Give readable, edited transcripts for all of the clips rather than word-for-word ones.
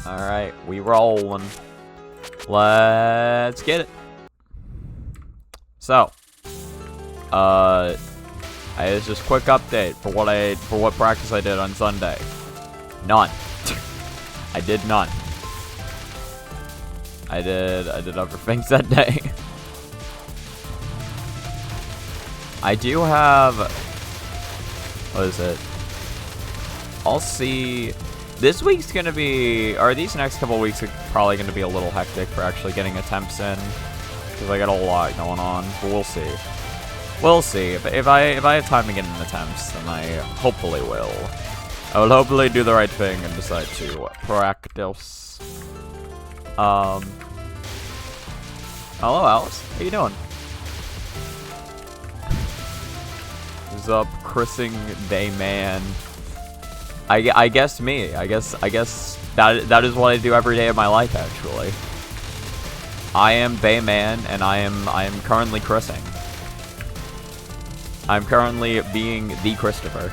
Alright, we rolling. Let's get it. So, it's just quick update for what practice I did on Sunday. None. I did none. I did other things that day. I do have, what is it? I'll see. This week's gonna be, or these next couple weeks are probably gonna be a little hectic for actually getting attempts in, because I got a lot going on. But we'll see. We'll see. If I have time to get in attempts, then I hopefully will. I will hopefully do the right thing and decide to practice. Hello, Alice. How you doing? What's up, Chrising Day Man? I guess me. I guess that is what I do every day of my life. Actually, I am Bay Man, and I am currently Chrising. I'm currently being the Christopher.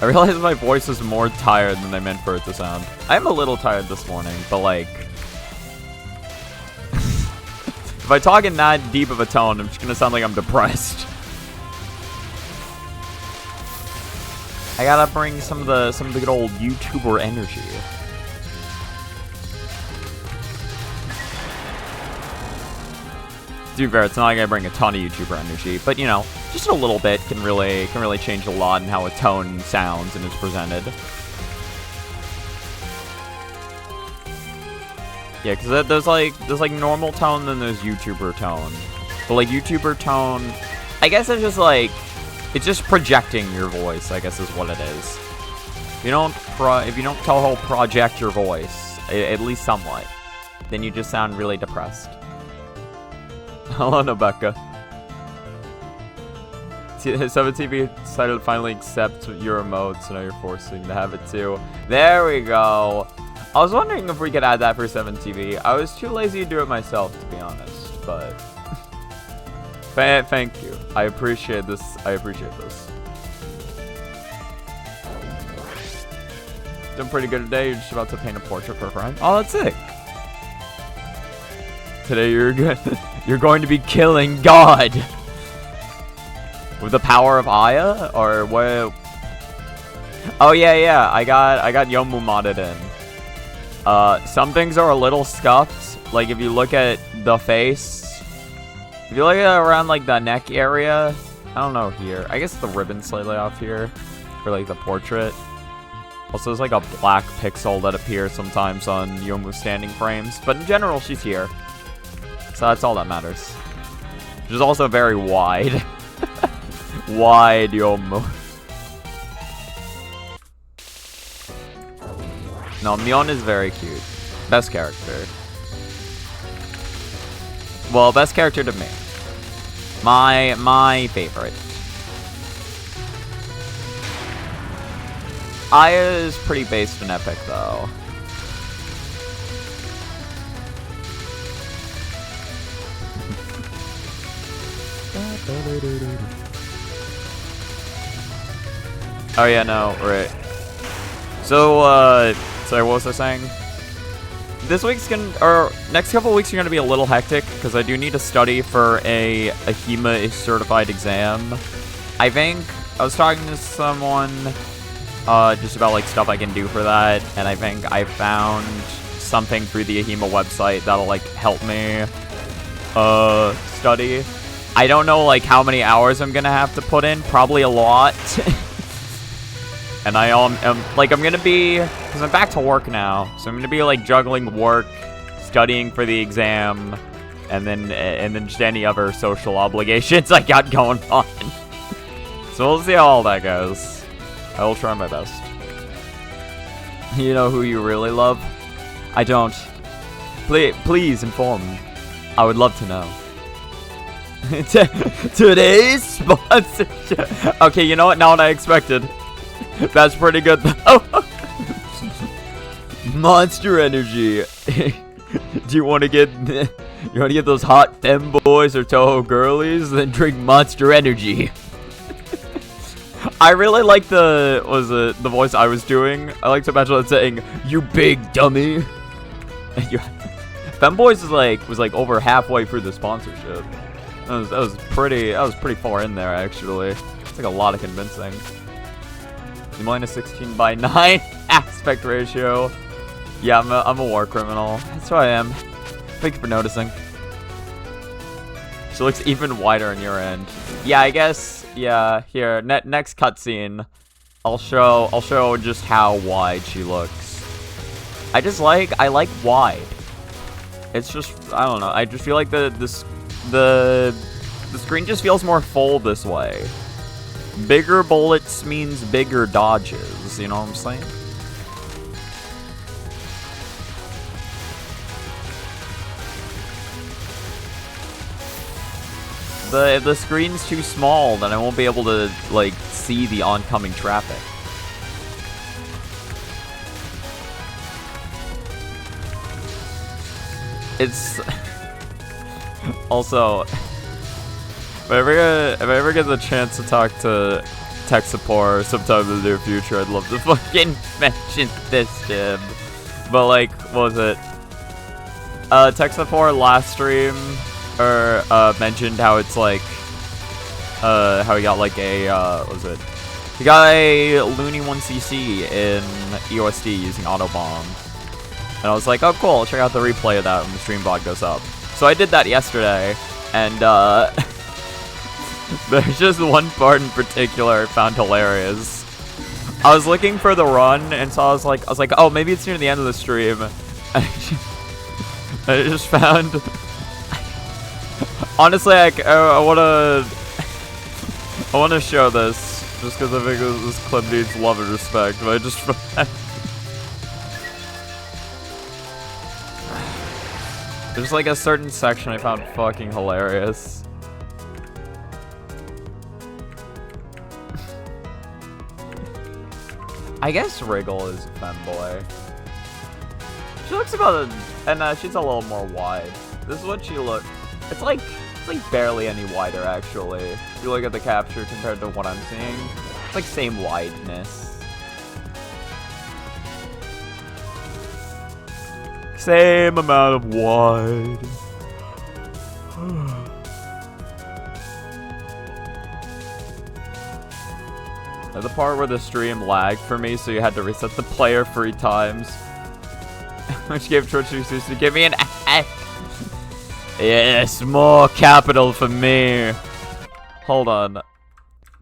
I realize my voice is more tired than I meant for it to sound. I am a little tired this morning, but like... if I talk in that deep of a tone, I'm just gonna sound like I'm depressed. I gotta bring some of the good old YouTuber energy. To be fair, it's not like I bring a ton of YouTuber energy, but you know, just a little bit can really change a lot in how a tone sounds and is presented. Yeah, because there's like normal tone, then there's YouTuber tone. But like YouTuber tone, I guess it's just like, it's just projecting your voice, I guess is what it is. If you don't Touhou project your voice, at least somewhat, then you just sound really depressed. Hello, Nebeka. 7TV decided to finally accept your emotes, so now you're forcing to have it too. There we go. I was wondering if we could add that for 7TV. I was too lazy to do it myself, to be honest, but... Thank you. I appreciate this. Doing pretty good today. You're just about to paint a portrait for a friend. Oh, that's sick. Today you're good. You're going to be killing God with the power of Aya, or what? Oh yeah. I got Youmu modded in. Some things are a little scuffed. Like if you look at the face, if you look at around like the neck area, I don't know here. I guess the ribbon's slightly off here for like the portrait. Also, there's like a black pixel that appears sometimes on Yomu's standing frames, but in general, she's here. So that's all that matters. Which is also very wide. Wide Youmu. No, Mion is very cute. Best character. Well, best character to me. My favorite. Aya is pretty based and epic though. Oh yeah, no, right. So, sorry, what was I saying? This week's next couple weeks are gonna be a little hectic, because I do need to study for a HEMA certified exam. I think, I was talking to someone, just about like stuff I can do for that, and I think I found something through the HEMA website that'll like help me, study. I don't know like how many hours I'm gonna have to put in, probably a lot. And I am like, I'm gonna be, because I'm back to work now, so I'm gonna be like juggling work, studying for the exam, and then just any other social obligations I got going on. So we'll see how all that goes. I will try my best. You know who you really love? I don't. Please inform me. I would love to know. Today's sponsorship. Okay, you know what? Not what I expected. That's pretty good though. Monster Energy. Do you want to get those hot femboys or Touhou girlies? Then drink Monster Energy. I really like the voice I was doing. I like to imagine it saying, "You big dummy." Femboys was like over halfway through the sponsorship. That was pretty far in there actually. It's like a lot of convincing. Minus 16:9 aspect ratio. Yeah, I'm a war criminal. That's who I am. Thank you for noticing. She looks even wider on your end. Yeah, I guess. Yeah, here. Next cutscene, I'll show just how wide she looks. I like wide. It's just, I don't know. I just feel like the screen just feels more full this way. Bigger bullets means bigger dodges. You know what I'm saying? If the screen's too small, then I won't be able to, like, see the oncoming traffic. It's... Also, if I ever get the chance to talk to tech support sometime in the near future, I'd love to fucking mention this to him. But, like, what was it? Tech support last stream... mentioned how it's like, how he got like a, what was it? He got a Looney 1cc in EOSD using Autobomb. And I was like, oh cool, I'll check out the replay of that when the stream VOD goes up. So I did that yesterday, and, there's just one part in particular I found hilarious. I was looking for the run, and so I was like, oh, maybe it's near the end of the stream. And I just found... Honestly, I wanna show this just because I think this clip needs love and respect. But I just there's like a certain section I found fucking hilarious. I guess Wriggle is a femboy. She looks about and she's a little more wide. This is what she looks. It's like barely any wider, actually. If you look at the capture compared to what I'm seeing, it's like same wideness. Same amount of wide. The part where the stream lagged for me, so you had to reset the player 3 times. Which gave Twitch excuse to give me an X. Yes, more capital for me. Hold on.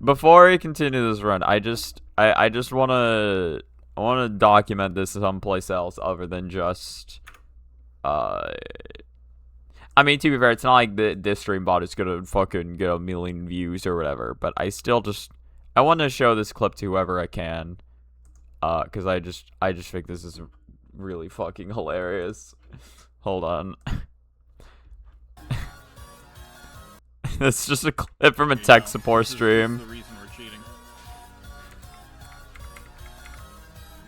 Before we continue this run, I just wanna document this someplace else other than just I mean, to be fair, it's not like this stream bot is gonna fucking get 1 million views or whatever, but I still I want to show this clip to whoever I can. Cause I just think this is really fucking hilarious. Hold on. It's just a clip from a tech support stream. This is the reason we're cheating.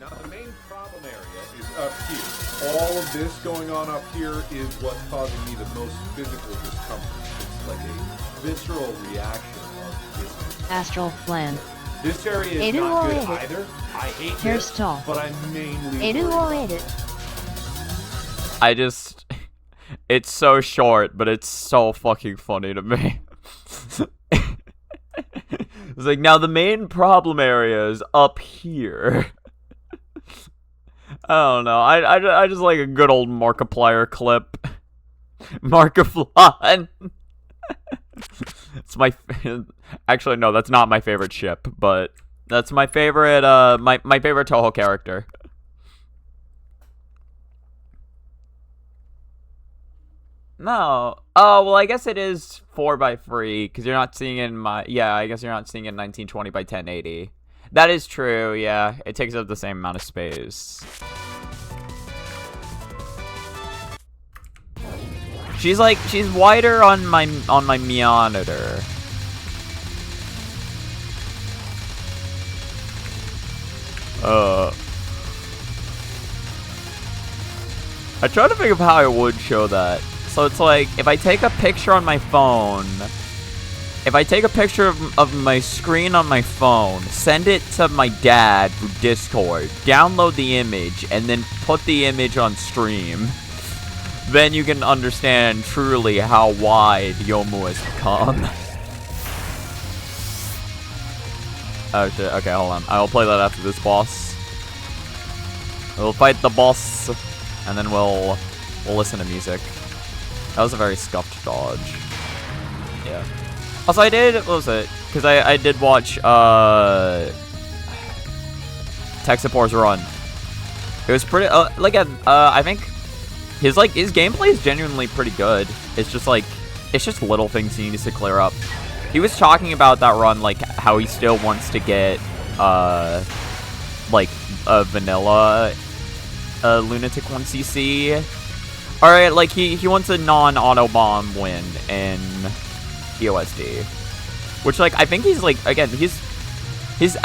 Now the main problem area is up here. All of this going on up here is what's causing me the most physical discomfort. It's like a visceral reaction of this. Astral Flan. This area is not good either. I hate this, Hairstyle. but I'm mainly worried. It's so short, but it's so fucking funny to me. It's like, now the main problem area is up here. I don't know. I just like a good old Markiplier clip. Markiplier. It's my... Actually, no, that's not my favorite ship, but that's my favorite, my favorite Touhou character. No. Oh, well, I guess it is 4:3, because you're not seeing it in my... Yeah, I guess you're not seeing it in 1920 by 1080. That is true, yeah. It takes up the same amount of space. She's wider on my monitor. I try to think of how I would show that. So it's like, if I take a picture on my phone, if I take a picture of my screen on my phone, send it to my dad through Discord, download the image, and then put the image on stream, then you can understand truly how wide Youmu has become. Oh shit, okay, hold on. I'll play that after this boss. We'll fight the boss, and then we'll listen to music. That was a very scuffed dodge. Yeah. Also, what was it? Because I did watch, Tech Support's run. It was pretty, I think his gameplay is genuinely pretty good. It's just little things he needs to clear up. He was talking about that run, like, how he still wants to get, like, a vanilla, Lunatic 1cc. Alright, like, he wants a non-auto bomb win in EOSD. Which, like, I think he's, like, again, I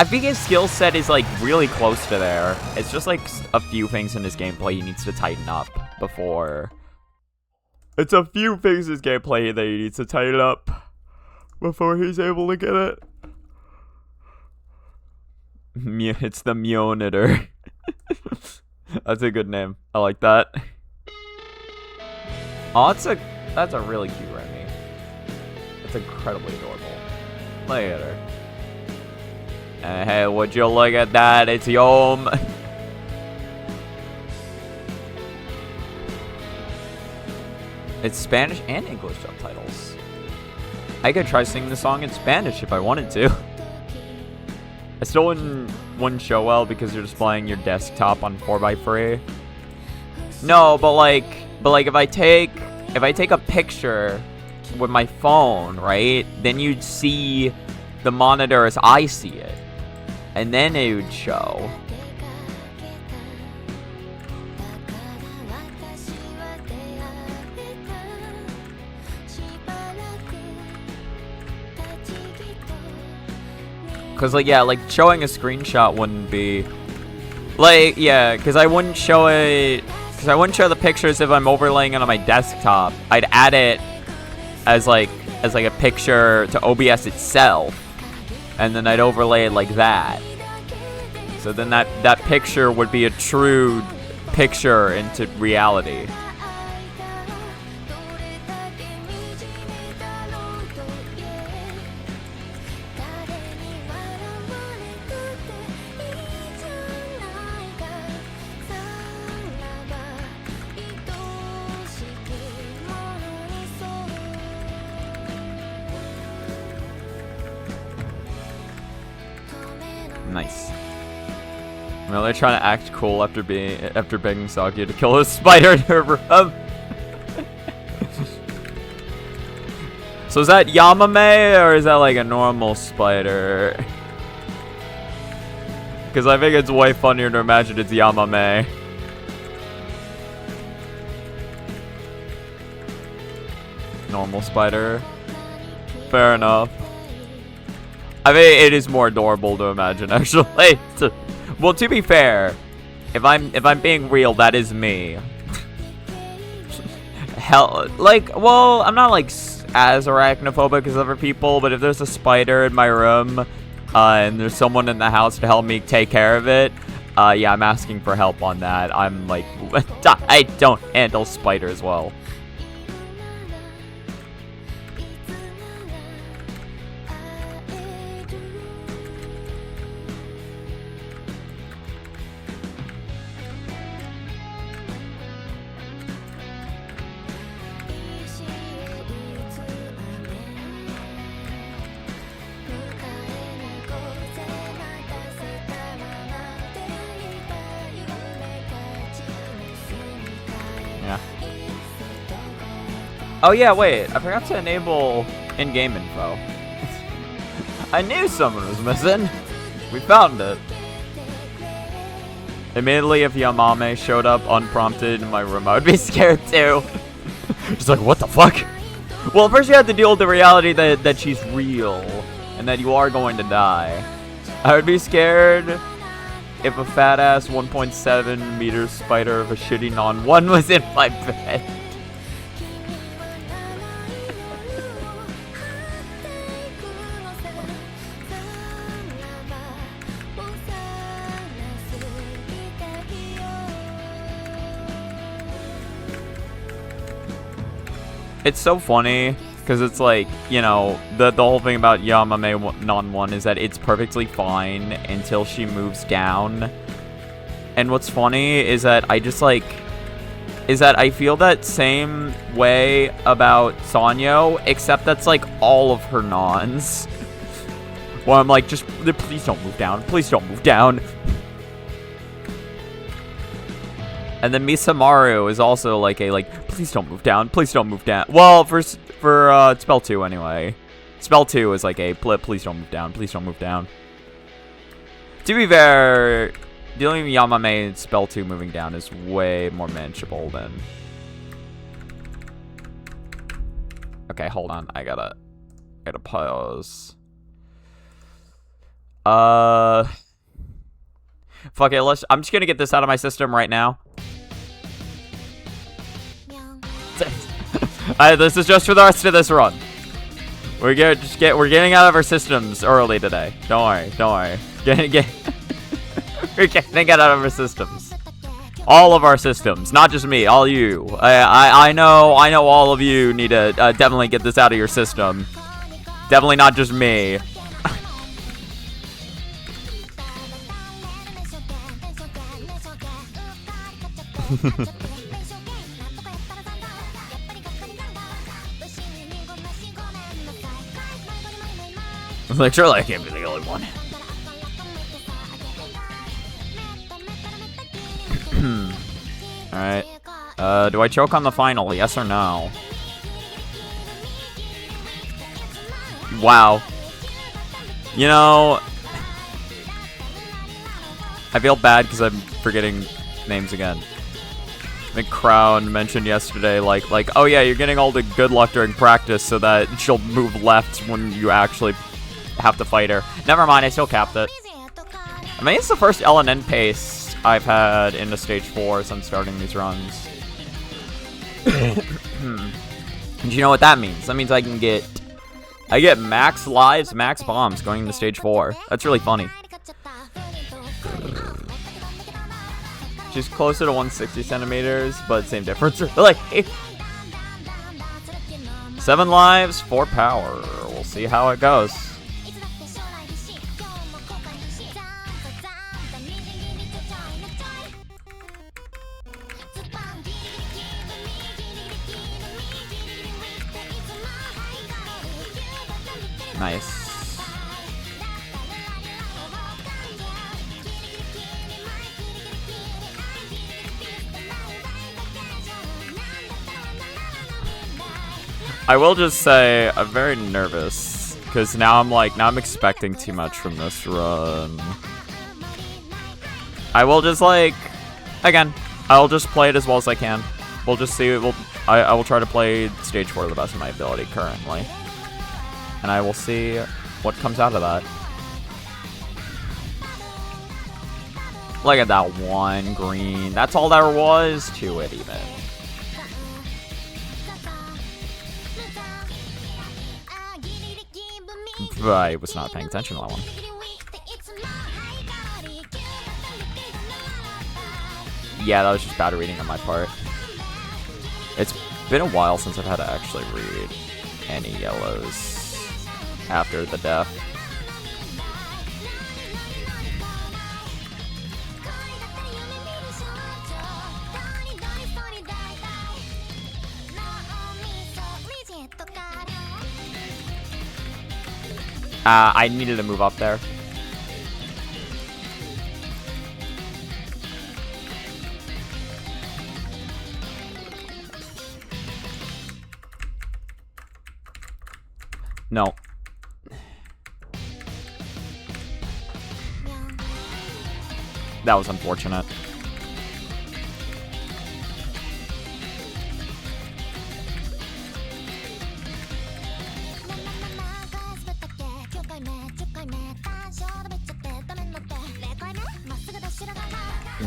think his skill set is, like, really close to there. It's just, like, a few things in his gameplay he needs to tighten up before. It's a few things in his gameplay that he needs to tighten up before he's able to get it. It's the Mjolnir. That's a good name. I like that. Oh, that's a really cute Remy. It's incredibly adorable. Look at her. And hey, would you look at that? It's Youmu. It's Spanish and English subtitles. I could try singing the song in Spanish if I wanted to. I still wouldn't show well because you're displaying your desktop on 4x3. No, but like if I take a picture with my phone, right? Then you'd see the monitor as I see it. And then it would show. Cause like, yeah, like showing a screenshot wouldn't be like, yeah, cause I wouldn't show it, cause I wouldn't show the pictures if I'm overlaying it on my desktop. I'd add it as like a picture to OBS itself, and then I'd overlay it like that. So then that picture would be a true picture into reality. Nice. Well, they're trying to act cool after begging Saki to kill a spider in her room. So is that Yamame or is that like a normal spider? Because I think it's way funnier to imagine it's Yamame. Normal spider. Fair enough. I mean, it is more adorable to imagine, actually. Well, to be fair, if I'm being real, that is me. Hell, like, well, I'm not like as arachnophobic as other people, but if there's a spider in my room, and there's someone in the house to help me take care of it, yeah, I'm asking for help on that. I'm like, I don't handle spiders well. Yeah. Oh yeah, wait, I forgot to enable in-game info. I knew someone was missing. We found it. Immediately, if Yamame showed up unprompted in my room, I would be scared too. Just like, what the fuck? Well, first you have to deal with the reality that she's real and that you are going to die. I would be scared. if a fat ass 1.7 meter spider of a shitty non-1 was in my bed. It's so funny, because it's like, you know, the whole thing about Yamame non-1 is that it's perfectly fine until she moves down. And what's funny is that I feel that same way about Sanyo, except that's like all of her nons. Where I'm like, just, please don't move down, please don't move down. And then Misamaru is also like please don't move down, please don't move down. Well, for spell 2 anyway. Spell 2 is like a please don't move down, please don't move down. To be fair, dealing with Yamame in spell 2 moving down is way more manageable than... Okay, hold on, I gotta pause. Fuck it, I'm just gonna get this out of my system right now. This is just for the rest of this run. We're getting out of our systems early today. Don't worry. We're getting out of our systems. All of our systems, not just me. All you. I know all of you need to definitely get this out of your system. Definitely not just me. Like, surely I can't be the only one. Alright. Do I choke on the final? Yes or no? Wow. You know... I feel bad because I'm forgetting names again. McCrown mentioned yesterday, like, oh yeah, you're getting all the good luck during practice so that she'll move left when you actually have to fight her. Never mind, I still capped it. I mean, it's the first LNN pace I've had in the stage 4 since starting these runs. And you know what that means? That means I get max lives, max bombs going into stage 4. That's really funny. She's closer to 160 centimeters, but same difference. Like, 7 lives, 4 power. We'll see how it goes. Nice. I will just say, I'm very nervous, because now I'm expecting too much from this run. I will just again, I'll just play it as well as I can. We'll just see, I will try to play stage 4 to the best of my ability currently. And I will see what comes out of that. Look at that one green. That's all there was to it even. I was not paying attention to that one. Yeah, that was just bad reading on my part. It's been a while since I've had to actually read any yellows after the death. I needed to move up there. No. That was unfortunate.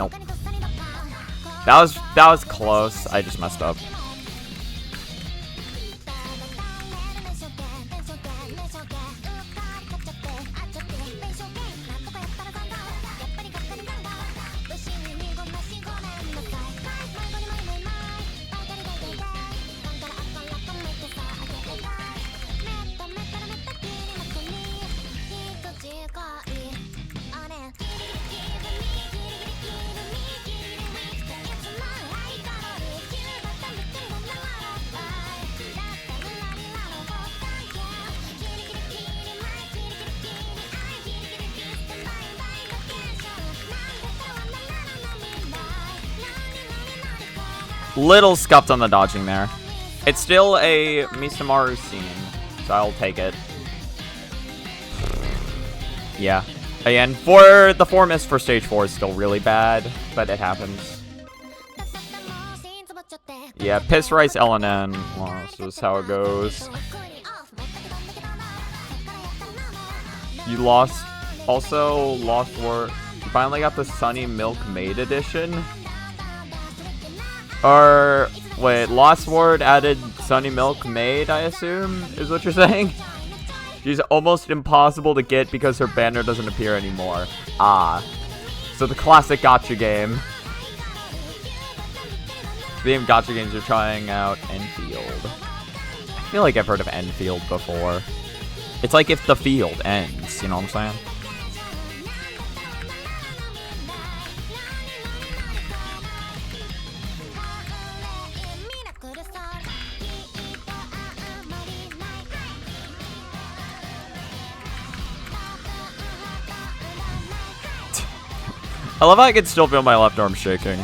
Nope. That was close. I just messed up. Little scuffed on the dodging there. It's still a Misamaru scene, so I'll take it. Yeah. And for the 4 miss for stage 4 is still really bad, but it happens. Yeah, Piss Rice LNN. Well, that's just how it goes. You lost... Also, lost word... You finally got the Sunny Milk Maid edition? Or, wait, Lost Ward added Sunny Milk Maid, I assume, is what you're saying? She's almost impossible to get because her banner doesn't appear anymore. Ah. So the classic gacha game. The gacha games are trying out Enfield. I feel like I've heard of Enfield before. It's like if the field ends, you know what I'm saying? I love how I can still feel my left arm shaking.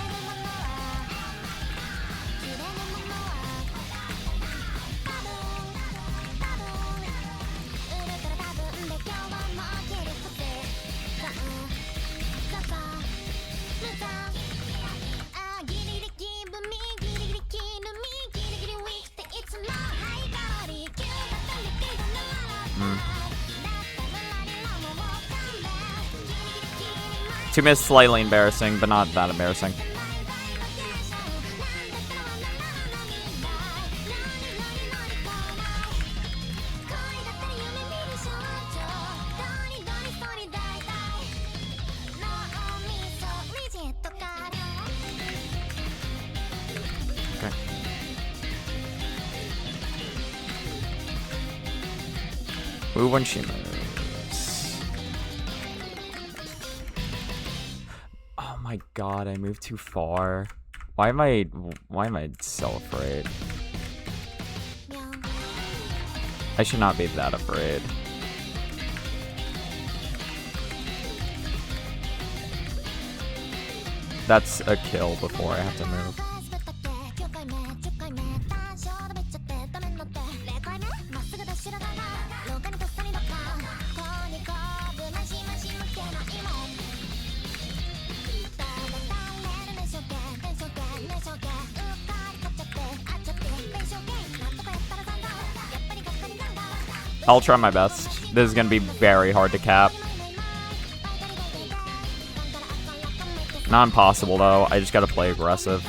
Two miss slightly embarrassing, but not that embarrassing. Okay. Move when she moves. My god, I moved too far. Why am I so afraid? I should not be that afraid. That's a kill before I have to move. I'll try my best. This is gonna be very hard to cap. Not impossible though, I just gotta play aggressive.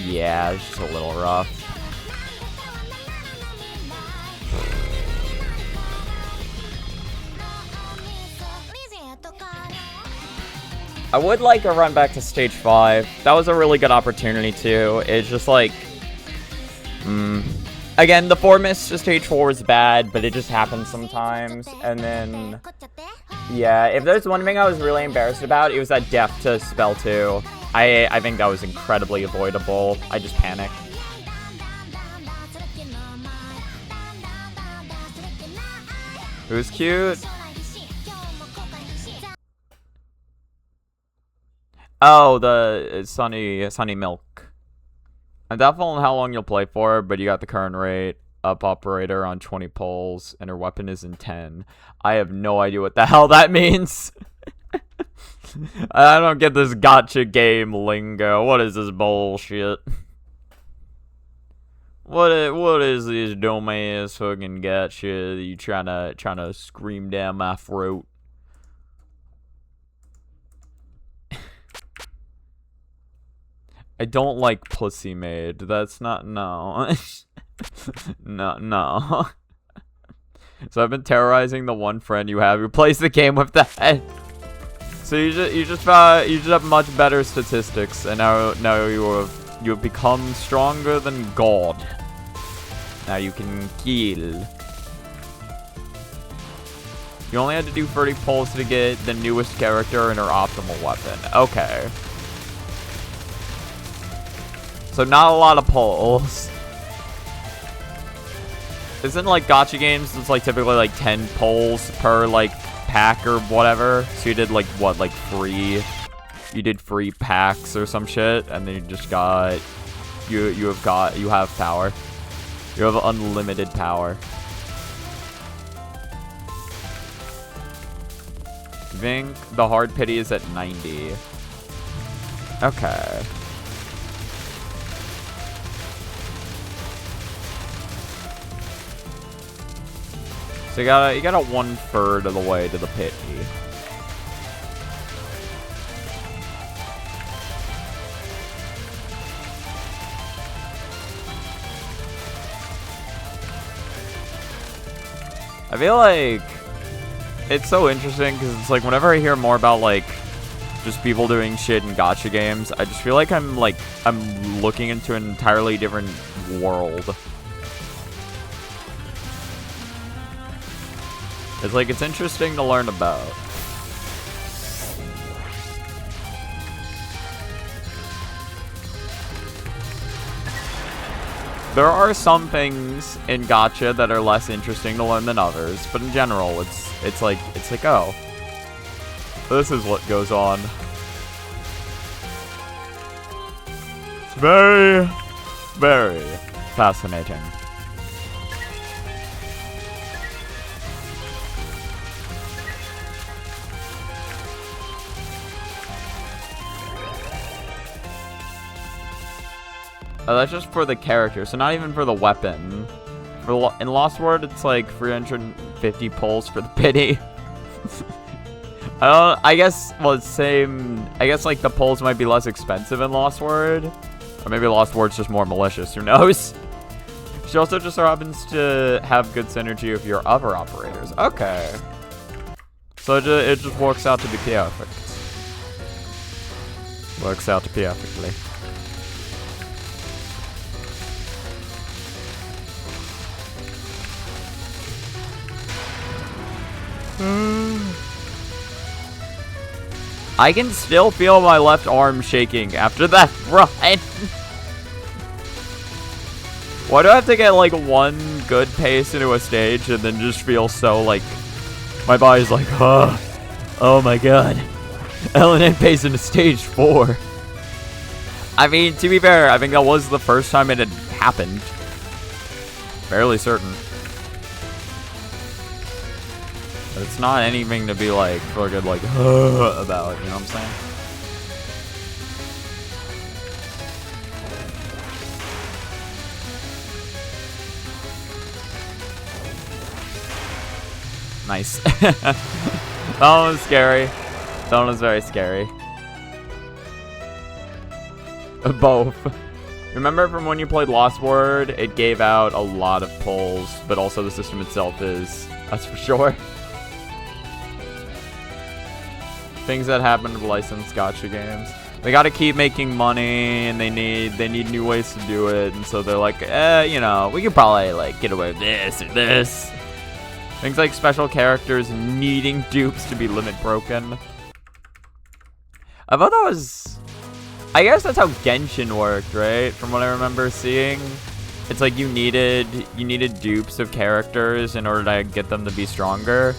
Yeah, it's just a little rough. I would like a run back to stage 5. That was a really good opportunity too. It's just like... Again, the 4 miss to stage 4 is bad, but it just happens sometimes. And then... Yeah, if there's one thing I was really embarrassed about, it was that death to spell 2. I think that was incredibly avoidable. I just panicked. Who's cute? Oh, the Sunny Milk. I'm doubtful on how long you'll play for, but you got the current rate, up operator on 20 pulls, and her weapon is in 10. I have no idea what the hell that means. I don't get this gotcha game lingo. What is this bullshit? What is this dumbass fucking gotcha that you trying to scream down my throat? I don't like pussy maid. That's not no. no. So I've been terrorizing the one friend you have who plays the game with that. So you just have much better statistics, and now you have become stronger than God. Now you can kill. You only had to do 30 pulls to get the newest character and her optimal weapon. Okay. So not a lot of pulls. Isn't like gacha games, it's like typically like 10 pulls per like pack or whatever. So you did like what, like free? You did free packs or some shit, and then you just got you have power. You have unlimited power. I think the hard pity is at 90. Okay. So you got a 1/3 of the way to the pity. I feel like it's so interesting because it's like whenever I hear more about like just people doing shit in gacha games, I just feel like I'm looking into an entirely different world. It's like, it's interesting to learn about. There are some things in gacha that are less interesting to learn than others, but in general, it's like, oh, this is what goes on. It's very, very fascinating. Oh, that's just for the character, so not even for the weapon. In Lost World, it's like 350 pulls for the pity. I guess, well, it's same. I guess like the pulls might be less expensive in Lost World, or maybe Lost World's just more malicious. Who knows? She also just so happens to have good synergy with your other operators. Okay, so it just works out to be perfect. Works out to perfectly. I can still feel my left arm shaking after that run. Why do I have to get like one good pace into a stage and then just feel so like my body's like, oh my god, LNN pace into stage 4. I mean, to be fair, I think that was the first time it had happened. Fairly certain. But it's not anything to be like fucking like about, you know what I'm saying? Nice. That one was scary. That one was very scary. Both. Remember from when you played Lost World, it gave out a lot of pulls, but also the system itself is, that's for sure. Things that happen to licensed gacha games. They gotta keep making money, and they need new ways to do it, and so they're like, you know, we could probably like get away with this or this. Things like special characters needing dupes to be limit broken. I thought that was, I guess that's how Genshin worked, right? From what I remember seeing, it's like you needed dupes of characters in order to get them to be stronger.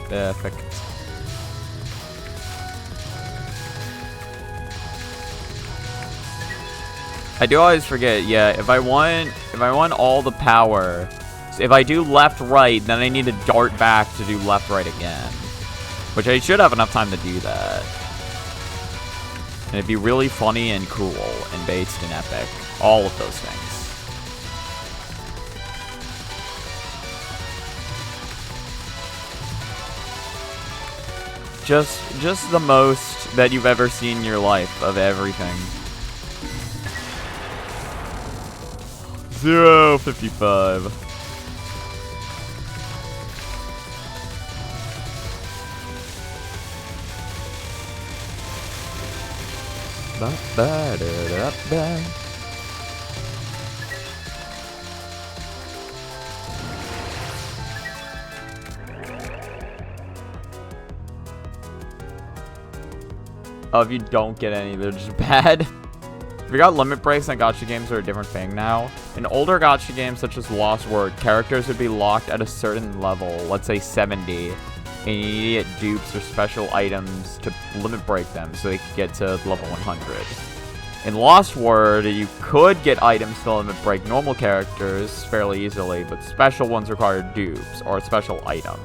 Perfect. I do always forget, yeah, if I want all the power, so if I do left right, then I need to dart back to do left right again. Which I should have enough time to do that. And it'd be really funny and cool and based and epic. All of those things. Just the most that you've ever seen in your life of everything. 0.55. Ba-ba-da-da-da. Oh, if you don't get any, they're just bad. If you got limit breaks on gacha games are a different thing now. In older gacha games such as Lost Word, characters would be locked at a certain level, let's say 70, and you need to get dupes or special items to limit break them so they can get to level 100. In Lost Word, you could get items to limit break normal characters fairly easily, but special ones require dupes or a special item.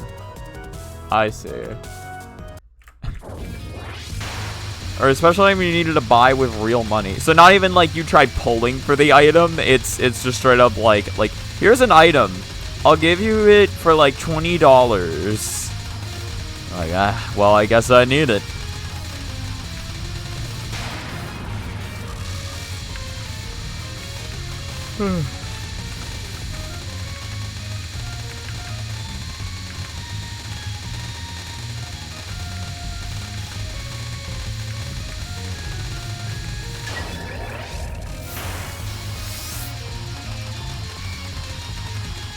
I see. Or especially when you needed to buy with real money. So not even like you tried pulling for the item. It's just straight up like here's an item. I'll give you it for like $20. Like well, I guess I need it.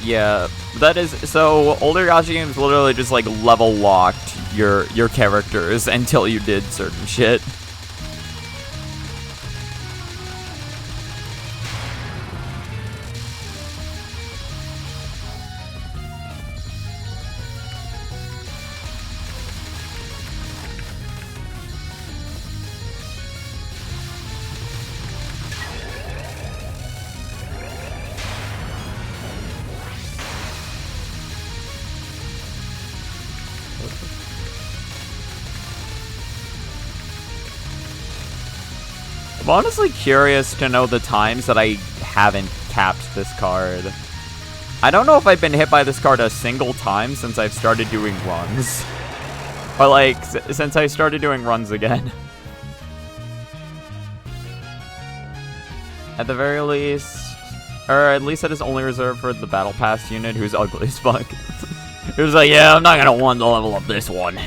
Yeah, that is so. Older gacha games literally just like level locked your characters until you did certain shit. I'm honestly curious to know the times that I haven't capped this card. I don't know if I've been hit by this card a single time since I've started doing runs. Or like, since I started doing runs again. At the very least, or at least that is only reserved for the Battle Pass unit who's ugly as fuck. It was like, yeah, I'm not gonna want to level up this one.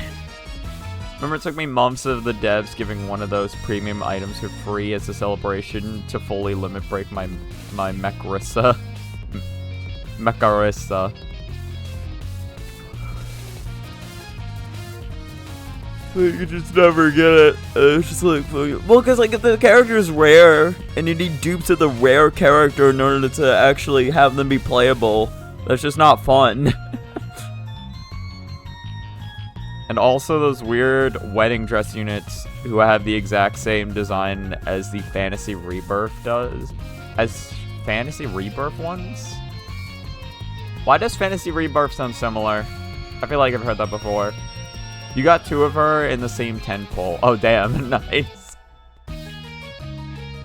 Remember, it took me months of the devs giving one of those premium items for free as a celebration to fully limit break my Mekarissa. Mekarissa. You just never get it. It's just like, well, because like if the character is rare and you need dupes of the rare character in order to actually have them be playable, that's just not fun. And also those weird wedding dress units who have the exact same design as the Fantasy Rebirth does. As Fantasy Rebirth ones? Why does Fantasy Rebirth sound similar? I feel like I've heard that before. You got two of her in the same 10 pull. Oh, damn. Nice.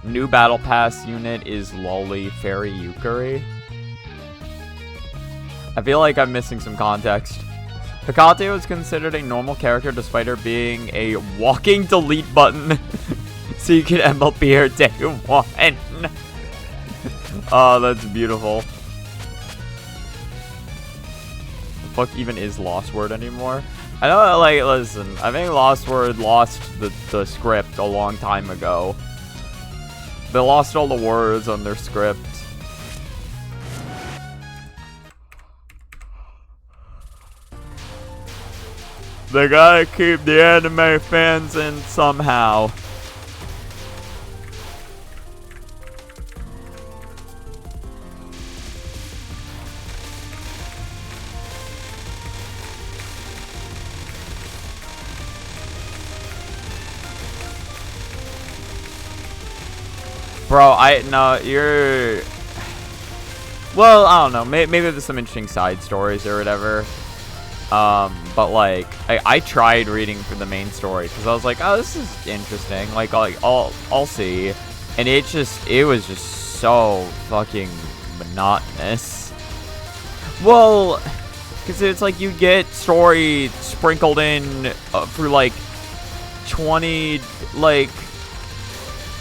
New Battle Pass unit is Lolly Fairy Yukari. I feel like I'm missing some context. Hikate was considered a normal character despite her being a walking delete button. So you can MLP her day one. Oh, that's beautiful. The fuck even is Lost Word anymore? I know, like, listen, I think Lost Word lost the script a long time ago. They lost all the words on their script. They gotta keep the anime fans in somehow. Bro, no, you're... Well, I don't know. Maybe there's some interesting side stories or whatever. But like, I tried reading for the main story because I was like, oh, this is interesting. Like I'll see. And it was just so fucking monotonous. Well, because it's like you get story sprinkled in through like 20, like,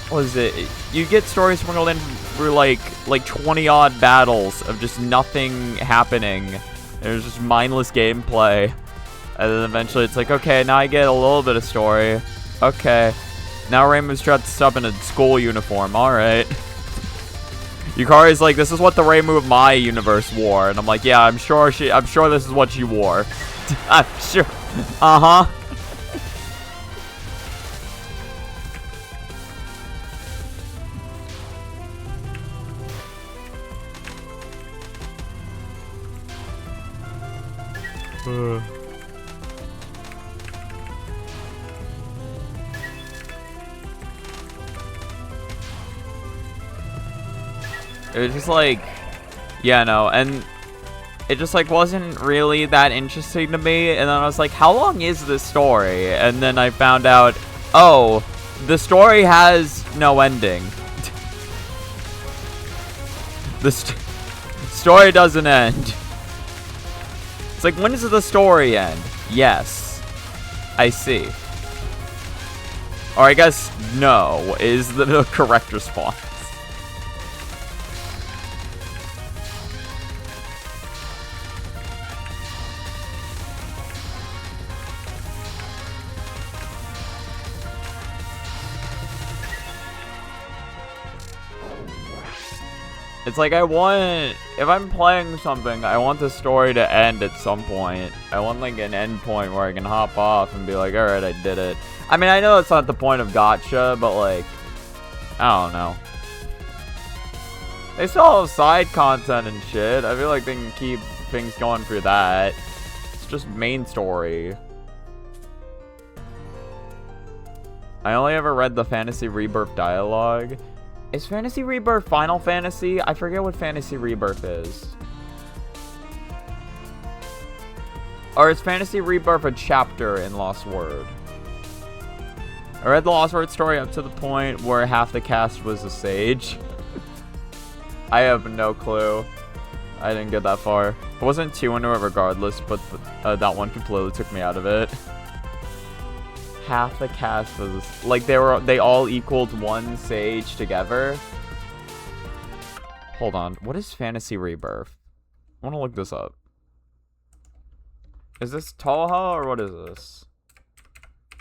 what is it? You get stories sprinkled in through like 20 odd battles of just nothing happening. There's just mindless gameplay. And then eventually it's like, okay, now I get a little bit of story. Okay. Now Reimu's dressed up in a school uniform. Alright. Yukari's like, this is what the Reimu of my universe wore. And I'm like, yeah, I'm sure this is what she wore. I'm sure. Uh-huh. It was just like, yeah, no, and it just like wasn't really that interesting to me. And then I was like, how long is this story? And then I found out, oh, the story has no ending. The story doesn't end. It's like, when does the story end? Yes. I see. Or I guess no is the correct response. It's like if I'm playing something, I want the story to end at some point. I want like an end point where I can hop off and be like, alright, I did it. I mean, I know it's not the point of gacha, but like, I don't know. They still have side content and shit. I feel like they can keep things going through that. It's just main story. I only ever read the Fantasy Rebirth dialogue. Is Fantasy Rebirth Final Fantasy? I forget what Fantasy Rebirth is. Or is Fantasy Rebirth a chapter in Lost Word? I read the Lost Word story up to the point where half the cast was a sage. I have no clue. I didn't get that far. I wasn't too into it regardless, but that one completely took me out of it. Half the cast was like they all equaled one sage together. Hold on, what is Fantasy Rebirth? I want to look this up. Is this Touhou or what is this?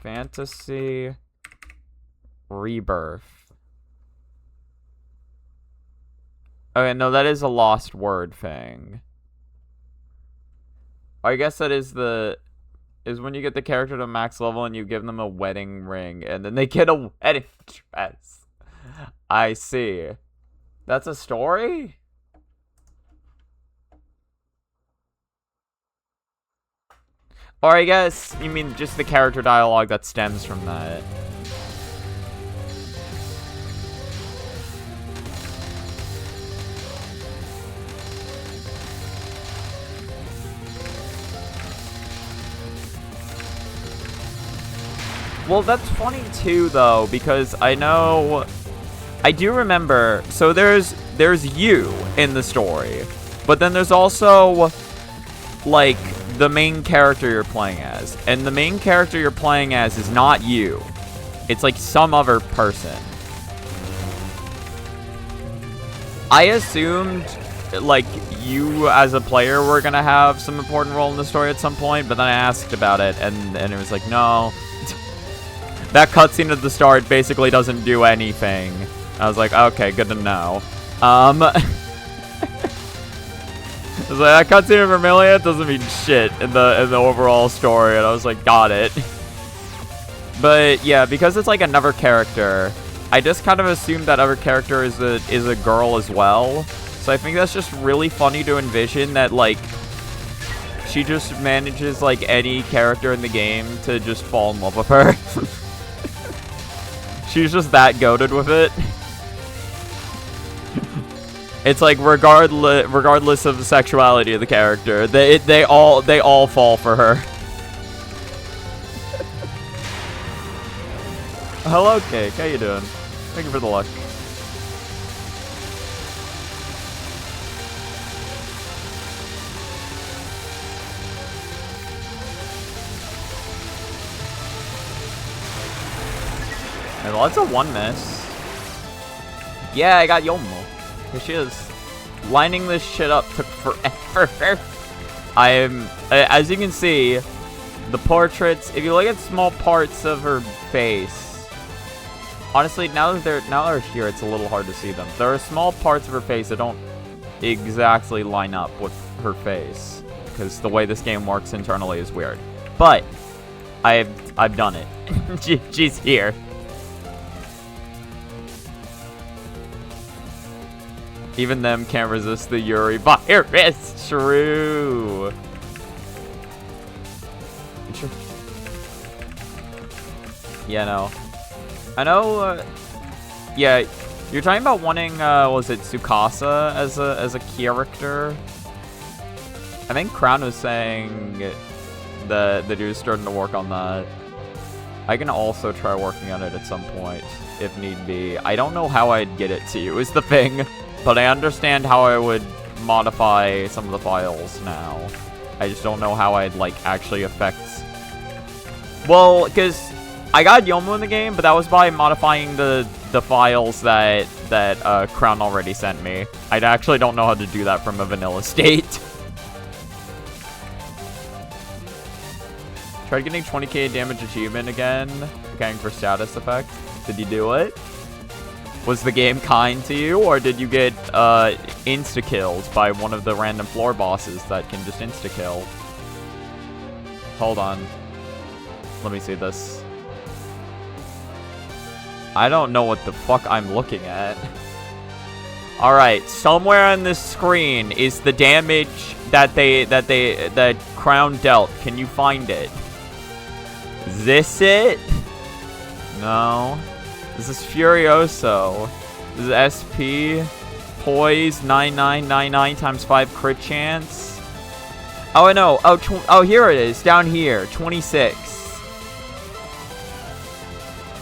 Fantasy Rebirth. Okay, no, that is a Lost Word thing. I guess that is when you get the character to max level and you give them a wedding ring and then they get a wedding dress. I see. That's a story? Or I guess you mean just the character dialogue that stems from that. Well, that's funny too, though, because I do remember, so there's you in the story, but then there's also, like, the main character you're playing as, and the main character you're playing as is not you. It's, like, some other person. I assumed, like, you as a player were gonna have some important role in the story at some point, but then I asked about it, and it was like, no. That cutscene at the start basically doesn't do anything. I was like, okay, good to know. I was like, that cutscene in Vermilion doesn't mean shit in the overall story, and I was like, got it. But yeah, because it's like another character, I just kind of assumed that other character is a girl as well. So I think that's just really funny to envision that, like, she just manages, like, any character in the game to just fall in love with her. She's just that goated with it. It's like regardless of the sexuality of the character, they all fall for her. Hello, Cake. How you doing? Thank you for the luck. And lots of one miss. Yeah, I got Youmu. Here she is. Lining this shit up took forever. As you can see, the portraits, if you look at small parts of her face, honestly, now that they're here, it's a little hard to see them. There are small parts of her face that don't exactly line up with her face, because the way this game works internally is weird. But I've done it. She's here. Even them can't resist the Yuri virus. True. Sure. Yeah, no. I know. Yeah, you're talking about wanting. Was it Tsukasa as a character? I think Crown was saying that the dude's starting to work on that. I can also try working on it at some point if need be. I don't know how I'd get it to you is the thing. But I understand how I would modify some of the files now. I just don't know how I'd, like, actually affect... Well, because I got Youmu in the game, but that was by modifying the files that Crown already sent me. I actually don't know how to do that from a vanilla state. Tried getting 20k damage achievement again, going for status effect. Did you do it? Was the game kind to you, or did you get insta-kills by one of the random floor bosses that can just insta-kill? Hold on. Let me see this. I don't know what the fuck I'm looking at. Alright, somewhere on this screen is the damage that Crown dealt. Can you find it? Is this it? No. This is Furioso. This is SP. Poise 9999 times 5 crit chance. Oh, I know. Oh, here it is. Down here. 26.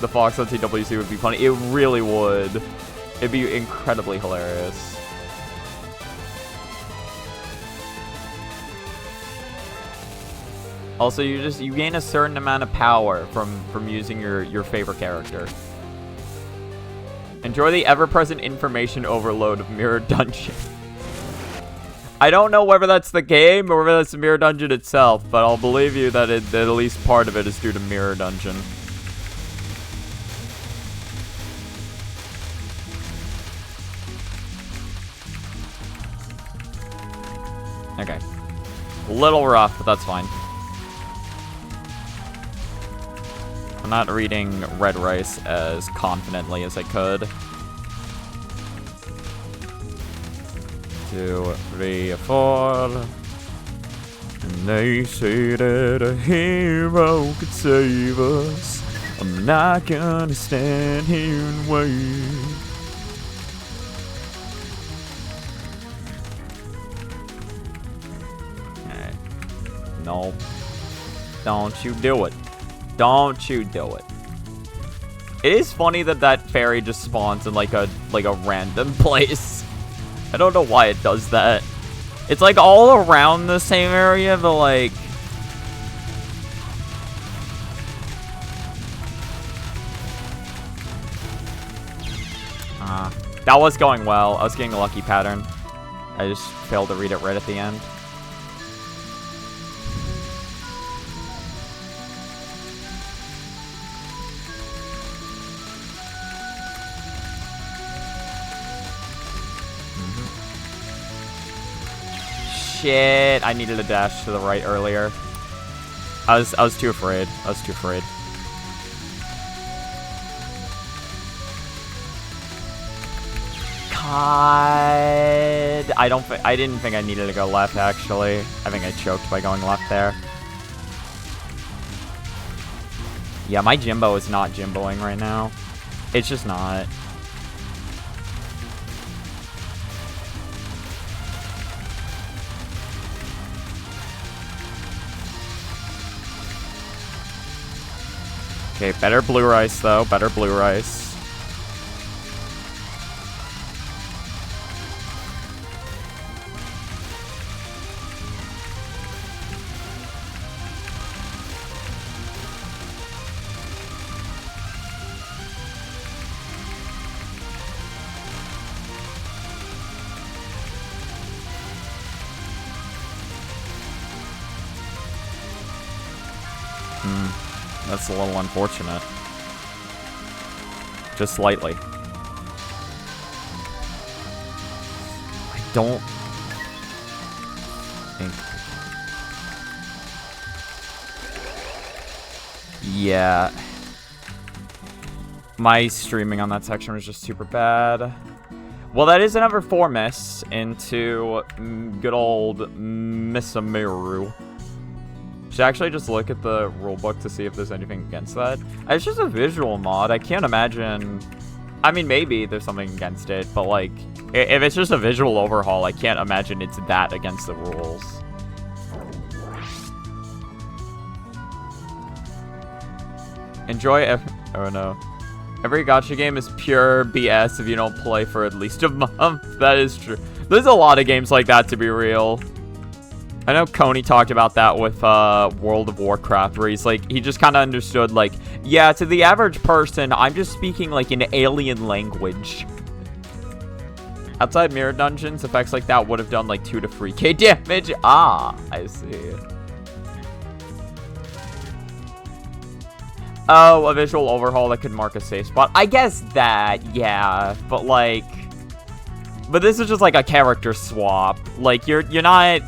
The Fox on TWC would be funny. It really would. It'd be incredibly hilarious. Also, you gain a certain amount of power from using your favorite character. Enjoy the ever-present information overload of Mirror Dungeon. I don't know whether that's the game or whether that's the Mirror Dungeon itself, but I'll believe you that at least part of it is due to Mirror Dungeon. Okay. A little rough, but that's fine. I'm not reading Red Rice as confidently as I could. 2, 3, 4. And they say that a hero could save us. I'm not gonna stand here and wait. Alright. No. Don't you do it. Don't you do it. It is funny that fairy just spawns in like a random place. I don't know why it does that. It's like all around the same area, but like... that was going well. I was getting a lucky pattern. I just failed to read it right at the end. Shit, I needed a dash to the right earlier. I was too afraid. I was too afraid. God, I didn't think I needed to go left actually. I think I choked by going left there. Yeah, my Jimbo is not Jimboing right now. It's just not. Okay, better blue rice though. Better blue rice. That's a little unfortunate. Just slightly. I don't think... Yeah. My streaming on that section was just super bad. Well, that is another 4 miss into good old Misamiru. Should actually just look at the rulebook to see if there's anything against that. It's just a visual mod. I can't imagine... I mean, maybe there's something against it, but like, if it's just a visual overhaul, I can't imagine it's that against the rules. Enjoy oh no. Every gacha game is pure BS if you don't play for at least a month. That is true. There's a lot of games like that, to be real. I know Coney talked about that with World of Warcraft, where he's like, he just kind of understood, like, yeah, to the average person, I'm just speaking like an alien language. Outside mirror dungeons, effects like that would have done like 2 to 3k damage. Ah, I see. Oh, a visual overhaul that could mark a safe spot. I guess that, yeah, but like, but this is just like a character swap. Like, you're not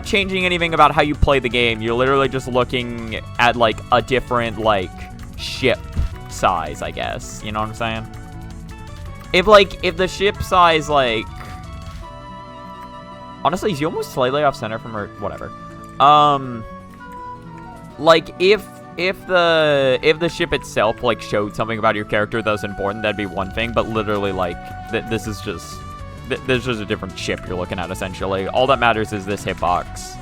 changing anything about how you play the game. You're literally just looking at, like, a different, like, ship size, I guess. You know what I'm saying? If the ship size, like... Honestly, is Youmu slightly off-center from her... Whatever. Like, if the ship itself, like, showed something about your character that was important, that'd be one thing. But literally, like, this is just... There's just a different ship you're looking at, essentially. All that matters is this hitbox.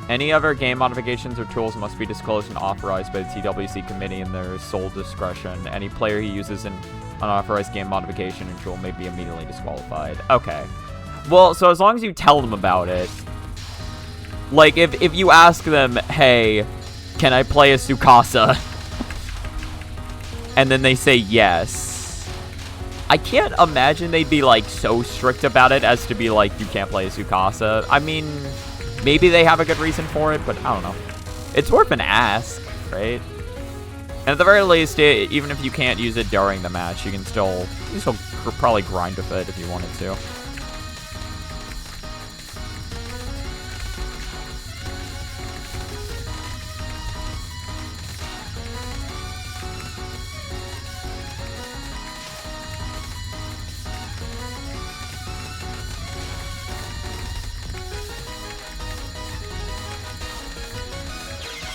Any other game modifications or tools must be disclosed and authorized by the TWC committee in their sole discretion. Any player who uses an unauthorized game modification or tool may be immediately disqualified. Okay. Well, so as long as you tell them about it. Like, if you ask them, hey, can I play a Tsukasa? And then they say yes. I can't imagine they'd be, like, so strict about it as to be like, you can't play a Tsukasa. I mean, maybe they have a good reason for it, but I don't know. It's worth an ask, right? And at the very least, even if you can't use it during the match, you can still probably grind with it if you wanted to.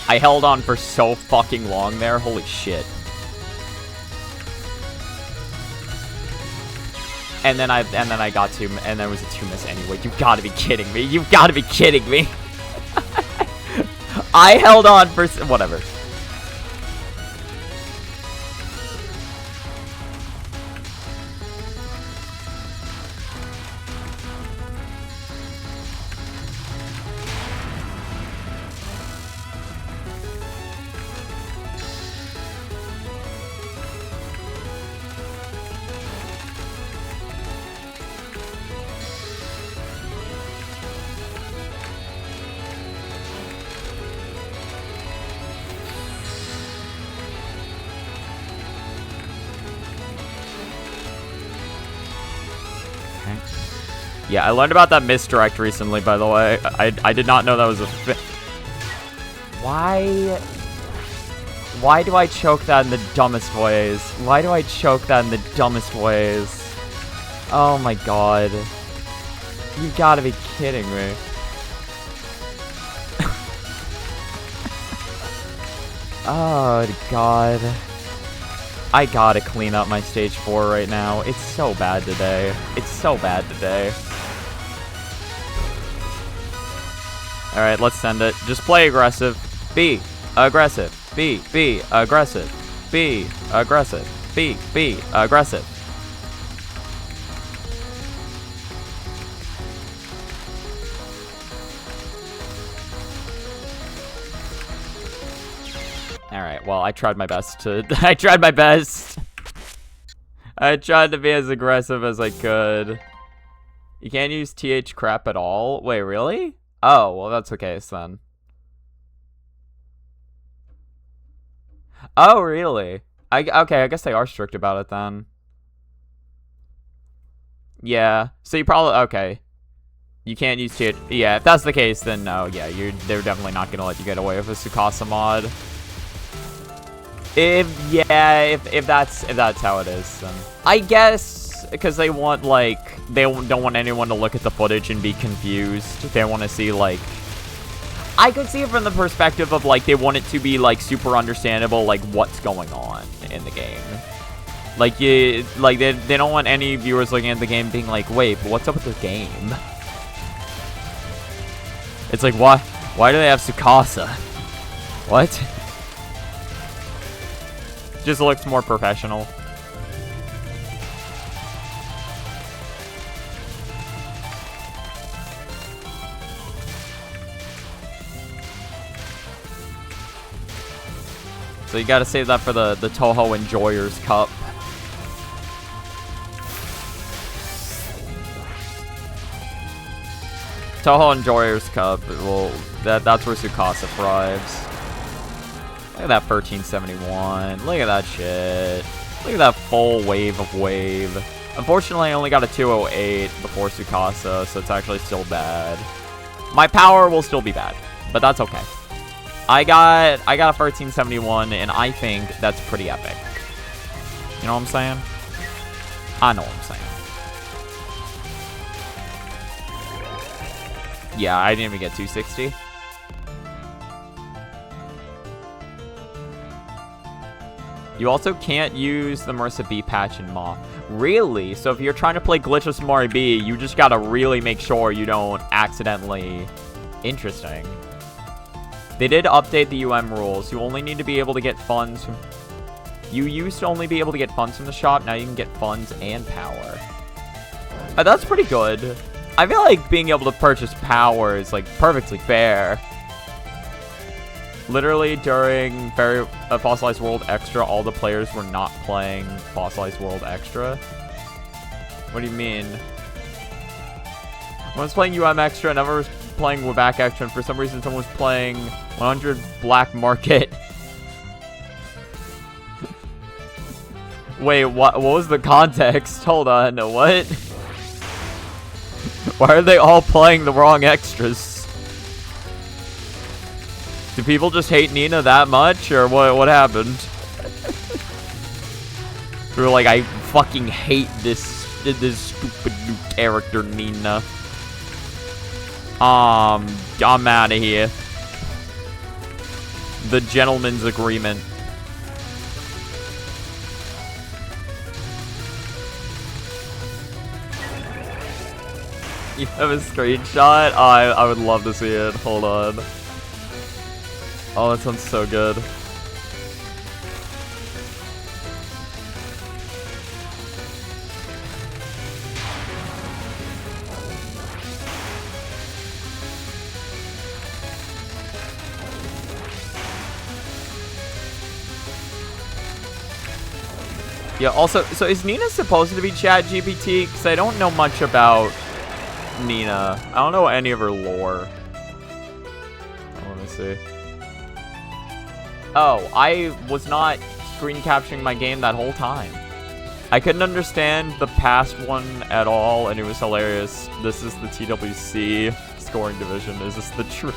I held on for so fucking long there. Holy shit. And then I got 2, and there was a 2 miss anyway. You gotta be kidding me. You gotta be kidding me. I held on for whatever. Yeah, I learned about that misdirect recently, by the way. I did not know that was a Why do I choke that in the dumbest ways? Why do I choke that in the dumbest ways? Oh my god. You gotta be kidding me. Oh god. I gotta clean up my stage 4 right now. It's so bad today. It's so bad today. Alright, let's send it. Just play aggressive. B. aggressive. Be aggressive. Be aggressive. Be aggressive. Alright, well, I tried my best to... I tried my best. I tried to be as aggressive as I could. You can't use TH crap at all? Wait, really? Oh, well, that's the case then. Oh, really? Okay, I guess they are strict about it then. Yeah, so you probably... Okay. You can't use TH... Yeah, if that's the case, then no, yeah, they're definitely not gonna let you get away with a Tsukasa mod. If that's how it is, then I guess because they want like they don't want anyone to look at the footage and be confused. They want to see like I could see it from the perspective of like they want it to be like super understandable like what's going on in the game. Like they don't want any viewers looking at the game being like, wait, but what's up with this game? It's like why do they have Tsukasa? What? Just looks more professional. So you gotta save that for the Touhou Enjoyers Cup. Touhou Enjoyers Cup, well, that's where Tsukasa thrives. Look at that 1371. Look at that shit. Look at that full wave of wave. Unfortunately, I only got a 208 before Tsukasa, so it's actually still bad. My power will still be bad, but that's okay. I got a 1371, and I think that's pretty epic. You know what I'm saying? I know what I'm saying. Yeah, I didn't even get 260. You also can't use the Marissa B patch in Moth. Really? So if you're trying to play Glitchless Mori B, you just gotta really make sure you don't accidentally... Interesting. They did update the rules. You only need to be able to get funds from... You used to only be able to get funds from the shop. Now you can get funds and power. That's pretty good. I feel like being able to purchase power is like perfectly fair. Literally, during Fossilized World Extra, all the players were not playing Fossilized World Extra. What do you mean? When I was playing Extra, and I was playing Wabak Extra, and for some reason someone was playing 100 Black Market. Wait, what was the context? Hold on, what? Why are they all playing the wrong extras? Do people just hate Nina that much, or what happened? They were like, I fucking hate this stupid new character, Nina. I'm out of here. The gentleman's agreement. You have a screenshot? I would love to see it. Hold on. Oh, that sounds so good. Yeah, also, so is Nina supposed to be ChatGPT? Because I don't know much about Nina. I don't know any of her lore. Let me see. Oh, I was not screen capturing my game that whole time. I couldn't understand the past one at all, and it was hilarious. This is the TWC scoring division. Is this the truth?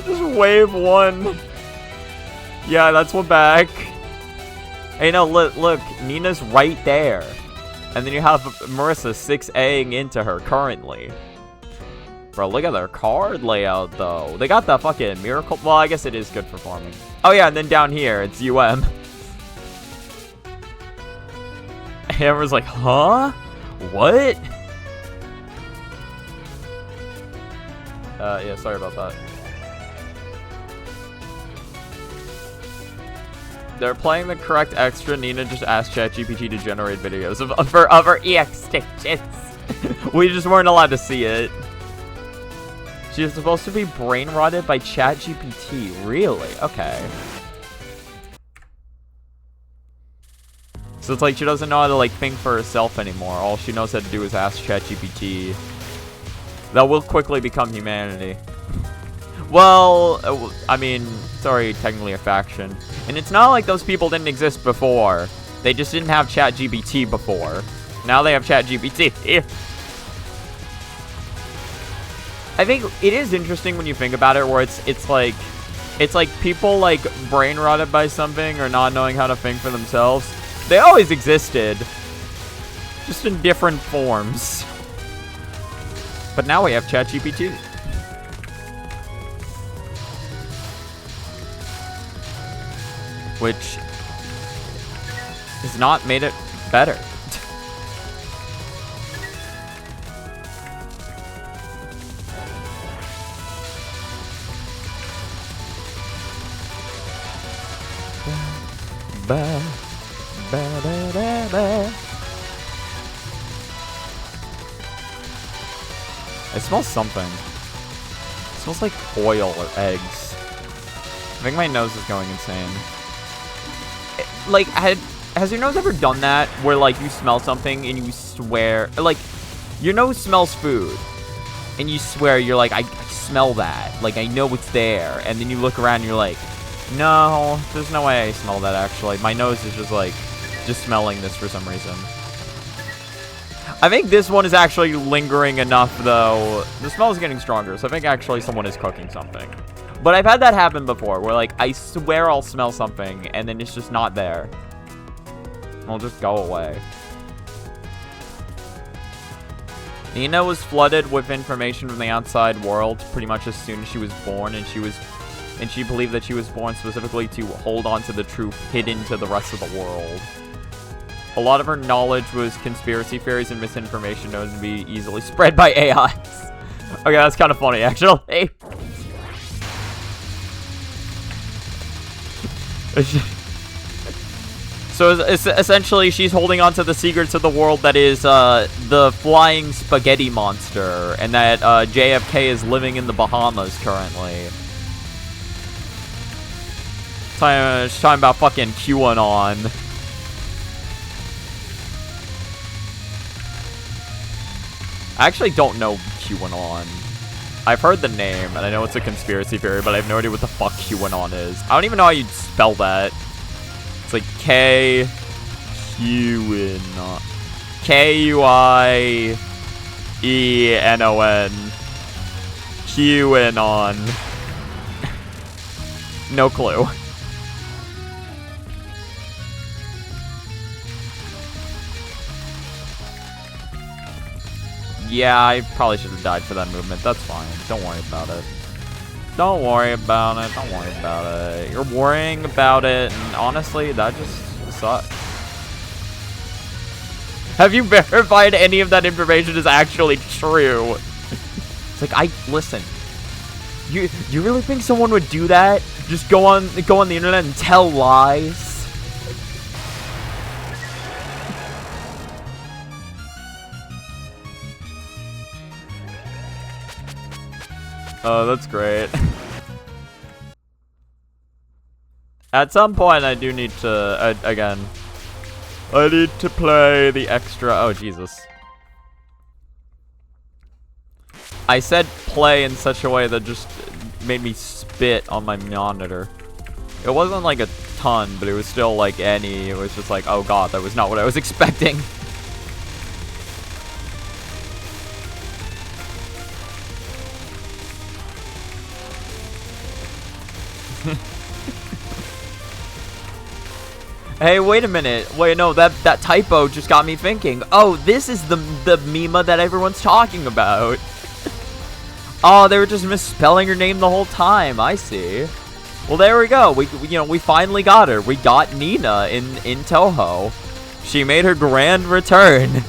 Just wave one. Yeah, that's one back. Hey, no, look, Nina's right there. And then you have Marissa 6Aing into her currently. Bro, look at their card layout, though. They got the fucking miracle. Well, I guess it is good for farming. Oh, yeah, and then down here, it's UM. And everyone's like, huh? What? Yeah, sorry about that. They're playing the correct extra. Nina just asked ChatGPT to generate videos of her EX stations. We just weren't allowed to see it. She was supposed to be brain rotted by ChatGPT. Really? Okay. So it's like she doesn't know how to like think for herself anymore. All she knows how to do is ask ChatGPT. That will quickly become humanity. Well, I mean, it's already technically a faction. And it's not like those people didn't exist before. They just didn't have ChatGPT before. Now they have ChatGPT. I think it is interesting when you think about it, where it's like people like brain rotted by something or not knowing how to think for themselves. They always existed, just in different forms. But now we have ChatGPT. Which has not made it better. Ba, ba, ba, ba, ba. It smells something. It smells like oil or eggs. I think my nose is going insane. Like, has your nose ever done that? Where, like, you smell something and you swear... Like, your nose smells food. And you swear, you're like, I smell that. Like, I know it's there. And then you look around and you're like, no, there's no way I smell that, actually. My nose is just, like, just smelling this for some reason. I think this one is actually lingering enough, though. The smell is getting stronger, so I think actually someone is cooking something. But I've had that happen before, where, like, I swear I'll smell something, and then it's just not there. It'll just go away. Nina was flooded with information from the outside world pretty much as soon as she was born, and she believed that she was born specifically to hold on to the truth hidden to the rest of the world. A lot of her knowledge was conspiracy theories and misinformation known to be easily spread by AIs. Okay, that's kind of funny, actually. So essentially, she's holding on to the secrets of the world that is the flying spaghetti monster, and that JFK is living in the Bahamas currently. She's talking about fucking QAnon. I actually don't know QAnon. I've heard the name, and I know it's a conspiracy theory, but I have no idea what the fuck QAnon is. I don't even know how you'd spell that. It's like K-U-N-O-N. K-U-I-E-N-O-N. QAnon. No clue. Yeah, I probably should have died for that movement. That's fine. Don't worry about it. Don't worry about it. Don't worry about it. You're worrying about it, and honestly, that just sucks. Have you verified any of that information is actually true? It's like, listen. You really think someone would do that? Just go on the internet and tell lies? Oh, that's great. At some point, I do need to, again, I need to play the extra, oh, Jesus. I said play in such a way that just made me spit on my monitor. It wasn't like a ton, but it was still like it was just like, oh god, that was not what I was expecting. Hey, wait a minute. Wait, no, that typo just got me thinking. Oh, this is the meme that everyone's talking about. Oh, they were just misspelling her name the whole time. I see. Well, there we go. We finally got her. We got Nina in Touhou. She made her grand return.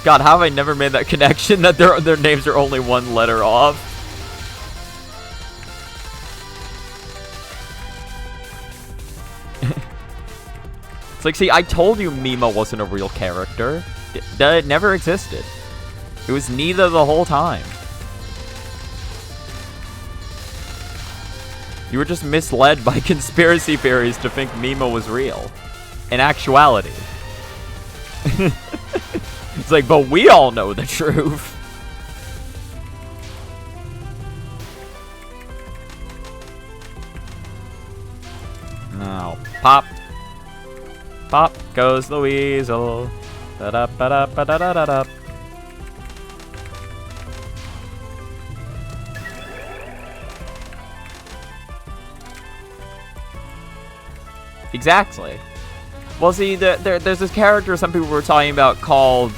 God, how have I never made that connection that their names are only one letter off? It's like, see, I told you Mima wasn't a real character. It never existed. It was neither the whole time. You were just misled by conspiracy theories to think Mima was real. In actuality. It's like, but we all know the truth. Now, pop. Pop goes the weasel. Da-da-ba-da-ba-da-da-da-da. Exactly. Well, see, there's this character some people were talking about called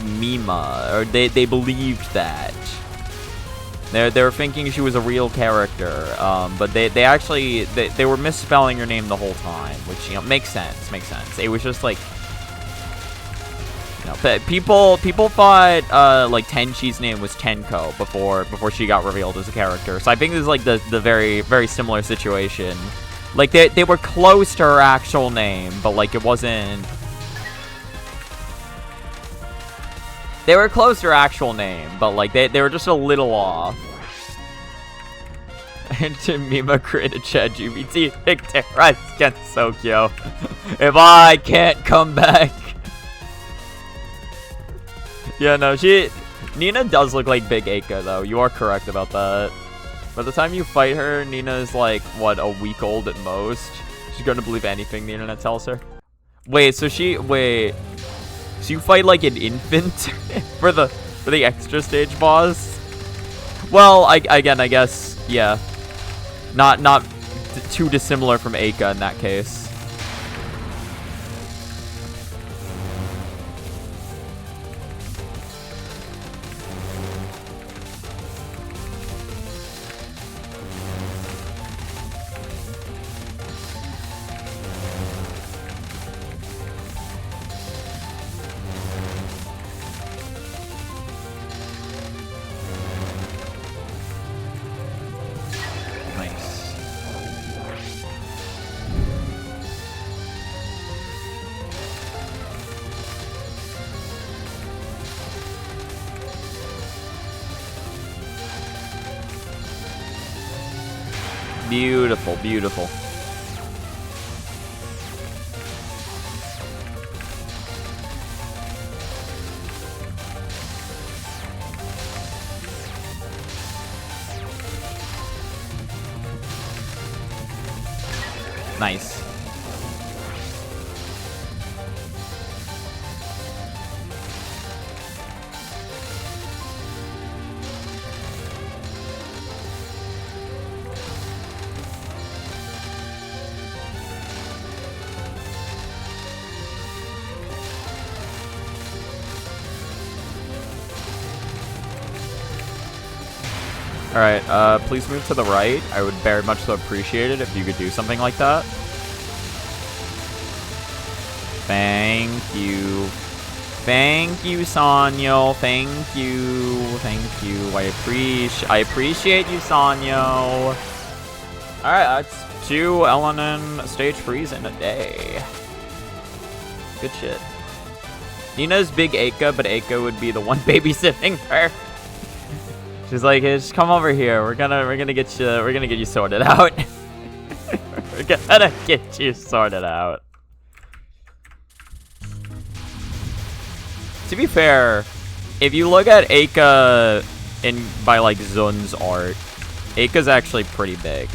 Mima, or they believed that. They were thinking she was a real character, but they actually they were misspelling her name the whole time, which, you know, makes sense. It was just like, you know, people thought like Tenchi's name was Tenko before she got revealed as a character. So I think this is like the very similar situation. Like, they were close to her actual name, but, like, it wasn't... They were close to her actual name, but, like, they were just a little off. And to Mima created ChatGPT, right? Get so cute. If I can't come back. Yeah, no, Nina does look like Big Aka, though. You are correct about that. By the time you fight her, Nina is like, what, a week old at most? She's gonna believe anything the internet tells her. Wait, so you fight like an infant for the extra stage boss? Well, I guess, yeah. Not too dissimilar from Aka in that case. Beautiful, beautiful. Nice. Alright, please move to the right. I would very much so appreciate it if you could do something like that. Thank you. Thank you, Sanyo. Thank you. Thank you. I appreciate you, Sanyo. Alright, that's 2 LNN stage frees in a day. Good shit. Nina's Big Aka, but Aka would be the one babysitting her. She's like, hey, just come over here. We're gonna get you sorted out. We're gonna get you sorted out. To be fair, if you look at Aka by like Zun's art, Aka's actually pretty big.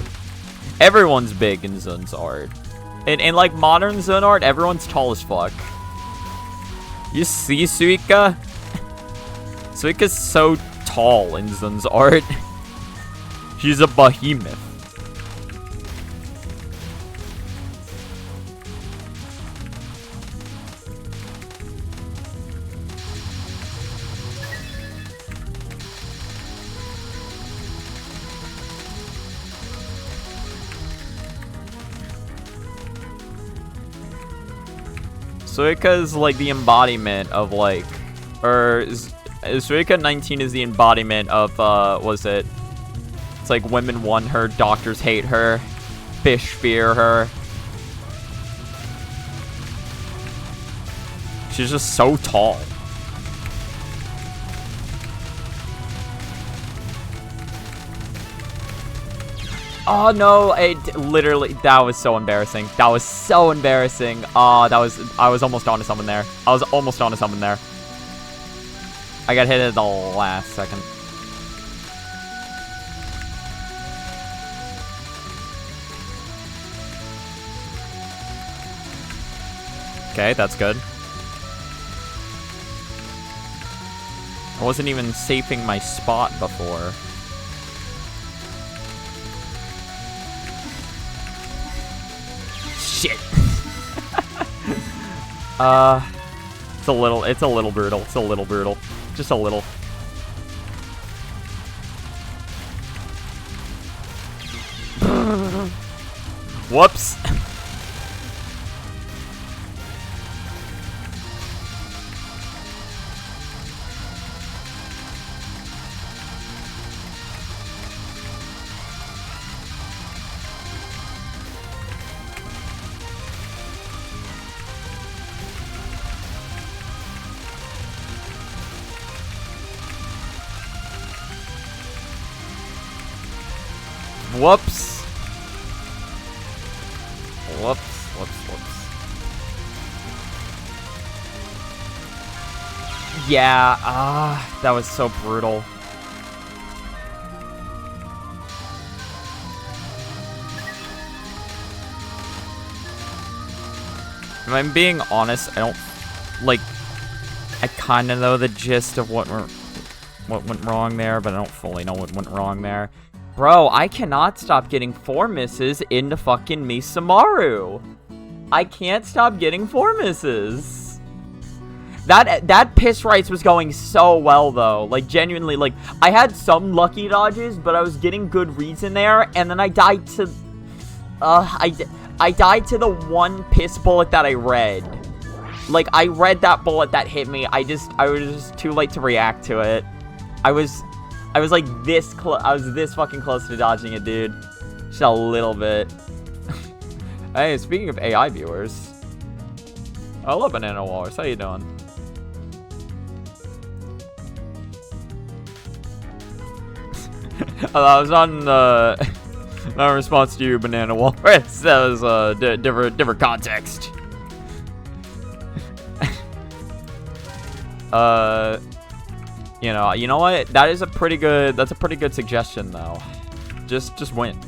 Everyone's big in Zun's art. In like modern Zun art, everyone's tall as fuck. You see Suika? Suika's so tall in Zun's art. She's a behemoth. Suika's like the embodiment of like Or Suika 19 is the embodiment of was it? It's like women want her, doctors hate her, fish fear her. She's just so tall. Oh no, literally, that was so embarrassing. That was so embarrassing. Oh, I was almost onto someone there. I was almost onto someone there. I got hit at the last second. Okay, that's good. I wasn't even safing my spot before. Shit. It's a little brutal. It's a little brutal. Just a little. Whoops. Whoops. Whoops. Yeah, that was so brutal. If I'm being honest, I don't, like, I kind of know the gist of what went wrong there, but I don't fully know what went wrong there. Bro, I cannot stop getting 4 misses into fucking Misamaru. I can't stop getting 4 misses. That piss rights was going so well, though. Like, genuinely, like, I had some lucky dodges, but I was getting good reads in there, and then I died to... I died to the one piss bullet that I read. Like, I read that bullet that hit me. I was just too late to react to it. I was like this close. I was this fucking close to dodging it, dude. Just a little bit. Hey, speaking of AI viewers. Hello, Banana Walrus. How you doing? I was on not in response to you, Banana Walrus. That was different context. You know what? That's a pretty good suggestion, though. Just win.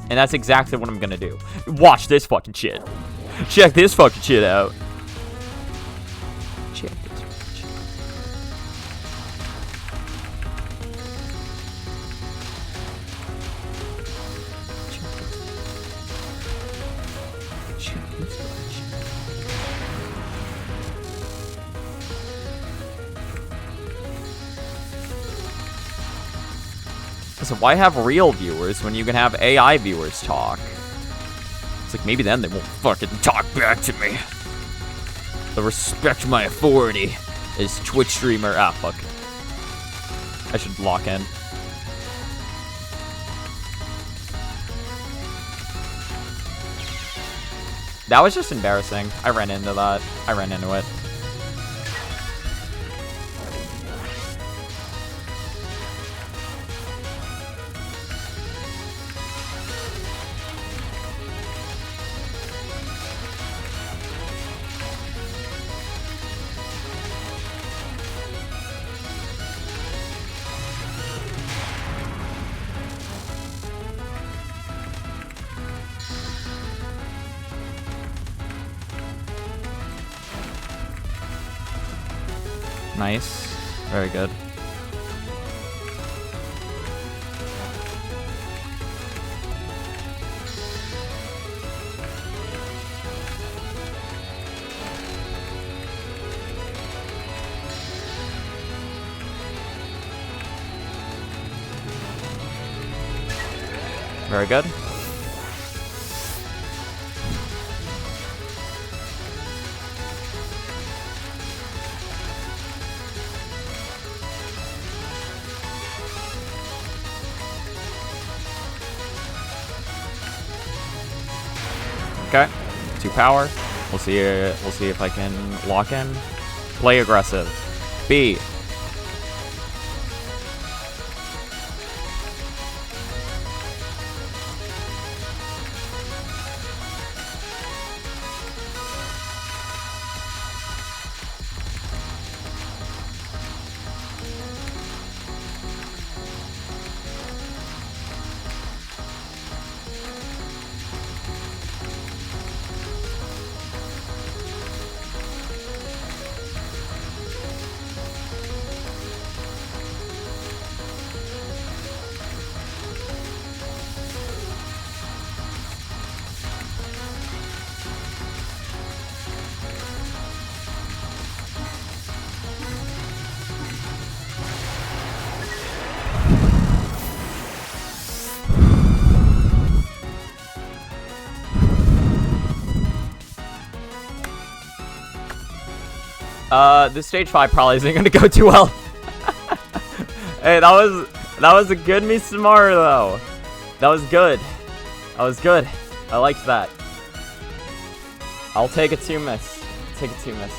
And that's exactly what I'm gonna do. Watch this fucking shit. Check this fucking shit out. Check this fucking shit. Check this fucking shit. So why have real viewers when you can have AI viewers talk? It's like, maybe then they won't fucking talk back to me. They'll respect my authority as Twitch streamer. Ah, fuck. I should lock in. That was just embarrassing. I ran into that. I ran into it. Nice. Very good. Very good. Okay. 2 power. We'll see if I can lock in. Play aggressive. B. This stage 5 probably isn't gonna go too well. Hey, that was a good Misamaru though. That was good. That was good. I liked that. I'll take a 2 miss. Take a 2 miss.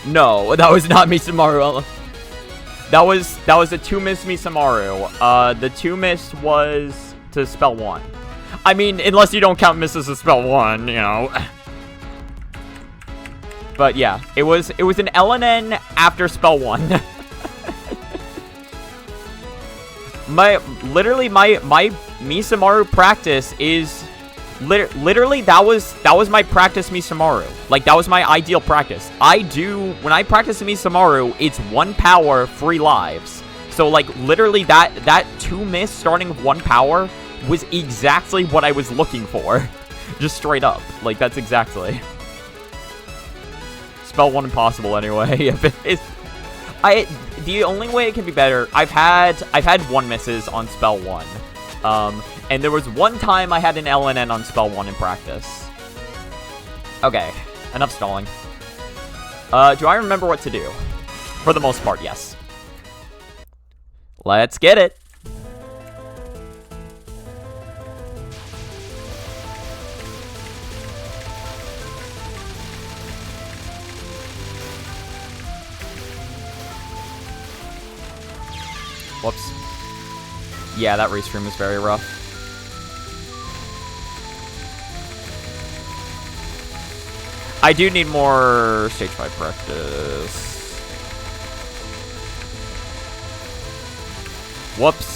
No, that was not Misamaru. That was a 2 miss Misamaru. The 2 miss was to spell 1. I mean, unless you don't count misses to spell 1, you know. But yeah, it was an LNN after spell 1. Literally my Misamaru practice is literally that was my practice Misamaru. Like, that was my ideal practice. When I practice Misamaru, it's 1 power, 3 lives. So like literally that 2 miss starting with 1 power was exactly what I was looking for. Just straight up. Like, that's exactly. Spell 1 impossible anyway. The only way it can be better, I've had 1 misses on spell 1. And there was 1 time I had an LNN on spell 1 in practice. Okay, enough stalling. Do I remember what to do? For the most part, yes. Let's get it. Whoops. Yeah, that restream is very rough. I do need more stage 5 practice. Whoops.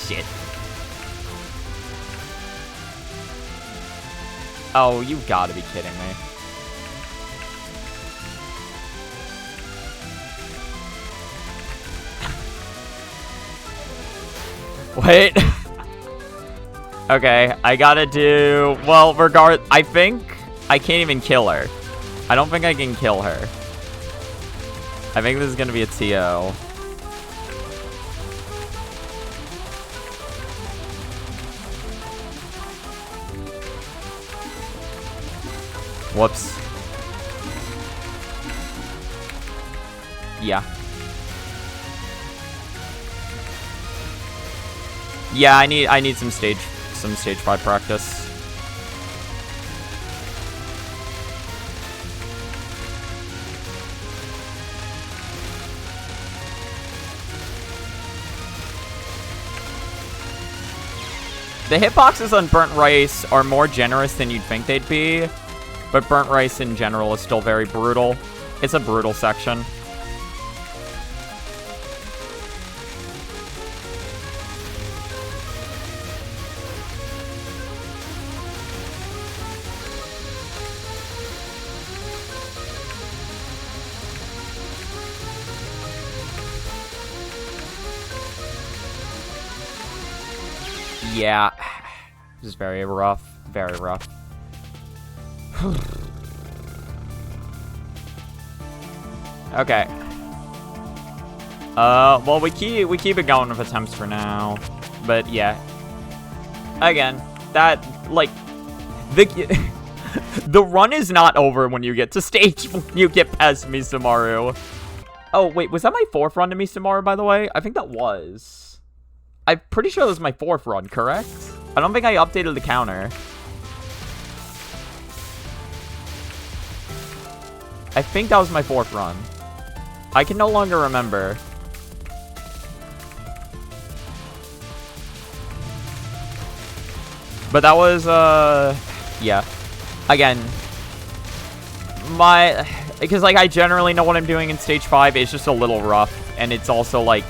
Shit. Oh, you gotta be kidding me. Wait. Okay, I gotta do... Well, I think I can't even kill her. I don't think I can kill her. I think this is gonna be a TO. Whoops. Yeah. Yeah, I need some stage 5 practice. The hitboxes on Burnt Rice are more generous than you'd think they'd be, but Burnt Rice in general is still very brutal. It's a brutal section. Yeah, this is very rough, very rough. Okay. Well, we keep it going with attempts for now, but yeah. Again, that, like, the run is not over when you get to stage, when you get past Misamaru. Oh, wait, was that my 4th run to Misamaru, by the way? I think that was. I'm pretty sure that was my 4th run, correct? I don't think I updated the counter. I think that was my 4th run. I can no longer remember. But that was, yeah. Again, because, like, I generally know what I'm doing in Stage 5. It's just a little rough. And it's also, like,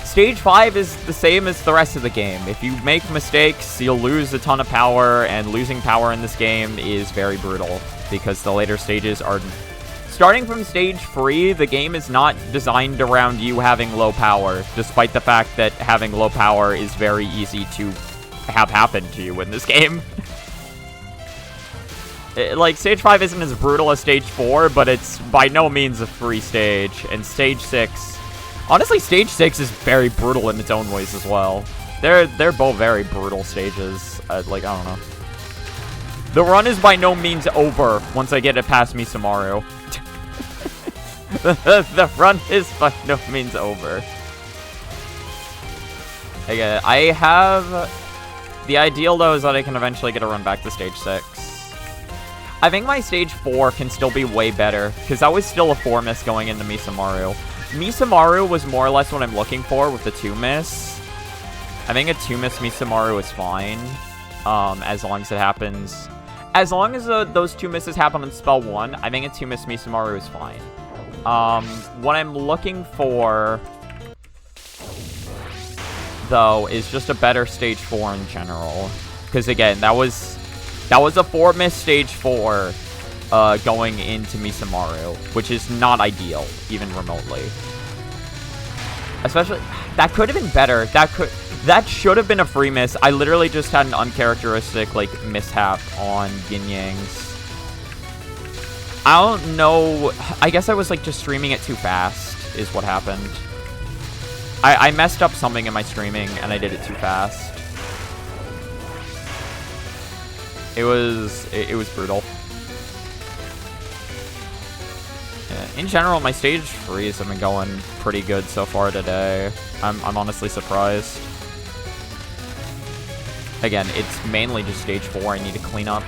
Stage 5 is the same as the rest of the game. If you make mistakes, you'll lose a ton of power. And losing power in this game is very brutal. Because the later stages are... Starting from Stage 3, the game is not designed around you having low power. Despite the fact that having low power is very easy to have happen to you in this game. Like, Stage 5 isn't as brutal as Stage 4, but it's by no means a free stage. And Stage 6... Honestly, Stage 6 is very brutal in its own ways as well. They're both very brutal stages. Like, I don't know. The run is by no means over once I get it past Misamaru. The run is by no means over. Again, I have... The ideal, though, is that I can eventually get a run back to Stage 6. I think my Stage 4 can still be way better, because that was still a 4 miss going into Misamaru. Misamaru was more or less what I'm looking for with the 2 miss. I think a 2 miss Misamaru is fine, as long as it happens. As long as those 2 misses happen on Spell 1, I think a 2 miss Misamaru is fine. What I'm looking for, though, is just a better Stage 4 in general. Because, again, that was a 4 miss Stage 4 going into Misamaru, which is not ideal, even remotely. Especially, that could have been better. That should have been a free miss. I literally just had an uncharacteristic, like, mishap on Yin Yang's. I don't know. I guess I was, like, just streaming it too fast, is what happened. I messed up something in my streaming, and I did it too fast. It was brutal. Yeah, in general, my stage 3s have been going pretty good so far today. I'm honestly surprised. Again, it's mainly just stage 4 I need to clean up.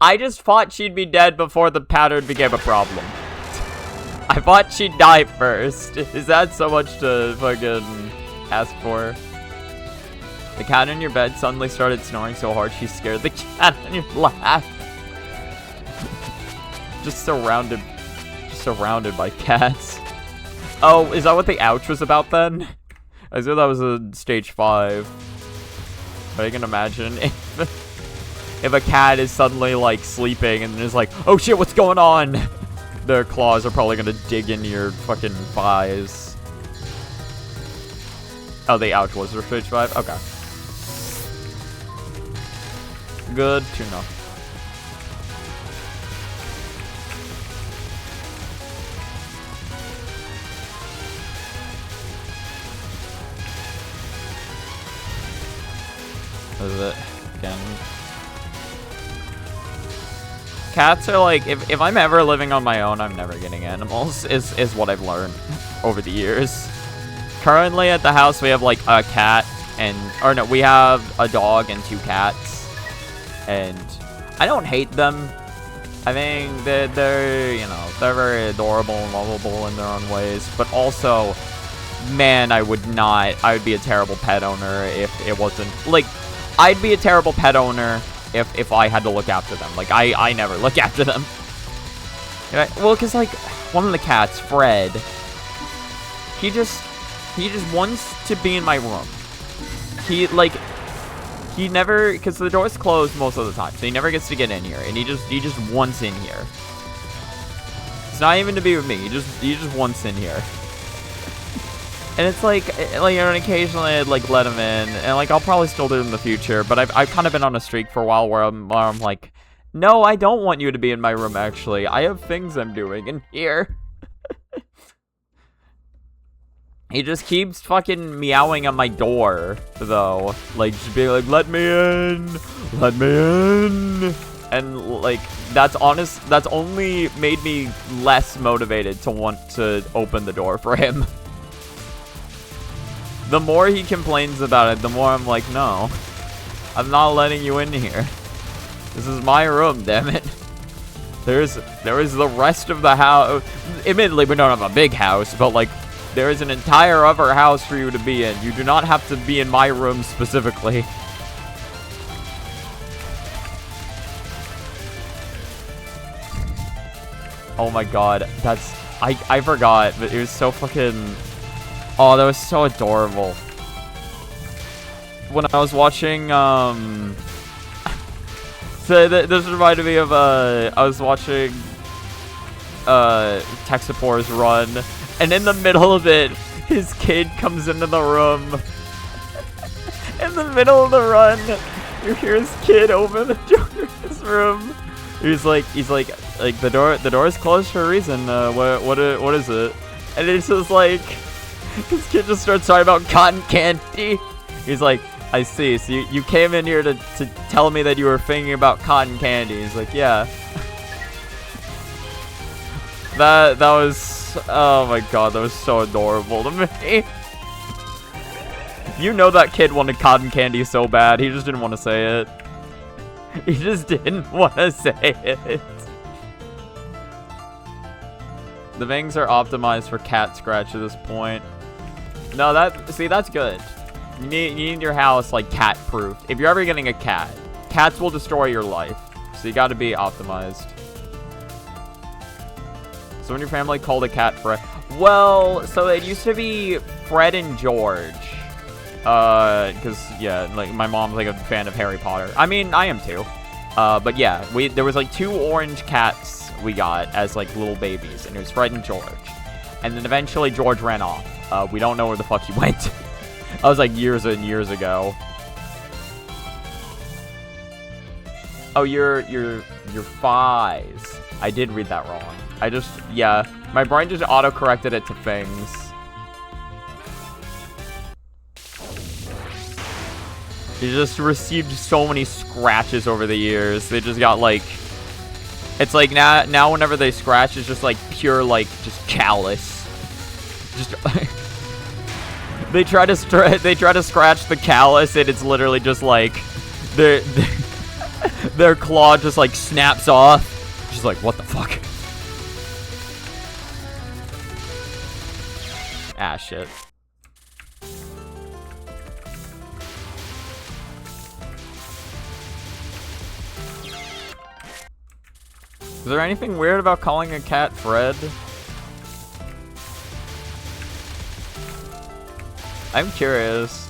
I just thought she'd be dead before the pattern became a problem. I thought she'd die first. Is that so much to fucking ask for? The cat in your bed suddenly started snoring so hard she scared the cat on your lap. just surrounded by cats. Oh, is that what the ouch was about then? I thought that was a stage 5. But I can imagine if a cat is suddenly, like, sleeping and is like, oh shit, what's going on? Their claws are probably gonna dig into your fucking thighs. Oh, the ouch was for stage 5? Okay. Good to know. What is it? Again. Cats are like, if I'm ever living on my own, I'm never getting animals, is what I've learned over the years. Currently at the house, we have like a cat or no, we have a dog and 2 cats. And I don't hate them. I think they're, you know, they're very adorable and lovable in their own ways. But also, man, I would be a terrible pet owner if it wasn't, like, I'd be a terrible pet owner if I had to look after them. Like, I never look after them. Well, because, like, one of the cats, Fred, he just wants to be in my room. He never, because the door's closed most of the time, so he never gets to get in here, and he just wants in here. It's not even to be with me, he just wants in here. And it's like occasionally I'd like let him in, and like I'll probably still do it in the future. But I've kind of been on a streak for a while where I'm like, no, I don't want you to be in my room. Actually, I have things I'm doing in here. He just keeps fucking meowing on my door, though. Like, just being like, let me in! Let me in! And, like, that's only made me less motivated to want to open the door for him. The more he complains about it, the more I'm like, no. I'm not letting you in here. This is my room, damn it. There is the rest of the house. Admittedly, we don't have a big house, but, like, there is an entire other house for you to be in. You do not have to be in my room specifically. Oh my god, I forgot, but it was so fucking... Oh, that was so adorable. When I was watching, so this reminded me of, I was watching, Texapor's run. And in the middle of it, his kid comes into the room. In the middle of the run, you hear his kid open the door of his room. He's like, the door is closed for a reason. What is it? And it's just like, his kid just starts talking about cotton candy. He's like, I see. So you came in here to tell me that you were thinking about cotton candy. He's like, yeah. That was. Oh my god, that was so adorable to me. You know that kid wanted cotton candy so bad, he just didn't want to say it. He just didn't want to say it. The wings are optimized for cat scratch at this point. No, that's good. You need your house, like, cat-proof. If you're ever getting a cat, cats will destroy your life. So you gotta be optimized. So when your family called a cat Fred... Well, so it used to be Fred and George. Because, yeah, like, my mom's, like, a fan of Harry Potter. I mean, I am too. But yeah, there was, like, 2 orange cats we got as, like, little babies. And it was Fred and George. And then eventually George ran off. We don't know where the fuck he went. That was, like, years and years ago. Oh, you're 5s. I did read that wrong. Yeah, my brain just auto-corrected it to things. He just received so many scratches over the years. They just got, like... It's like, now whenever they scratch, it's just, like, pure, like, just callus. Just... They try to scratch the callus, and it's literally just, like... Their claw just, like, snaps off. Just like, what the fuck? Ah, shit. Is there anything weird about calling a cat Fred? I'm curious.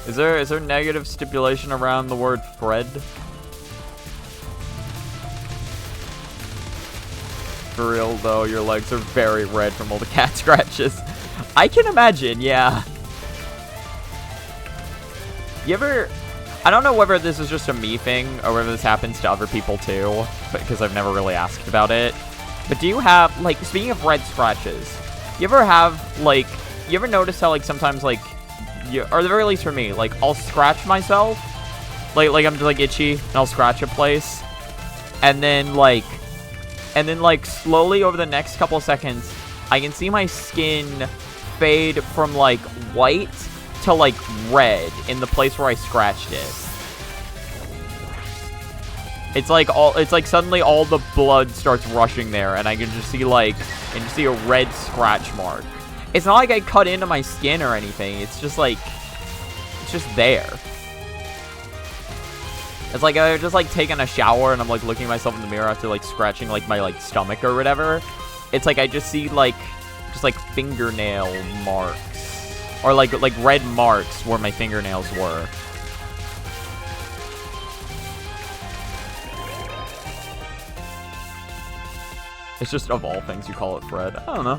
Is there negative stipulation around the word Fred? For real though, your legs are very red from all the cat scratches. I can imagine, yeah. You ever... I don't know whether this is just a me thing, or whether this happens to other people too, because I've never really asked about it. But do you have, like, speaking of red scratches, you ever have, like, you ever notice how, like, sometimes, like, or at the very least for me, like, I'll scratch myself, like I'm just, like, itchy, and I'll scratch a place, and then, like, slowly over the next couple of seconds, I can see my skin fade from, like, white to, like, red in the place where I scratched it. It's like suddenly all the blood starts rushing there, and I can just see, like, a red scratch mark. It's not like I cut into my skin or anything, it's just, like, it's just there. It's like I've just, like, taken a shower and I'm, like, looking at myself in the mirror after, like, scratching, like, my, like, stomach or whatever. It's like I just see, like, just, like, fingernail marks. Or, like red marks where my fingernails were. It's just, of all things, you call it Fred. I don't know.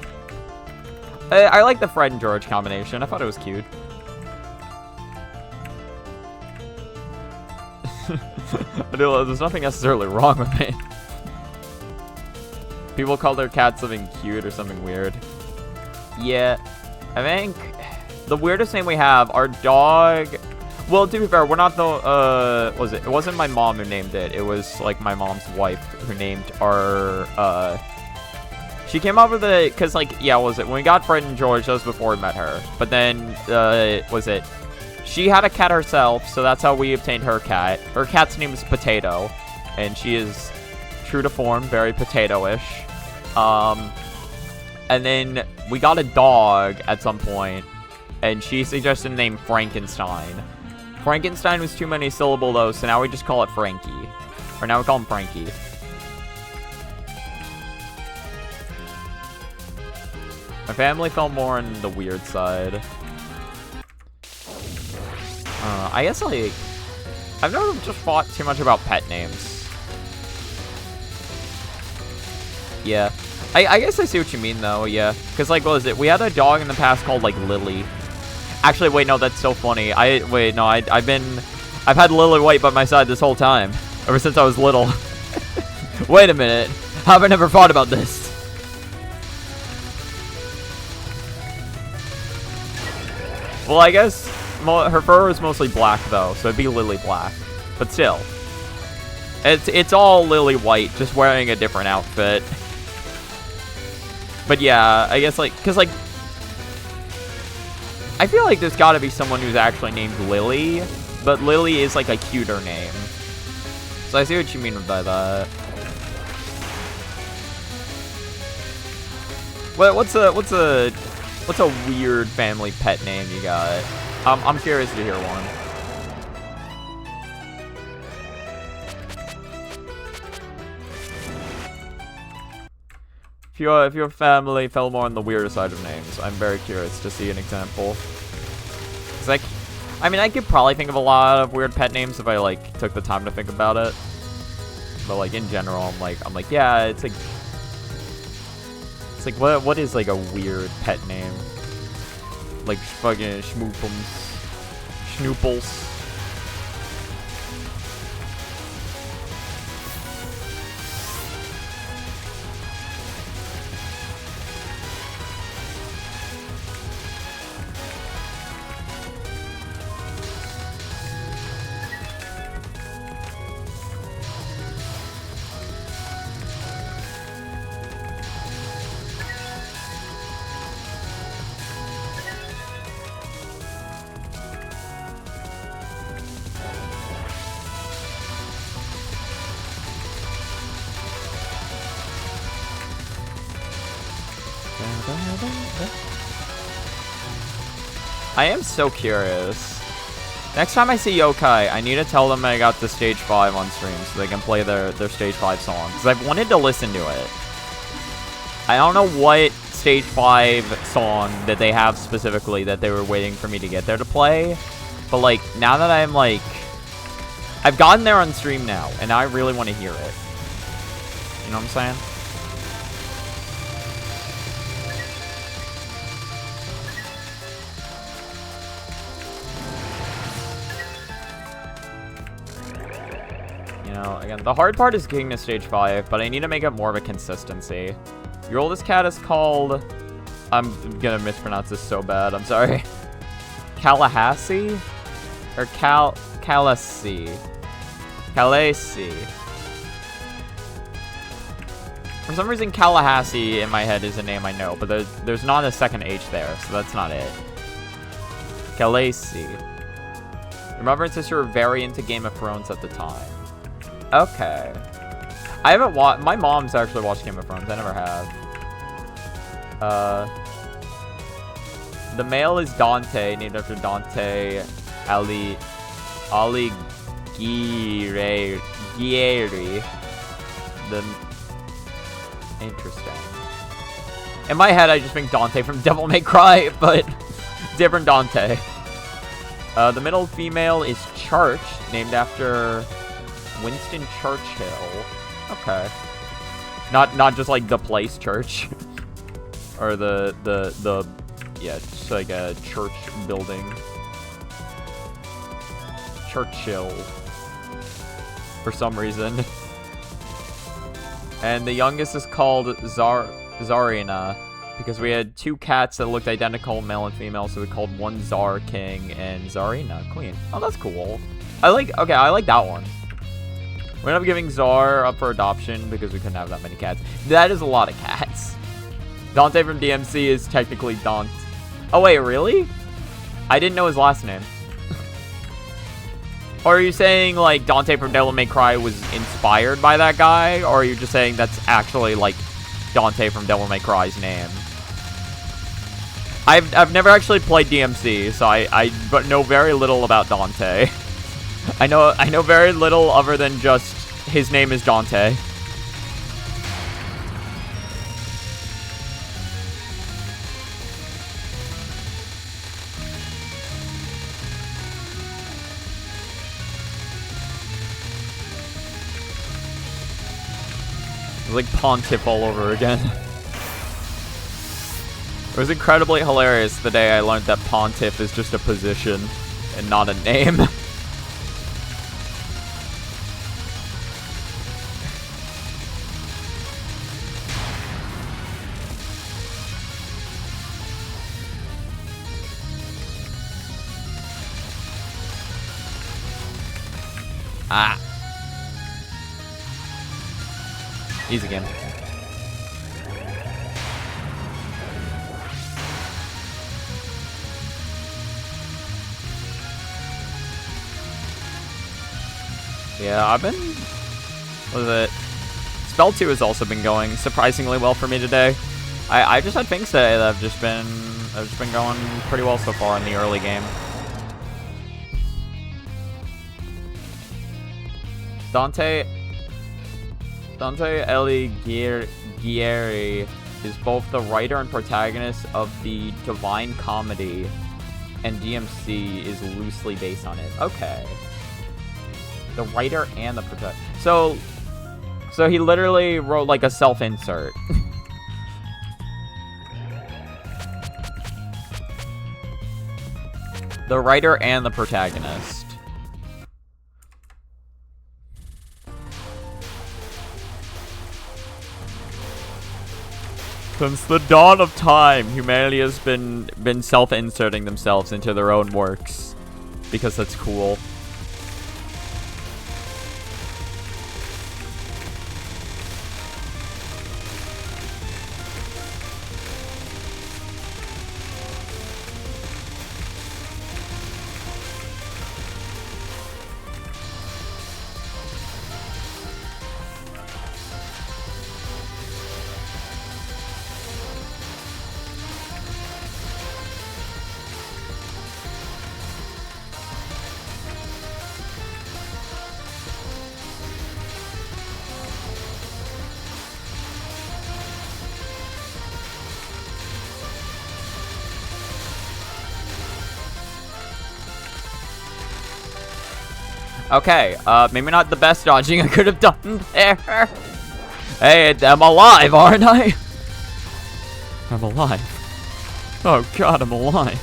I like the Fred and George combination. I thought it was cute. There's nothing necessarily wrong with it. People call their cat something cute or something weird. Yeah, I think the weirdest name we have, our dog... Well, to be fair, we're not the, it wasn't my mom who named it. It was, like, my mom's wife who named our, she came up with it, because, like, yeah, when we got Fred and George, that was before we met her. But then, she had a cat herself, so that's how we obtained her cat. Her cat's name is Potato, and she is true to form, very potato-ish. And then we got a dog at some point, and she suggested the name Frankenstein. Frankenstein was too many syllable though, so now we just call it Frankie. Or now we call him Frankie. My family fell more on the weird side. I guess, like, I've never just thought too much about pet names. Yeah. I guess I see what you mean, though, yeah. Because, like, what was it? We had a dog in the past called, like, Lily. Actually, wait, no, that's so funny. I've had Lily White by my side this whole time. Ever since I was little. Wait a minute. How have I never thought about this? Well, I guess her fur is mostly black, though, so it'd be Lily Black. But still. It's all Lily White, just wearing a different outfit. But yeah, I guess, like, because, like, I feel like there's gotta be someone who's actually named Lily, but Lily is, like, a cuter name. So I see what you mean by that. What's a weird family pet name you got? I'm curious to hear one. If your family fell more on the weirder side of names, I'm very curious to see an example. 'Cause, like, I mean, I could probably think of a lot of weird pet names if I, like, took the time to think about it. But, like, in general, I'm like, yeah, it's like, what is, like, a weird pet name? Like, fucking shmupums, schnooples. I am so curious. Next time I see Yokai, I need to tell them I got the Stage 5 on stream so they can play their Stage 5 song. Because I've wanted to listen to it. I don't know what Stage 5 song that they have specifically that they were waiting for me to get there to play. But, like, now that I'm, like... I've gotten there on stream now, and I really want to hear it. You know what I'm saying? Again, the hard part is getting to Stage 5, but I need to make it more of a consistency. Your oldest cat is called... I'm gonna mispronounce this so bad, I'm sorry. Tallahassee? Or Calasi? For some reason, Tallahassee in my head is a name I know, but there's not a second H there, so that's not it. Calasi. Your mother and sister were very into Game of Thrones at the time. Okay. I haven't watched... My mom's actually watched Game of Thrones. I never have. The male is Dante, named after Dante Alighieri. Interesting. In my head, I just think Dante from Devil May Cry, but different Dante. The middle female is Church, named after... Winston Churchill. Okay. Not just like the place Church. Or the yeah, just like a church building. Churchill. For some reason. And the youngest is called Zarina. Because we had 2 cats that looked identical, male and female, so we called one Zar King and Zarina Queen. Oh, that's cool. I like that one. We ended up giving Zar up for adoption because we couldn't have that many cats. That is a lot of cats. Dante from DMC is technically Dante. Oh, wait, really? I didn't know his last name. Or are you saying, like, Dante from Devil May Cry was inspired by that guy? Or are you just saying that's actually, like, Dante from Devil May Cry's name? I've never actually played DMC, so I know very little about Dante. I know very little other than just his name is Dante. It's like Pontiff all over again. It was incredibly hilarious the day I learned that Pontiff is just a position and not a name. Ah. Easy game. Yeah, I've been... What is it? Spell 2 has also been going surprisingly well for me today. I just had things today that have just been going pretty well so far in the early game. Dante Alighieri is both the writer and protagonist of the Divine Comedy, and DMC is loosely based on it. Okay. The writer and the protagonist. So he literally wrote like a self-insert. The writer and the protagonist. Since the dawn of time, humanity has been self-inserting themselves into their own works. Because that's cool. Okay, maybe not the best dodging I could have done there. Hey, I'm alive, aren't I? I'm alive. Oh god, I'm alive.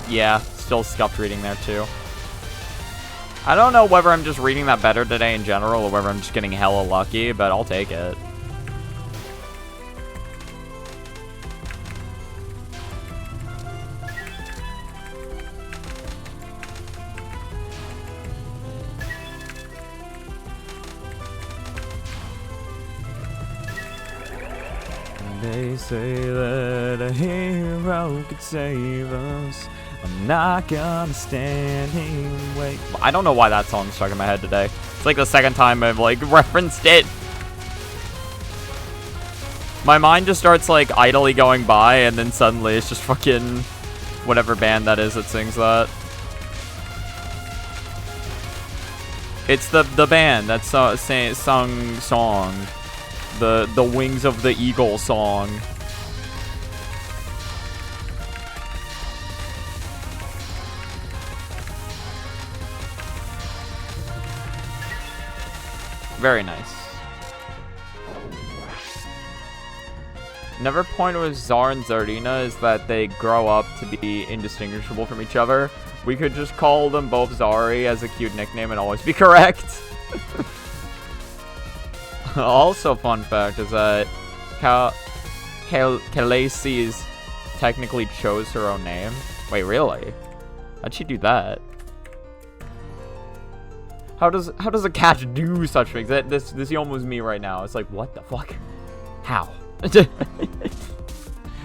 Yeah, still scuffed reading there too. I don't know whether I'm just reading that better today in general or whether I'm just getting hella lucky, but I'll take it. They say that a hero could save us. I'm not gonna stand here and wait. I don't know why that song's stuck in my head today. It's like the second time I've like referenced it. My mind just starts like idly going by and then suddenly it's just fucking whatever band that is that sings that. It's the band that sung song. The Wings of the Eagle song. Very nice. Another point with Zar and Zardina is that they grow up to be indistinguishable from each other. We could just call them both Zari as a cute nickname and always be correct. Also, fun fact is that Khaleesi's technically chose her own name. Wait, really? How'd she do that? How does a cat do such things? This Youmu is me right now. It's like, what the fuck? How?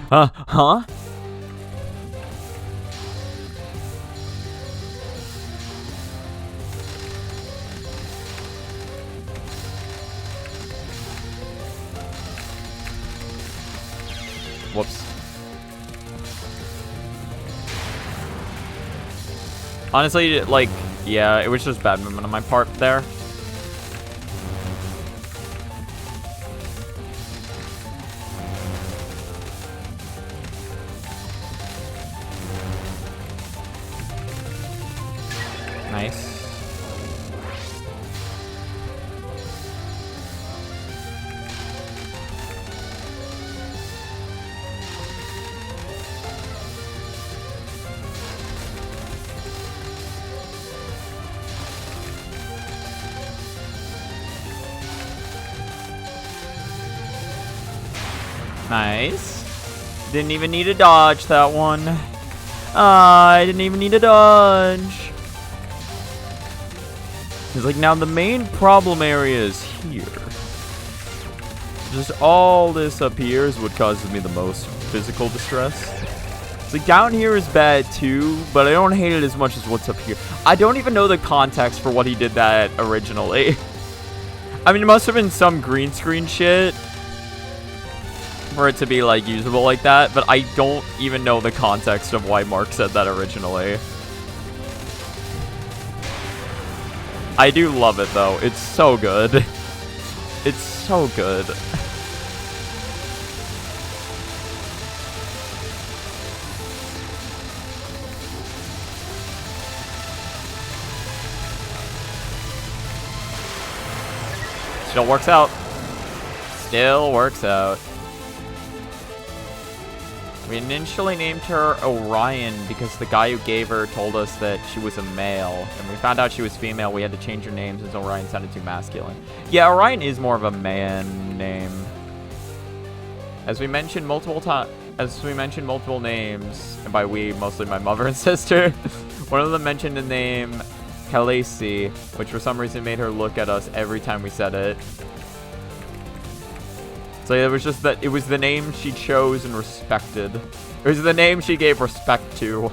Huh? Whoops. Honestly, like, yeah, it was just bad movement on my part there. Nice. Nice. Didn't even need to dodge that one. I didn't even need to dodge. It's like, now the main problem area is here. Just all this up here is what causes me the most physical distress. It's like, down here is bad too, but I don't hate it as much as what's up here. I don't even know the context for what he did that originally. I mean, it must have been some green screen shit for it to be, like, usable like that, but I don't even know the context of why Mark said that originally. I do love it, though. It's so good. It's so good. Still works out. Still works out. We initially named her Orion because the guy who gave her told us that she was a male. And we found out she was female. We had to change her name since Orion sounded too masculine. Yeah, Orion is more of a man name. As we mentioned multiple names, and by we, mostly my mother and sister, one of them mentioned the name Khaleesi, which for some reason made her look at us every time we said it. So it was just that it was the name she chose and respected. It was the name she gave respect to.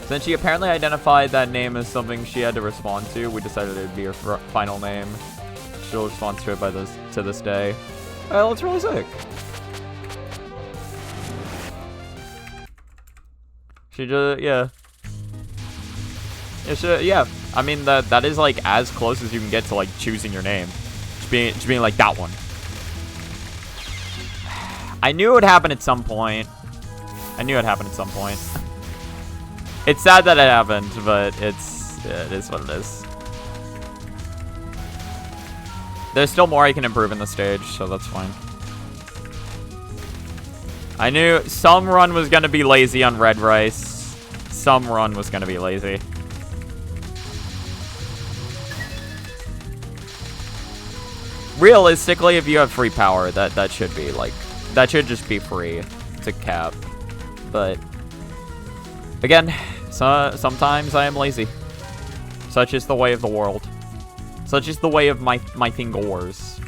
Since she apparently identified that name as something she had to respond to, we decided it would be her final name. She'll respond to it to this day. Well, it's really sick. She just, yeah. Yeah. I mean, that is like as close as you can get to like choosing your name. Just being like that one. I knew it would happen at some point. It's sad that it happened, but it is what it is. There's still more I can improve in the stage, so that's fine. I knew some run was going to be lazy on Red Rice. Some run was going to be lazy. Realistically, if you have free power, that should be like... That should just be free to cap. But again, sometimes I am lazy. Such is the way of the world. Such is the way of my fingers.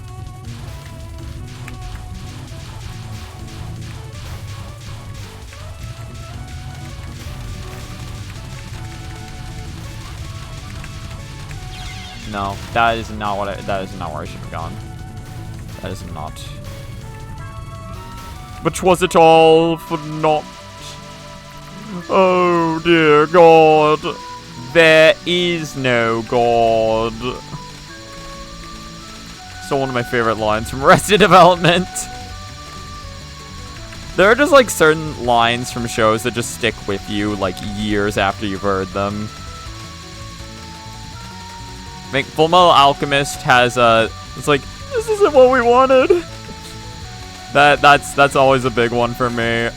No, that is not what that is not where I should have gone. That is not. Which was it all for naught? Oh dear God. There is no God. So one of my favorite lines from Arrested Development. There are just like certain lines from shows that just stick with you like years after you've heard them. I think Fullmetal Alchemist has a... It's like, this isn't what we wanted. That's always a big one for me.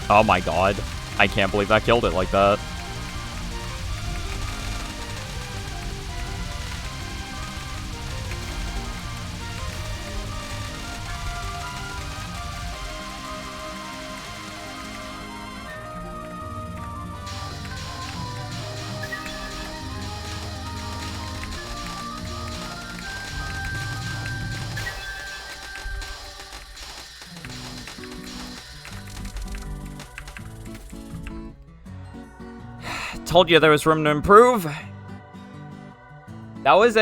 Oh my god. I can't believe that killed it like that. Told you there was room to improve. That was a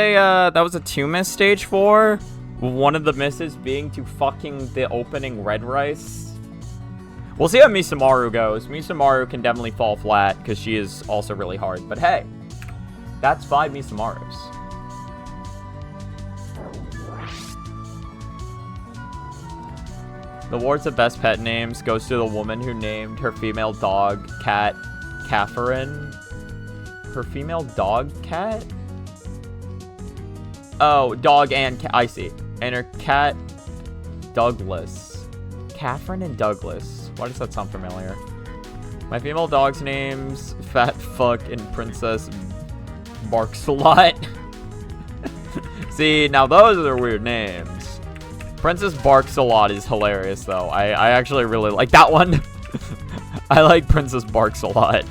2-miss stage 4. One of the misses being to fucking the opening red rice. We'll see how Misamaru goes. Misamaru can definitely fall flat because she is also really hard. But hey, that's 5 Misamarus. The awards of best pet names goes to the woman who named her female dog cat Catherine. Her female dog cat? Oh, dog and cat. I see. And her cat Douglas. Catherine and Douglas. Why does that sound familiar? My female dog's names Fat Fuck and Princess Barks a Lot. See, now those are weird names. Princess Barks a Lot is hilarious though. I actually really like that one. I like Princess Barks a Lot.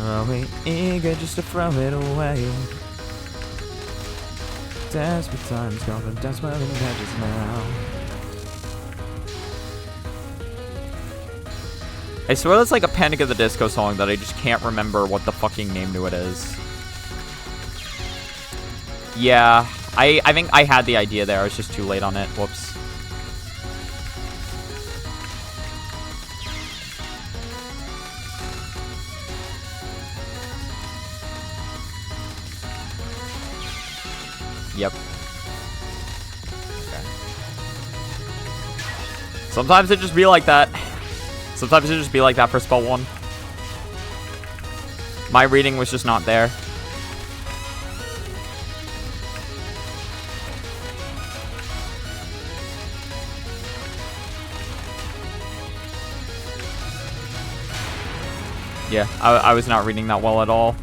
Are we eager just to throw it away? Desperate times call for desperate edges now. I swear that's like a Panic at the Disco song that I just can't remember what the fucking name to it is. Yeah, I think I had the idea there. I was just too late on it. Whoops. Yep. Okay. Sometimes it just be like that. Sometimes it just be like that for spell 1. My reading was just not there. Yeah, I was not reading that well at all.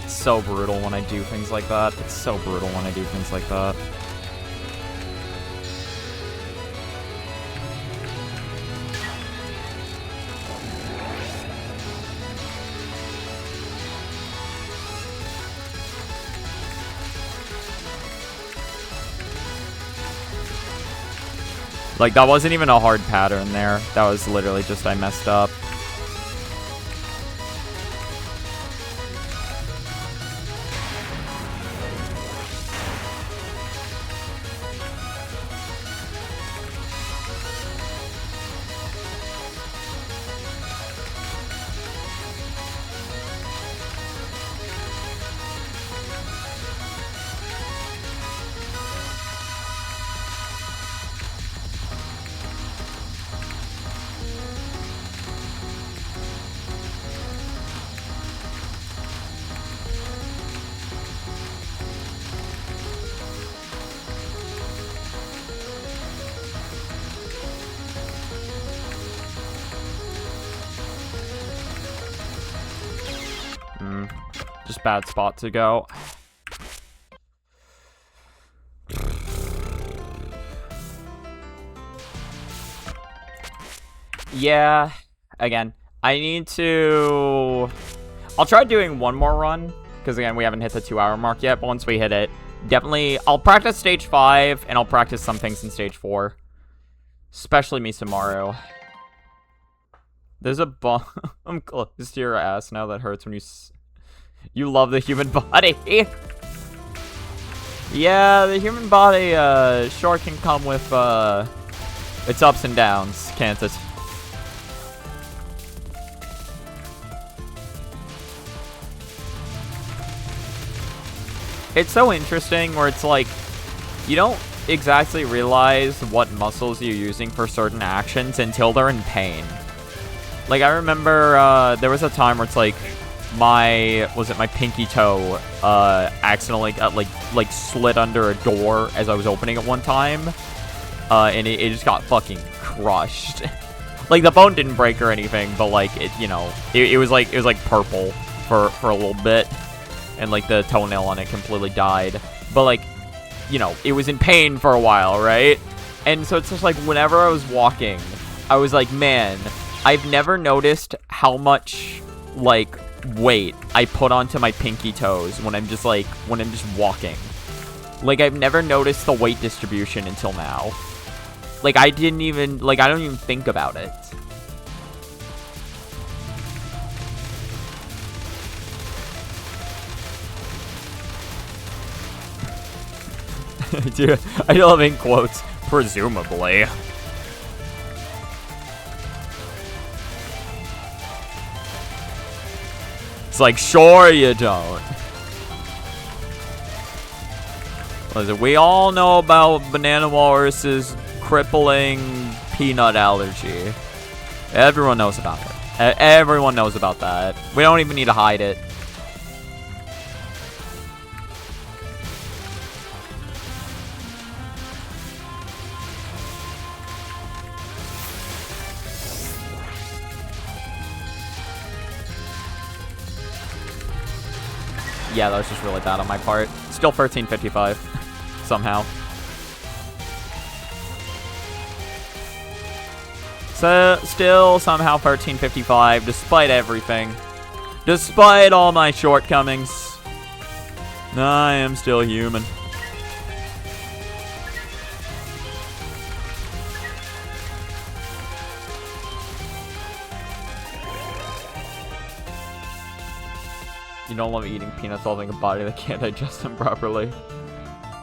So brutal when I do things like that. It's so brutal when I do things like that. Like, that wasn't even a hard pattern there. That was literally just I messed up. Just bad spot to go. Yeah, again, I need to... I'll try doing one more run, because again, we haven't hit the 2-hour mark yet, but once we hit it, definitely, I'll practice stage 5, and I'll practice some things in stage 4. Especially Misamaru. There's a bomb. I'm close to your ass now. That hurts when you love the human body. Yeah, the human body, sure can come with, its ups and downs, can't it? It's so interesting where it's like, you don't exactly realize what muscles you're using for certain actions until they're in pain. Like, I remember, there was a time where it's like, my pinky toe, accidentally got, like, slid under a door as I was opening it one time. And it just got fucking crushed. Like, the bone didn't break or anything, but, like, it, you know, it was like purple for a little bit. And, like, the toenail on it completely died. But, like, you know, it was in pain for a while, right? And so it's just like, whenever I was walking, I was like, man, I've never noticed how much, like, weight I put onto my pinky toes when I'm just walking. Like, I've never noticed the weight distribution until now. Like, I don't even think about it. Dude, I love in quotes, presumably. It's like, sure you don't. Listen, we all know about Banana Walrus's crippling peanut allergy. Everyone knows about it. Everyone knows about that. We don't even need to hide it. Yeah, that was just really bad on my part. Still 1355. Somehow. So, still somehow 1355, despite everything. Despite all my shortcomings. I am still human. You don't love eating peanuts while having a body that can't digest them properly.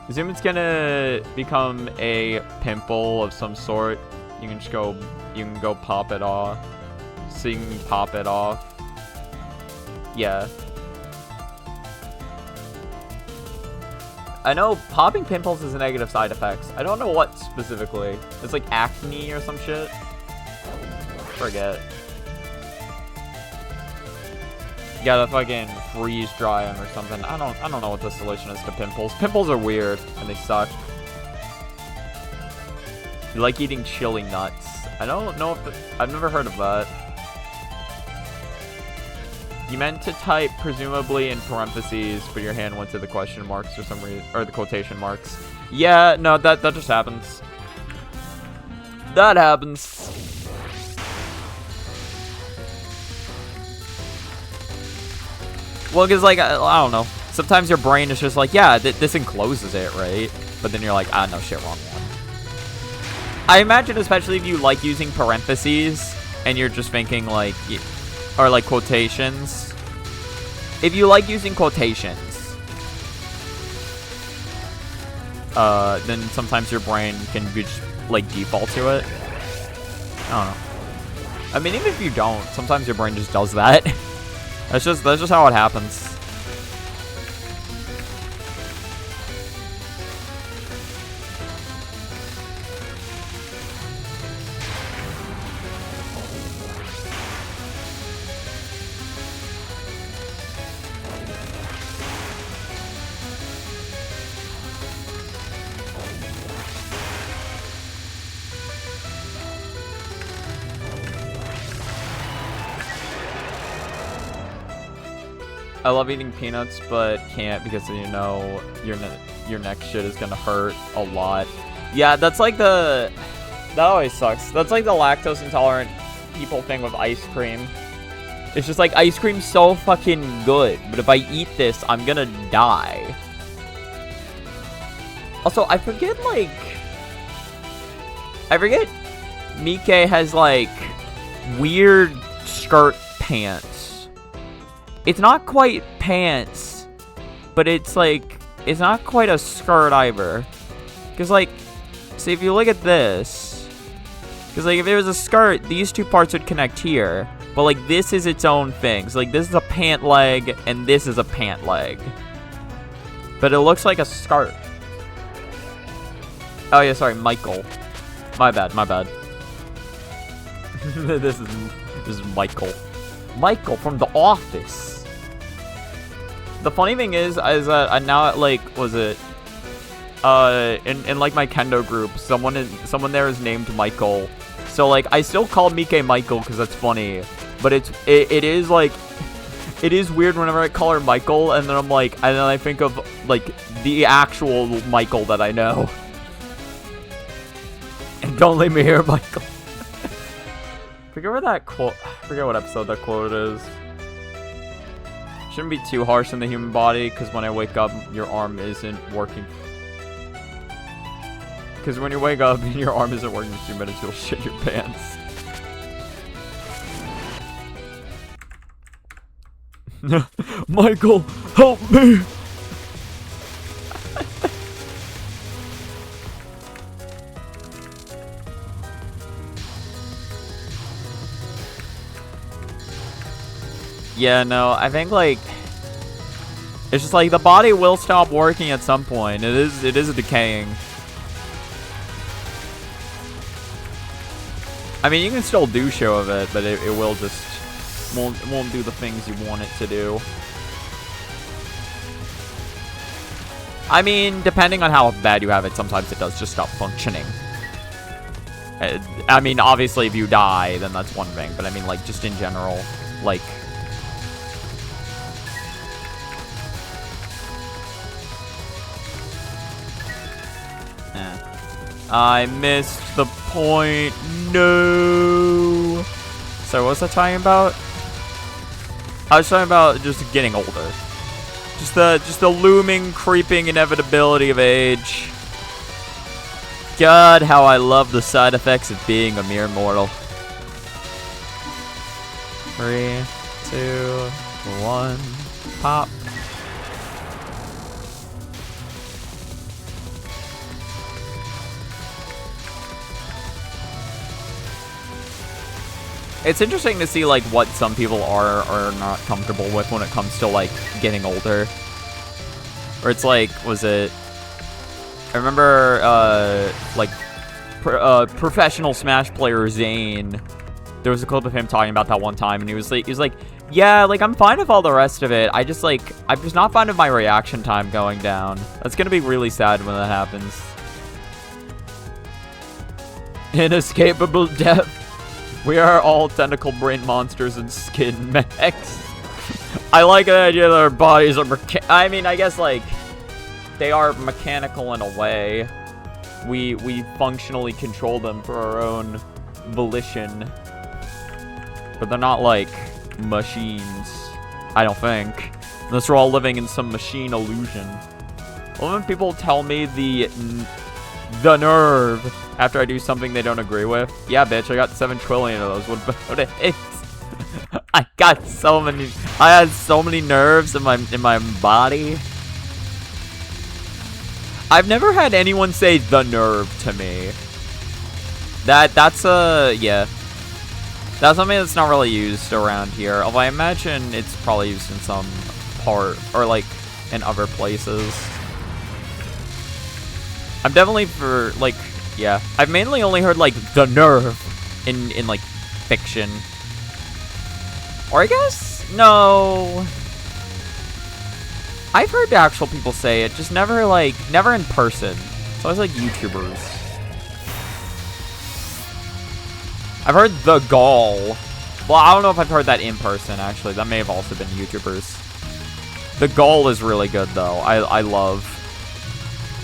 Assume it's gonna become a pimple of some sort. You can just go, you can go pop it off. So you can pop it off. Yeah. I know popping pimples is a negative side effects. I don't know what specifically. It's like acne or some shit. Forget. You gotta fucking freeze dry them or something. I don't know what the solution is to pimples. Pimples are weird and they suck. You like eating chili nuts. I don't know if I've never heard of that. You meant to type presumably in parentheses, but your hand went to the question marks for some reason, or the quotation marks. Yeah, no, that just happens. That happens. Well, because, like, I don't know. Sometimes your brain is just like, yeah, this encloses it, right? But then you're like, ah, no shit, wrong one. I imagine, especially if you like using parentheses, and you're just thinking, like, or, like, quotations. If you like using quotations, then sometimes your brain can just, like, default to it. I don't know. I mean, even if you don't, sometimes your brain just does that. That's just how it happens. I love eating peanuts, but can't because you know your neck shit is gonna hurt a lot. Yeah, that's like that always sucks. That's like the lactose intolerant people think with ice cream. It's just like, ice cream's so fucking good, but if I eat this, I'm gonna die. Also, I forget Mike has, like, weird skirt pants. It's not quite pants, but it's, like, it's not quite a skirt either. Because, like, see, if you look at this, because, like, if it was a skirt, these two parts would connect here. But, like, this is its own thing. So, like, this is a pant leg, and this is a pant leg. But it looks like a skirt. Oh, yeah, sorry, Michael. My bad. This is Michael. Michael from The Office. The funny thing is that now, like, was it... in like, my kendo group, someone there is named Michael. So, like, I still call Mike Michael because that's funny. But it is, like, it is weird whenever I call her Michael, and then I'm like, and then I think of, like, the actual Michael that I know. And don't leave me here, Michael. Forget where that quote, forget what episode that quote is. Shouldn't be too harsh on the human body, because when I wake up, your arm isn't working. Because when you wake up and your arm isn't working for 2 minutes, you'll shit your pants. Michael, help me! Yeah, no, I think, like, it's just like the body will stop working at some point. It is decaying. I mean, you can still do show of it, but it will just won't do the things you want it to do. I mean, depending on how bad you have it, sometimes it does just stop functioning. I mean, obviously, if you die, then that's one thing. But I mean, like, just in general, like... I missed the point. No. So what was I talking about? I was talking about just getting older. Just the looming, creeping inevitability of age. God, how I love the side effects of being a mere mortal. 3, 2, 1, pop. It's interesting to see, like, what some people are or are not comfortable with when it comes to, like, getting older. Or it's like, was it... I remember, like, professional Smash player Zane. There was a clip of him talking about that one time, and he was like, yeah, like, I'm fine with all the rest of it. I'm just not fine with my reaction time going down. That's gonna be really sad when that happens. Inescapable death. We are all tentacle brain monsters and skin mechs. I like the idea that our bodies are I mean, I guess, like, they are mechanical in a way. We functionally control them for our own volition. But they're not, like, machines. I don't think. Unless we're all living in some machine illusion. Well, when people tell me the nerve after I do something they don't agree with. Yeah, bitch, I got 7 trillion of those. What about it? I had so many nerves in my body. I've never had anyone say the nerve to me. That's yeah. That's something that's not really used around here. Although I imagine it's probably used in some part or like in other places. I'm definitely for like yeah. I've mainly only heard like the nerve in like fiction. Or I guess no. I've heard the actual people say it, just never in person. It's always like YouTubers. I've heard the gall. Well, I don't know if I've heard that in person actually. That may have also been YouTubers. The gall is really good though. I love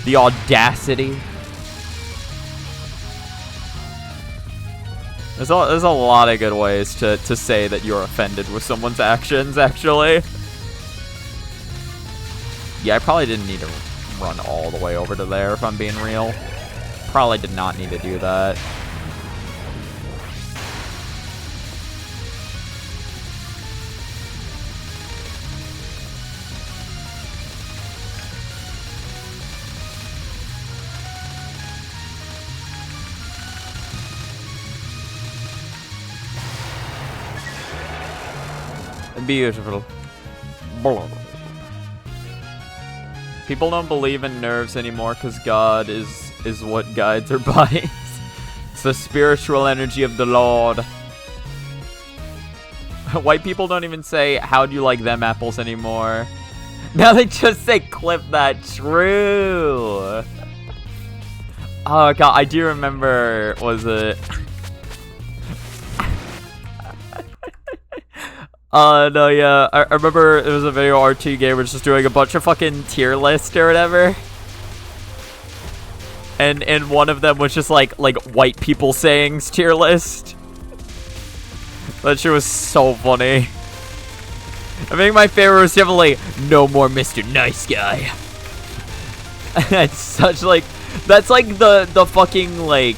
the audacity. There's a lot of good ways to say that you're offended with someone's actions, actually. Yeah, I probably didn't need to run all the way over to there, if I'm being real. Probably did not need to do that. Beautiful. People don't believe in nerves anymore because God is what guides our bodies. It's the spiritual energy of the Lord. White people don't even say, how do you like them apples anymore? Now they just say, clip that. True. Oh god, I do remember, was it... no, yeah, I remember there was a video RT Gamers just doing a bunch of fucking tier lists or whatever. And one of them was just like white people sayings tier list. That shit was so funny. I think my favorite was definitely no more Mr. Nice Guy. That's such like, that's like the fucking like,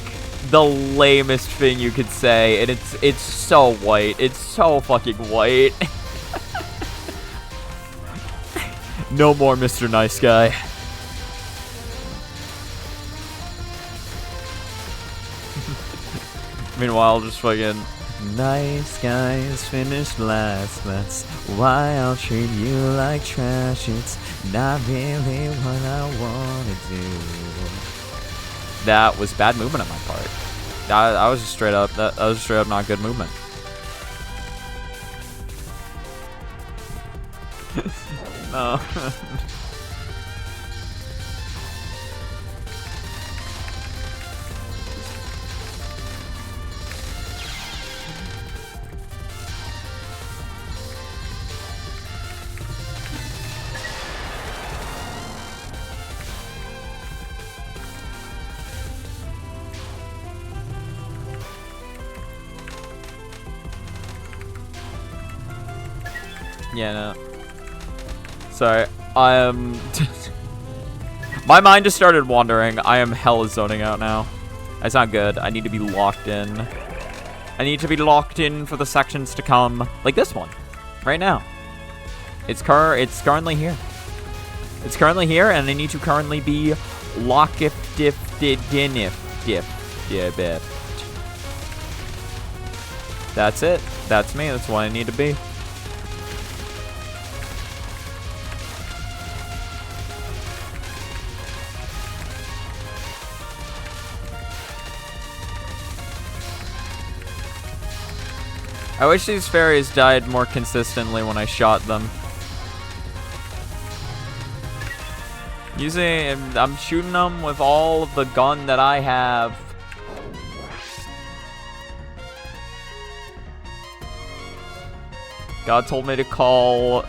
the lamest thing you could say, and it's so white. It's so fucking white. No more Mr. Nice Guy. Meanwhile, just fucking nice guys finished last. That's why I'll treat you like trash. It's not really what I wanna do. That was bad movement on my part. I was just straight up. That was straight up not good movement. No. Yeah, no. Sorry, I am... My mind just started wandering. I am hella zoning out now. That's not good. I need to be locked in. I need to be locked in for the sections to come. Like this one. Right now. It's currently here. It's currently here, and I need to currently be locked if That's it. That's me. That's what I need to be. I wish these fairies died more consistently when I shot them. I'm shooting them with all of the gun that I have. God told me to call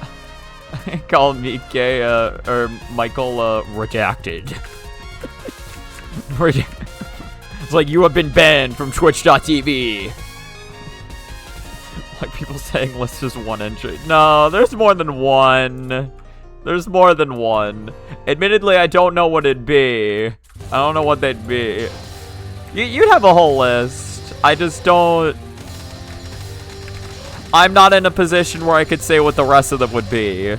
Mike, or Michael, redacted. It's like, you have been banned from Twitch.tv. Like people saying, let's just one entry. No, there's more than one. There's more than one. Admittedly, I don't know what it'd be. I don't know what they'd be. You'd have a whole list. I just don't... I'm not in a position where I could say what the rest of them would be.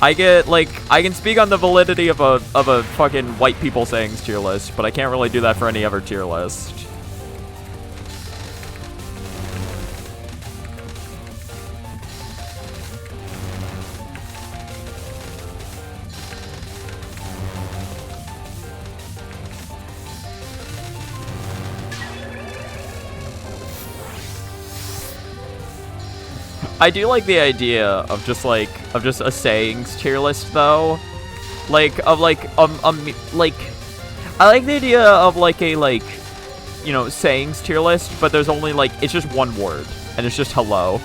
I can speak on the validity of a fucking white people sayings tier list, but I can't really do that for any other tier list. I do like the idea of just a sayings tier list though, I like the idea of you know, sayings tier list, but there's only it's just one word and it's just hello.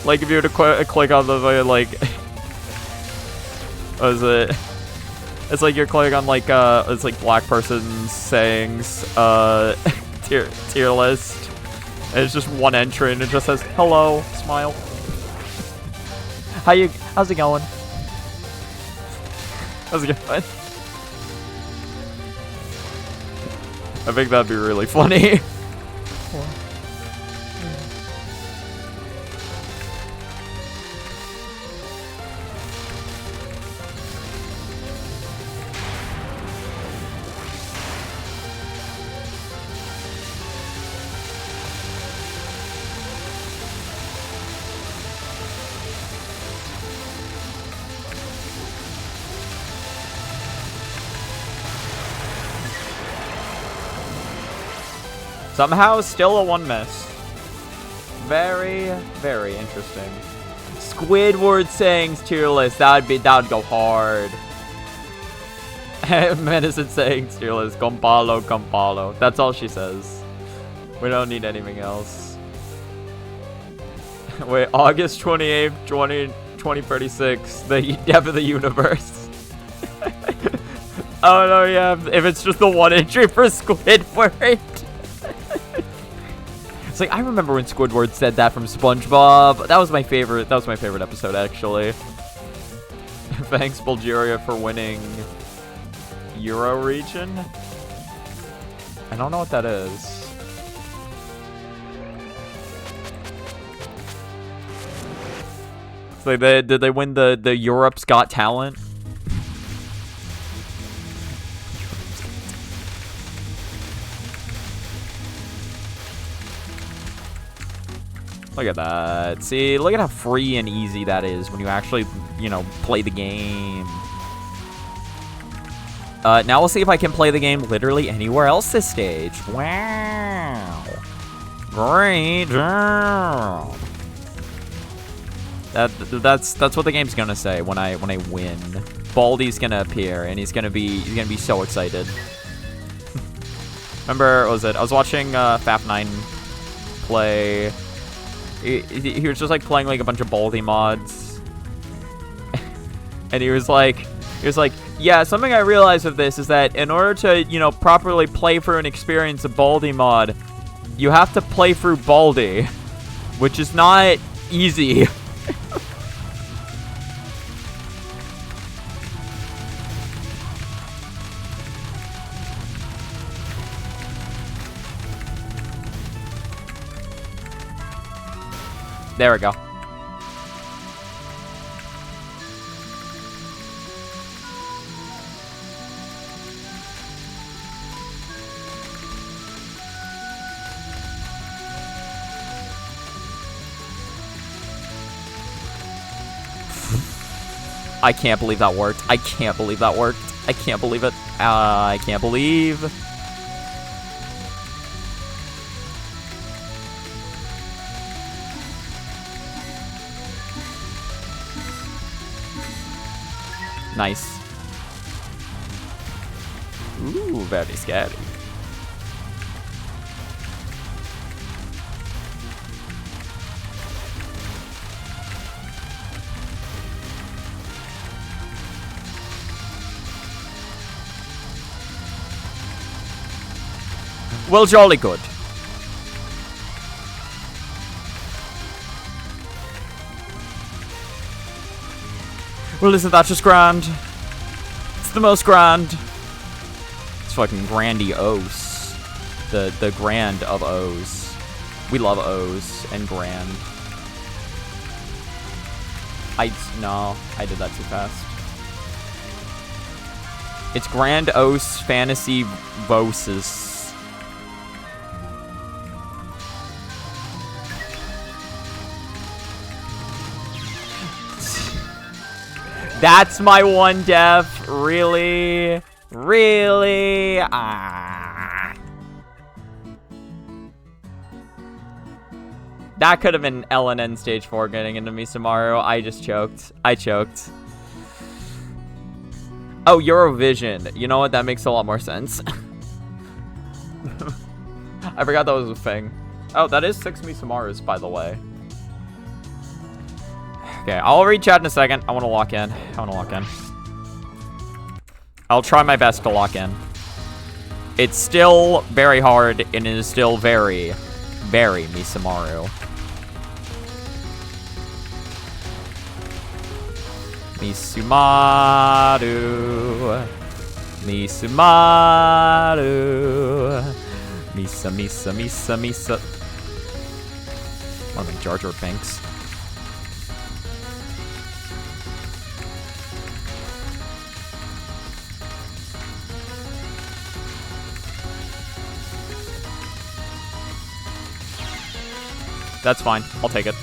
Like if you were to click on the what is it? It's like you're clicking on like it's like black person's sayings tier list. And it's just one entry and it just says hello, smile. How's it going? How's it going? I think that'd be really funny. Somehow, still a 1 miss. Very, very interesting. Squidward sayings tier list. That would go hard. Medicine sayings tier list. Compalo, compalo. That's all she says. We don't need anything else. Wait, August 28th, 2036. The depth of the universe. Oh no, yeah. If it's just the 1 entry for Squidward. It's like, I remember when Squidward said that from SpongeBob. That was my favorite episode, actually. Thanks, Bulgaria, for winning Euro region. I don't know what that is. It's like, did they win the Europe's Got Talent? Look at that. See, look at how free and easy that is when you actually, you know, play the game. Now we'll see if I can play the game literally anywhere else this stage. Wow. Great job. That's what the game's gonna say when I win. Baldy's gonna appear and he's gonna be so excited. Remember, what was it? I was watching Fap9 play. He was just like playing like a bunch of Baldy mods. And he was like, yeah, something I realized of this is that in order to, you know, properly play through and experience a Baldy mod, you have to play through Baldy, which is not easy. There we go. I can't believe that worked. I can't believe that worked. I can't believe it. I can't believe. Nice. Ooh, very scary. Well, jolly good. Well, isn't that just grand? It's the most grand. It's fucking grandiose. The grand of O's. We love O's and grand. No, I did that too fast. It's grandiose fantasy voses. That's my one def. Really? Really? Ah. That could have been LNN stage 4 getting into Misamaru. I just choked. I choked. Oh, Eurovision. You know what? That makes a lot more sense. I forgot that was a thing. Oh, that is 6 Misamarus, by the way. Okay, I'll read chat in a second. I want to lock in. I'll try my best to lock in. It's still very hard, and it is still very, very Misamaru. Misumaru. Misumaru. Misa, Misa, Misa, Misa. More like Jar Jar Binks. That's fine. I'll take it.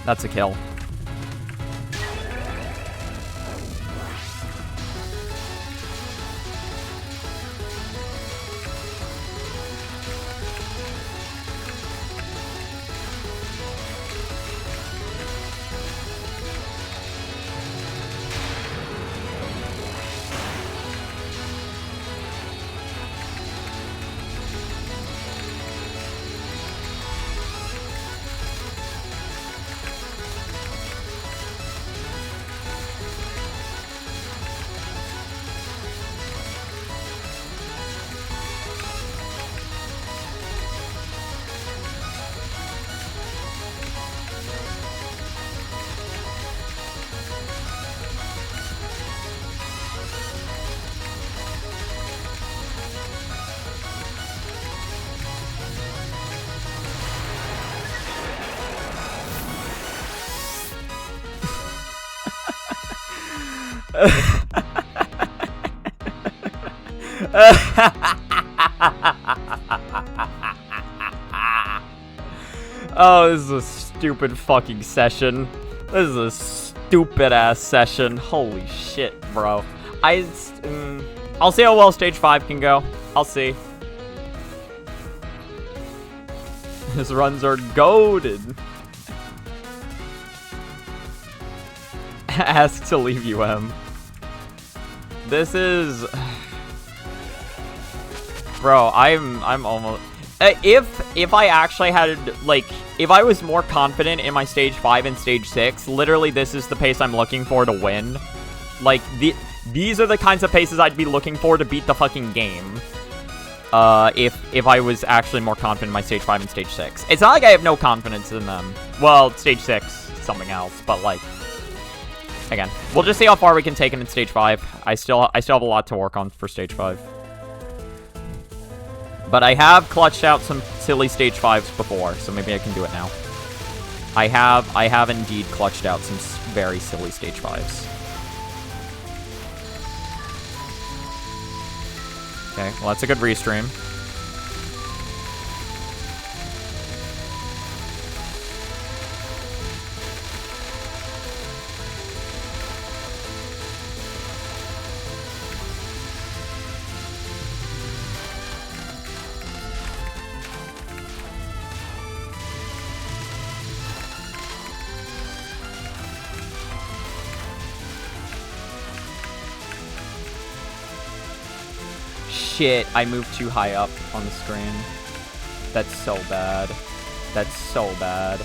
That's a kill. Oh, this is a stupid fucking session. This is a stupid ass session. Holy shit, bro. I'll see how well stage 5 can go. I'll see. His runs are goated. Ask to leave UM. This is... Bro, I'm almost... If I actually had, like, if I was more confident in my stage 5 and stage 6, literally this is the pace I'm looking for to win. Like, these are the kinds of paces I'd be looking for to beat the fucking game. If I was actually more confident in my stage 5 and stage 6. It's not like I have no confidence in them. Well, stage 6, something else, but like... Again, we'll just see how far we can take it in stage 5. I still have a lot to work on for stage 5. But I have clutched out some silly stage 5s before, so maybe I can do it now. I have indeed clutched out some very silly stage 5s. Okay, well that's a good restream. Shit, I moved too high up on the screen. That's so bad. That's so bad.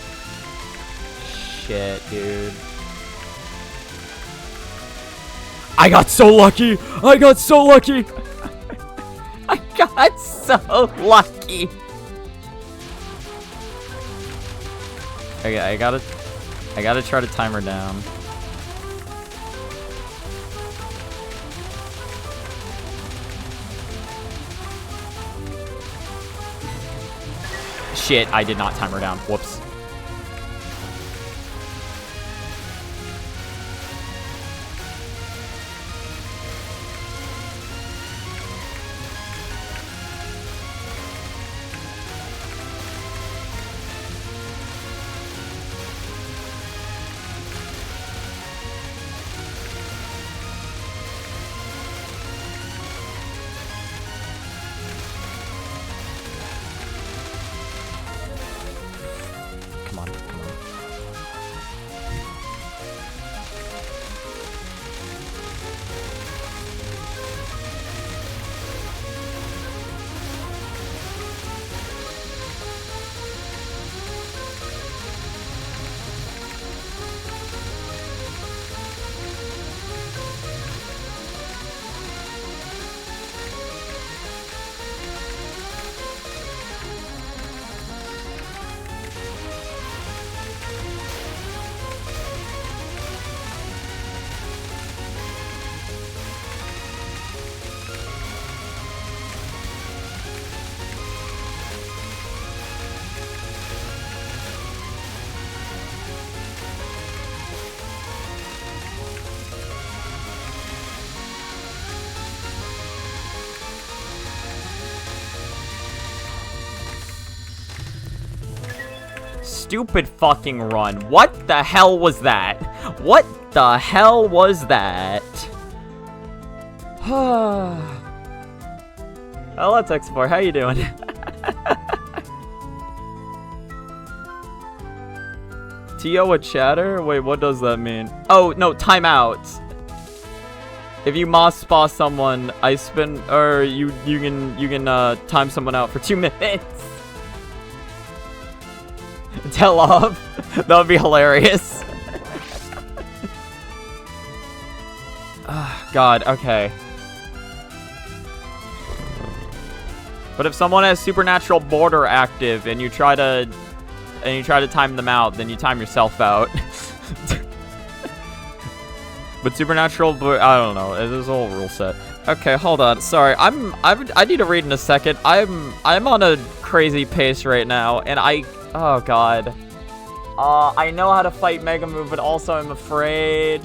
Shit, dude. I got so lucky! I got so lucky! I got so lucky! Okay, I gotta try to time her down. Shit, I did not time her down. Whoops. Stupid fucking run. What the hell was that? What the hell was that? Hello, Texport. How you doing? TO a chatter? Wait, what does that mean? Oh, no, timeout. If you moss spa someone, I spin, or you can time someone out for 2 minutes. Tell off. That would be hilarious. God, okay. But if someone has supernatural border active and you try to time them out, then you time yourself out. But supernatural, I don't know. There's a whole rule set. Okay, hold on. Sorry, I need to read in a second. I'm on a crazy pace right now, and oh god. I know how to fight Mega Move, but also I'm afraid.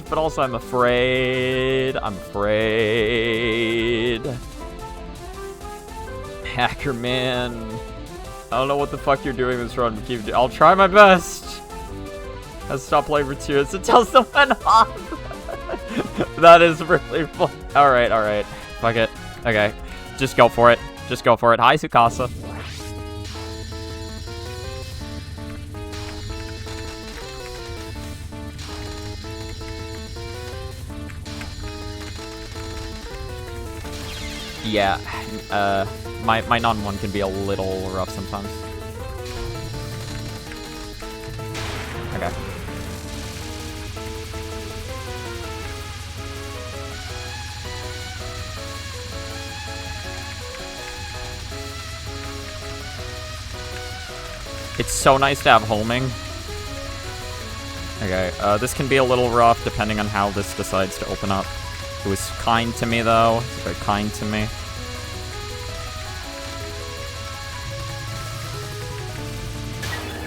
I'm afraid. Hacker man. I don't know what the fuck you're doing this run, but I'll try my best. I stop playing for 2 minutes to tell someone off. That is really fun. Alright. Fuck it. Okay. Just go for it. Hi, Sukasa. Yeah. My non-1 can be a little rough sometimes. Okay. It's so nice to have homing. Okay, this can be a little rough depending on how this decides to open up. It was kind to me, though. It's very kind to me.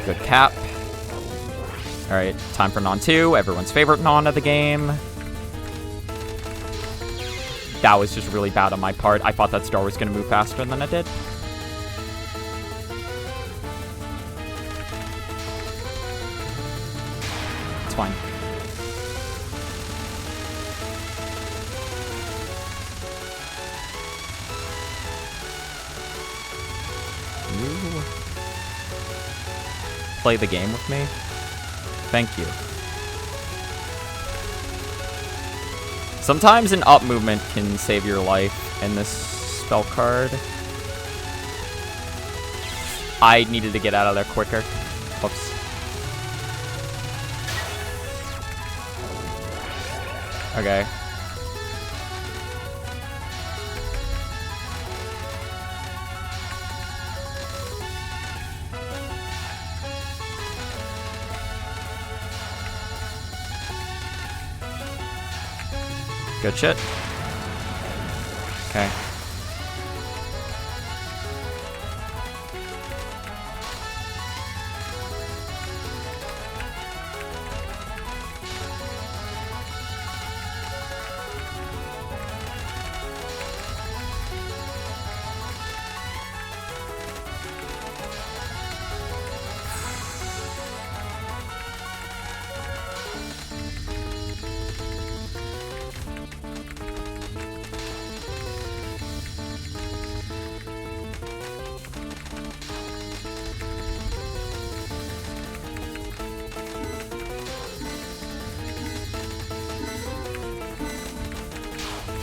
Good cap. Alright, time for non 2. Everyone's favorite non of the game. That was just really bad on my part. I thought that star was going to move faster than it did. It's fine. You play the game with me? Thank you. Sometimes an up movement can save your life in this spell card. I needed to get out of there quicker. Whoops. Okay. Good shit. Okay.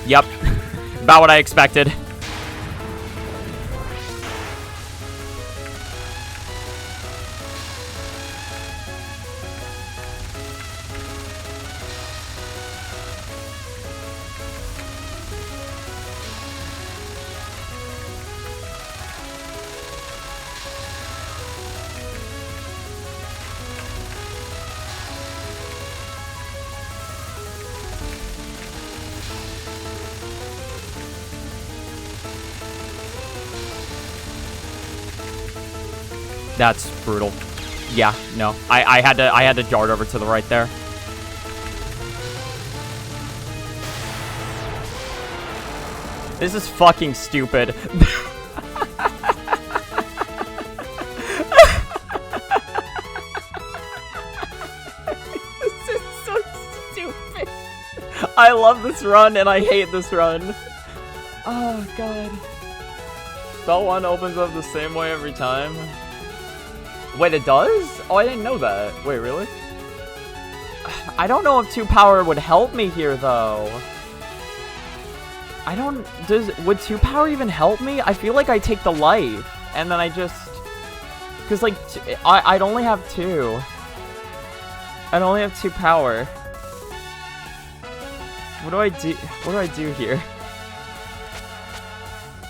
Yep. About what I expected. That's brutal. Yeah, no. I had to dart over to the right there. This is fucking stupid. I love this run and I hate this run. Oh god. Spell 1 opens up the same way every time. Wait, it does? Oh, I didn't know that. Wait, really? I don't know if 2 power would help me here, though. I don't... Would 2 power even help me? I feel like I take the life, and then I just... Because, like, I'd only have 2. I'd only have 2 power. What do I do? What do I do here?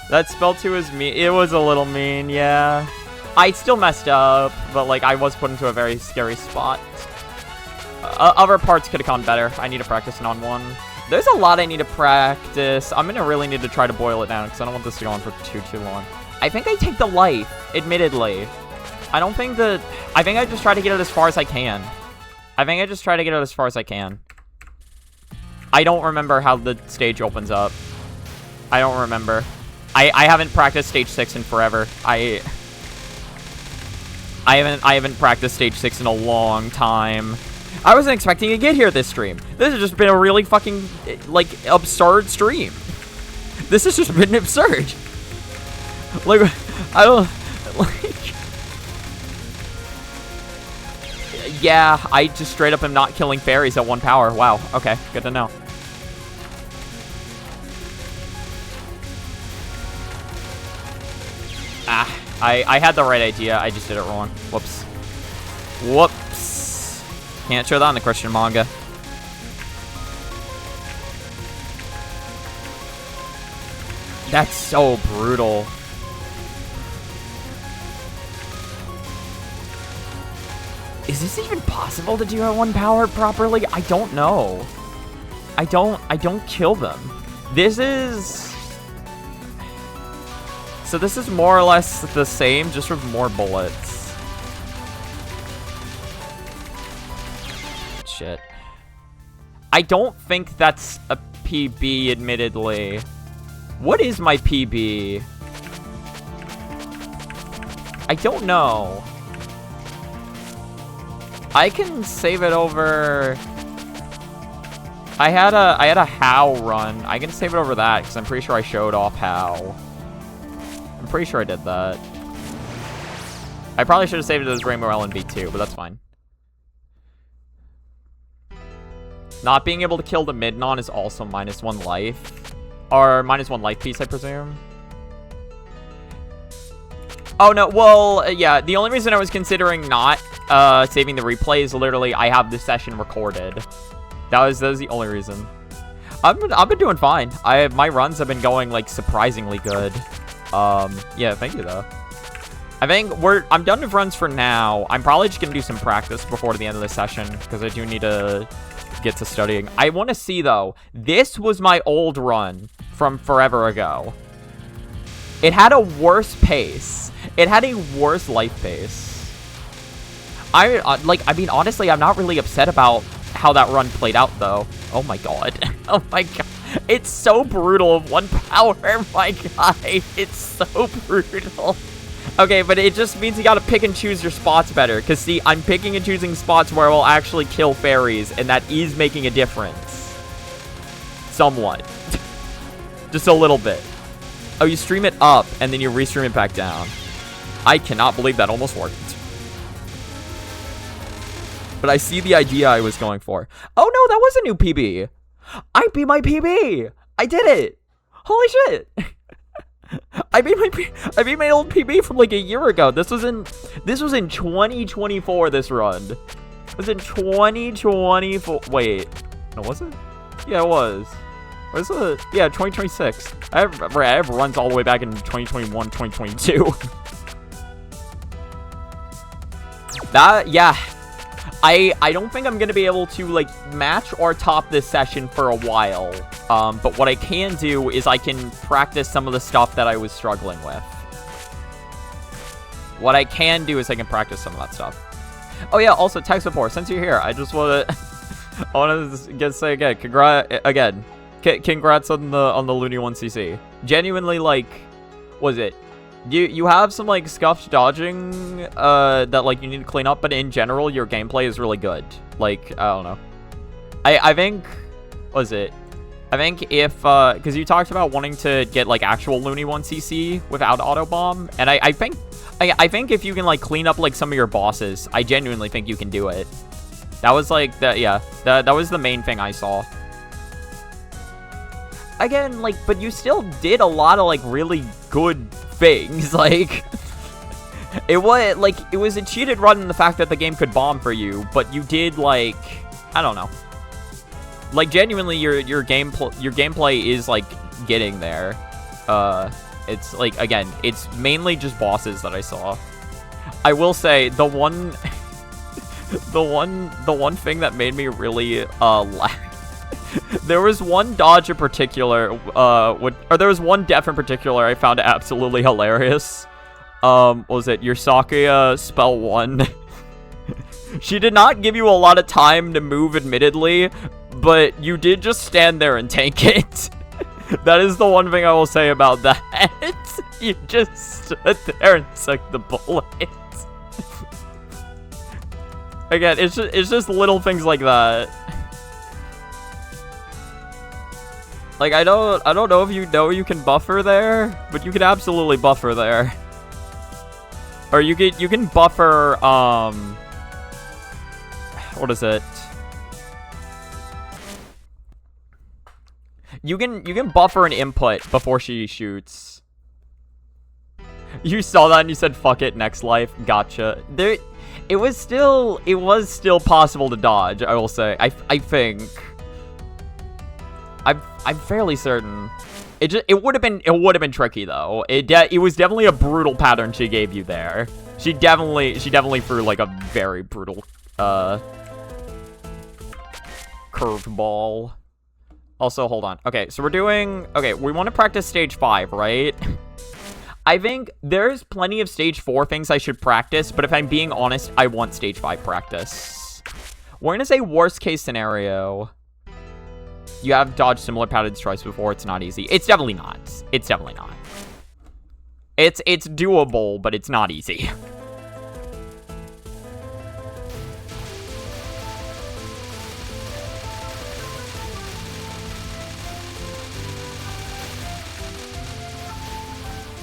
That spell 2 is mean. It was a little mean, yeah. I still messed up, but, like, I was put into a very scary spot. Other parts could have gone better. I need to practice on 1. There's a lot I need to practice. I'm gonna really need to try to boil it down, because I don't want this to go on for too long. I think I take the life, admittedly. I don't think that... I think I just try to get it as far as I can. I don't remember how the stage opens up. I don't remember. I haven't practiced stage 6 in forever. I haven't practiced stage 6 in a long time. I wasn't expecting to get here this stream. This has just been a really fucking, like, absurd stream. This has just been absurd. Like, I don't, like... Yeah, I just straight up am not killing fairies at 1 power. Wow, okay, good to know. Ah, I had the right idea, I just did it wrong. Whoops. Whoops. Can't show that in the Christian manga. That's so brutal. Is this even possible to do at 1 power properly? I don't know. I don't kill them. This is... So this is more or less the same, just with more bullets. Shit. I don't think that's a PB, admittedly. What is my PB? I don't know. I can save it over... I had a How run. I can save it over that, because I'm pretty sure I showed off How. I'm pretty sure I did that. I probably should have saved it as Rainbow LNB too, but that's fine. Not being able to kill the Midnon is also -1 life. Or -1 life piece, I presume. Oh, no, well, yeah, the only reason I was considering not saving the replay is literally I have this session recorded. That was the only reason. I've been doing fine. My runs have been going, like, surprisingly good. Yeah, thank you, though. I think I'm done with runs for now. I'm probably just gonna do some practice before the end of the session, because I do need to get to studying. I want to see, though, this was my old run from forever ago. It had a worse pace. It had a worse life pace. I mean, honestly, I'm not really upset about how that run played out, though. Oh my god. Oh my god. It's so brutal of 1 power, my guy. It's so brutal. Okay, but it just means you gotta pick and choose your spots better. Because, see, I'm picking and choosing spots where I will actually kill fairies, and that is making a difference. Somewhat. Just a little bit. Oh, you stream it up, and then you restream it back down. I cannot believe that almost worked. But I see the idea I was going for. Oh no, that was a new PB. I beat my PB. I did it. Holy shit. I beat my old PB from like a year ago. This was in 2024, this run. It was in 2024. Wait. No, was it? Yeah, it was. Was it? Yeah, 2026. I have runs all the way back in 2021, 2022. Yeah. I don't think I'm going to be able to, like, match or top this session for a while. But what I can do is I can practice some of the stuff that I was struggling with. What I can do is I can practice some of that stuff. Oh, yeah, also, tech support, since you're here, I just want to say again, congrats on the Looney 1cc. Genuinely, like, what is it? You have some, like, scuffed dodging that, like, you need to clean up, but in general, your gameplay is really good. Like, I don't know. I think what was it? I think if, because you talked about wanting to get, like, actual Looney 1cc without Autobomb, and I think if you can, like, clean up, like, some of your bosses, I genuinely think you can do it. That was, like, that was the main thing I saw. Again, like, but you still did a lot of, like, really good things, like... It was a cheated run in the fact that the game could bomb for you, but you did, like... I don't know. Like, genuinely, your gameplay is, like, getting there. It's, like, again, it's mainly just bosses that I saw. I will say, the one thing that made me really, laugh... There was one dodge in particular, there was one death in particular I found absolutely hilarious. What was it? Your Sakuya spell 1. She did not give you a lot of time to move, admittedly, but you did just stand there and tank it. That is the one thing I will say about that. You just stood there and took the bullet. Again, it's just little things like that. Like, I don't know if you know you can buffer there, but you can absolutely buffer there. Or you can buffer, what is it? You can buffer an input before she shoots. You saw that and you said, fuck it, next life. Gotcha. It was still possible to dodge, I will say. I think. I'm fairly certain. It would have been tricky though. It was definitely a brutal pattern she gave you there. She definitely threw like a very brutal curveball. Also, hold on. Okay, so we want to practice stage 5, right? I think there's plenty of stage 4 things I should practice, but if I'm being honest, I want stage 5 practice. We're gonna say worst case scenario. You have dodged similar pattern strikes before. It's not easy. It's definitely not. It's definitely not. It's doable, but it's not easy.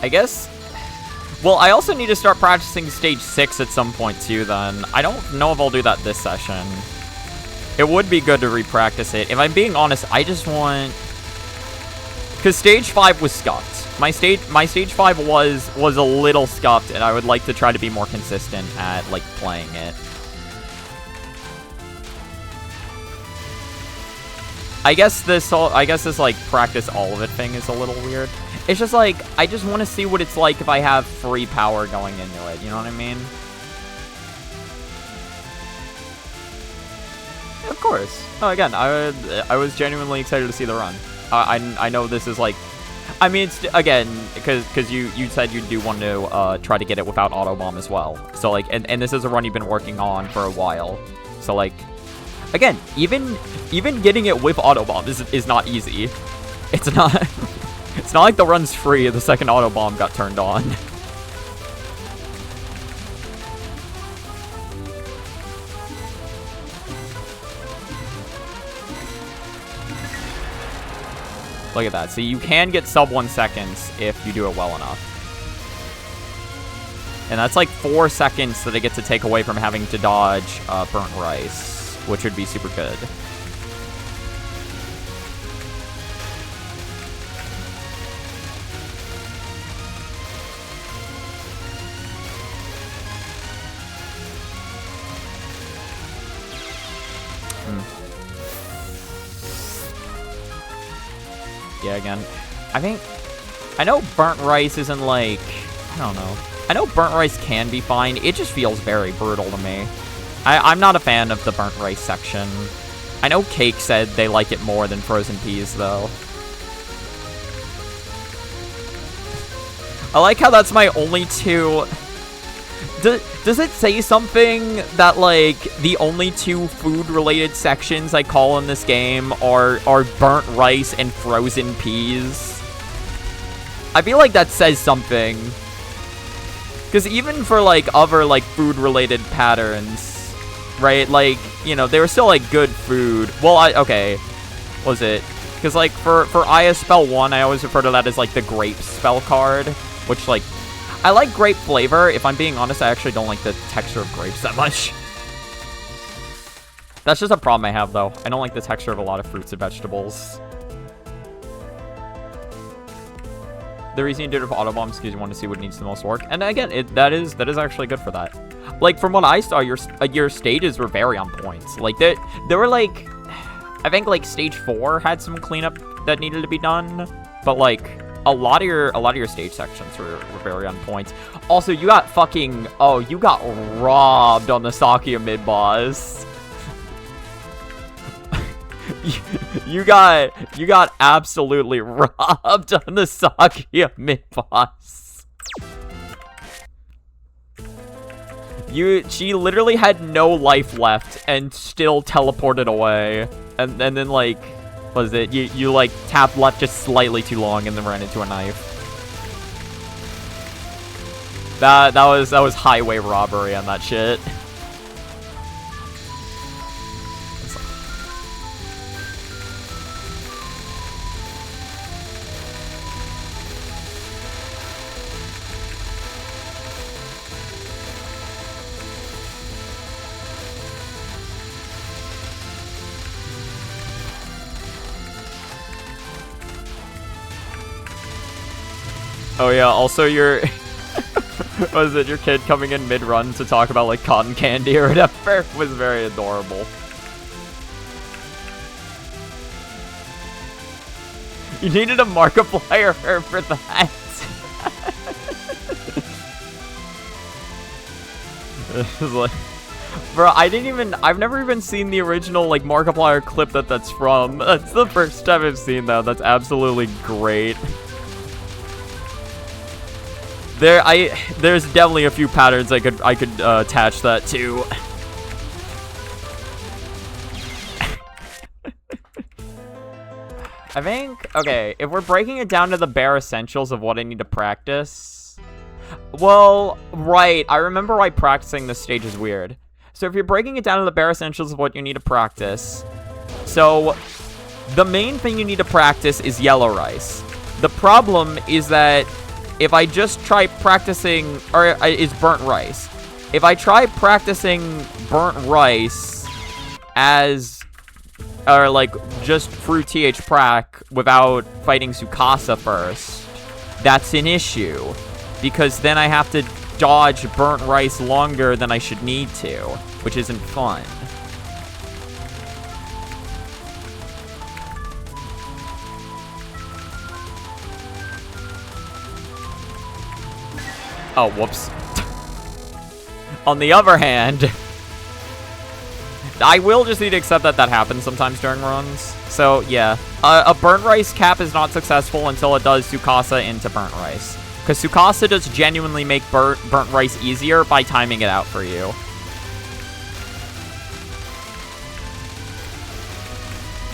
I guess... Well, I also need to start practicing stage 6 at some point, too, then. I don't know if I'll do that this session. It would be good to re-practice it. If I'm being honest, I just want... Because stage 5 was scuffed. My stage 5 was a little scuffed, and I would like to try to be more consistent at, like, playing it. I guess this, like, practice all of it thing is a little weird. It's just, like, I just want to see what it's like if I have free power going into it, you know what I mean? Of course. Oh, again, I was genuinely excited to see the run. I know this is, like... I mean, it's, again, because you said you do want to try to get it without Autobomb as well. So, like, and this is a run you've been working on for a while. So, like... Again, even getting it with Autobomb is not easy. It's not... It's not like the run's free the second Autobomb got turned on. Look at that. So you can get sub 1 seconds if you do it well enough. And that's like 4 seconds that I get to take away from having to dodge burnt rice, which would be super good. Yeah, again, I know burnt rice isn't like, I don't know. I know burnt rice can be fine. It just feels very brutal to me. I'm not a fan of the burnt rice section. I know Cake said they like it more than frozen peas, though. I like how that's my only two... Does it say something that, like, the only 2 food-related sections I call in this game are burnt rice and frozen peas? I feel like that says something. Because even for, like, other, like, food-related patterns, right? Like, you know, they were still, like, good food. Well, okay. was it? Because, like, for Aya spell 1, I always refer to that as, like, the grape spell card. Which, like, I like grape flavor. If I'm being honest, I actually don't like the texture of grapes that much. That's just a problem I have, though. I don't like the texture of a lot of fruits and vegetables. The reason you did it with Autobomb is because you want to see what needs the most work. And again, that is actually good for that. Like, from what I saw, your stages were very on point. Like, they were, like... I think, like, stage 4 had some cleanup that needed to be done. But, like, a lot of your stage sections were very on point. Also, you got fucking... Oh, you got robbed on the Sakia mid-boss. You got absolutely robbed on the Sakia mid-boss. She literally had no life left and still teleported away. And then, like, what was it? You like tapped left just slightly too long and then ran into a knife. That was highway robbery on that shit. Oh yeah, also your... what was it? Your kid coming in mid-run to talk about, like, cotton candy or whatever was very adorable. You needed a Markiplier for that. It was like... Bro, I've never even seen the original, like, Markiplier clip that's from. That's the first time I've seen that. That's absolutely great. There's definitely a few patterns I could attach that to. I think, okay, if we're breaking it down to the bare essentials of what I need to practice. Well, right, I remember why practicing this stage is weird. So if you're breaking it down to the bare essentials of what you need to practice. So, the main thing you need to practice is yellow rice. The problem is that if I just try practicing, or is burnt rice. If I try practicing burnt rice as, or like just through TH Prac without fighting Tsukasa first, that's an issue. Because then I have to dodge burnt rice longer than I should need to, which isn't fun. Oh, whoops. On the other hand, I will just need to accept that happens sometimes during runs. So, yeah. A burnt rice cap is not successful until it does Tsukasa into burnt rice. Because Tsukasa does genuinely make burnt rice easier by timing it out for you.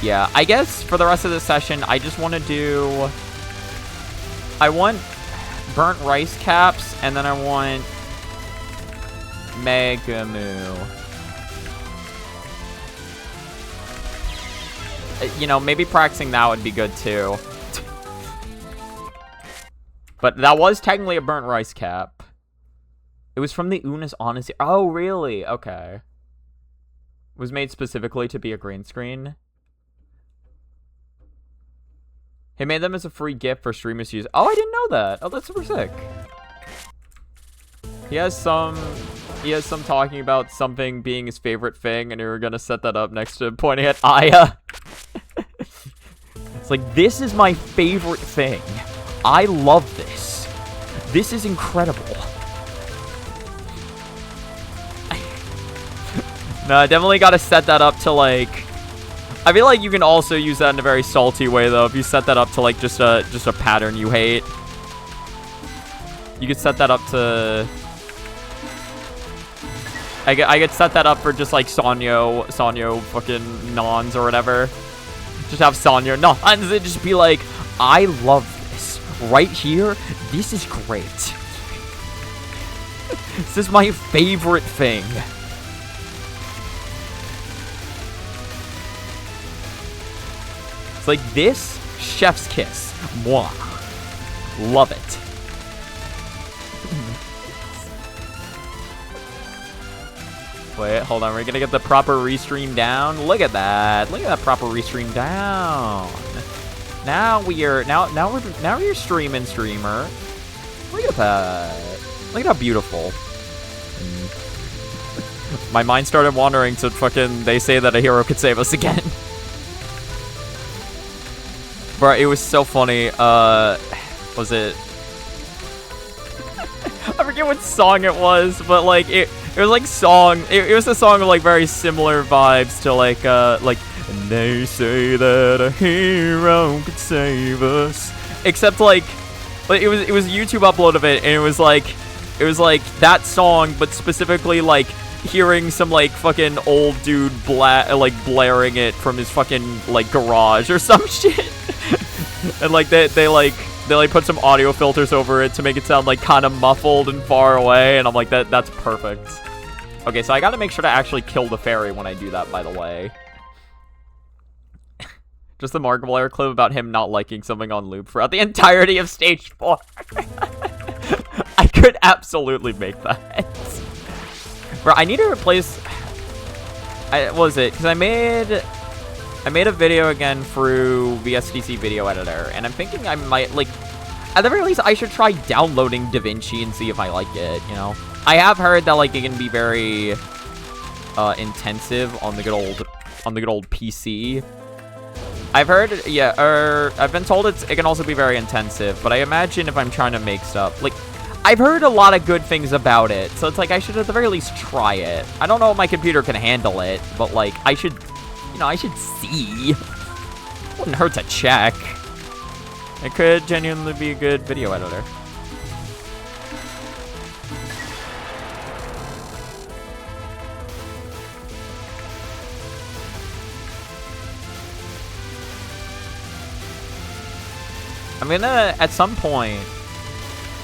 Yeah, I guess for the rest of the session, I just want to do... I want burnt rice caps, and then I want Megumu. You know, maybe practicing that would be good too. But that was technically a burnt rice cap. It was from the Unis Honesty. Oh, really? Okay. It was made specifically to be a green screen. He made them as a free gift for streamers to use. Oh, I didn't know that. Oh, that's super sick. He has some talking about something being his favorite thing, and we were gonna set that up next to pointing at Aya. It's like, this is my favorite thing. I love this. This is incredible. No, I definitely gotta set that up to, like... I feel like you can also use that in a very salty way, though. If you set that up to, like, just a pattern you hate. You could set that up to... I could set that up for just, like, Sanyo fucking nons or whatever. Just have Sanyo nons and just be like, I love this. Right here, this is great. This is my favorite thing. It's like this, chef's kiss. Mwah. Love it. Wait, hold on. We're gonna get the proper restream down. Look at that. Look at that proper restream down. Now we're streaming, streamer. Look at that. Look at how beautiful. My mind started wandering to fucking. They say that a hero could save us again. Bro, it was so funny. Was it? I forget what song it was, but like it was like song. It was a song of like very similar vibes to like. And they say that a hero could save us. Except like, but it was a YouTube upload of it, and it was like that song, but specifically like hearing some like fucking old dude blaring it from his fucking like garage or some shit. And like they put some audio filters over it to make it sound like kind of muffled and far away, and I'm like that's perfect. Okay, so I gotta make sure to actually kill the fairy when I do that, by the way. Just the Markiplier clip about him not liking something on loop throughout the entirety of stage 4. I could absolutely make that. Bro, I need to replace... what was it? Because I made a video again through VSDC Video Editor, and I'm thinking I might, like... At the very least, I should try downloading DaVinci and see if I like it, you know? I have heard that, like, it can be very... intensive on the good old PC. I've heard, yeah, I've been told it can also be very intensive, but I imagine if I'm trying to make stuff, like, I've heard a lot of good things about it, so it's like I should at the very least try it. I don't know if my computer can handle it, but like, I should see. Wouldn't hurt to check. It could genuinely be a good video editor. I'm gonna, at some point,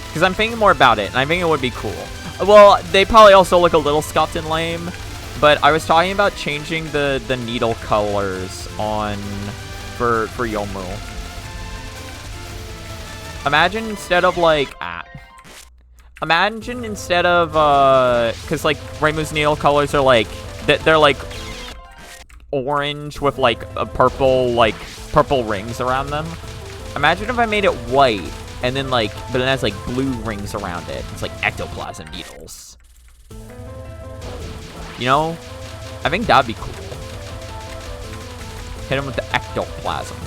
because I'm thinking more about it, and I think it would be cool. Well, they probably also look a little scuffed and lame, but I was talking about changing the needle colors on, for Youmu. Imagine instead of, like, imagine instead of, because, like, Reimu's needle colors are, like, they're, like, orange with, like, a purple rings around them. Imagine if I made it white, and then, like, but it has, like, blue rings around it. It's, like, ectoplasm needles. You know? I think that'd be cool. Hit him with the ectoplasm.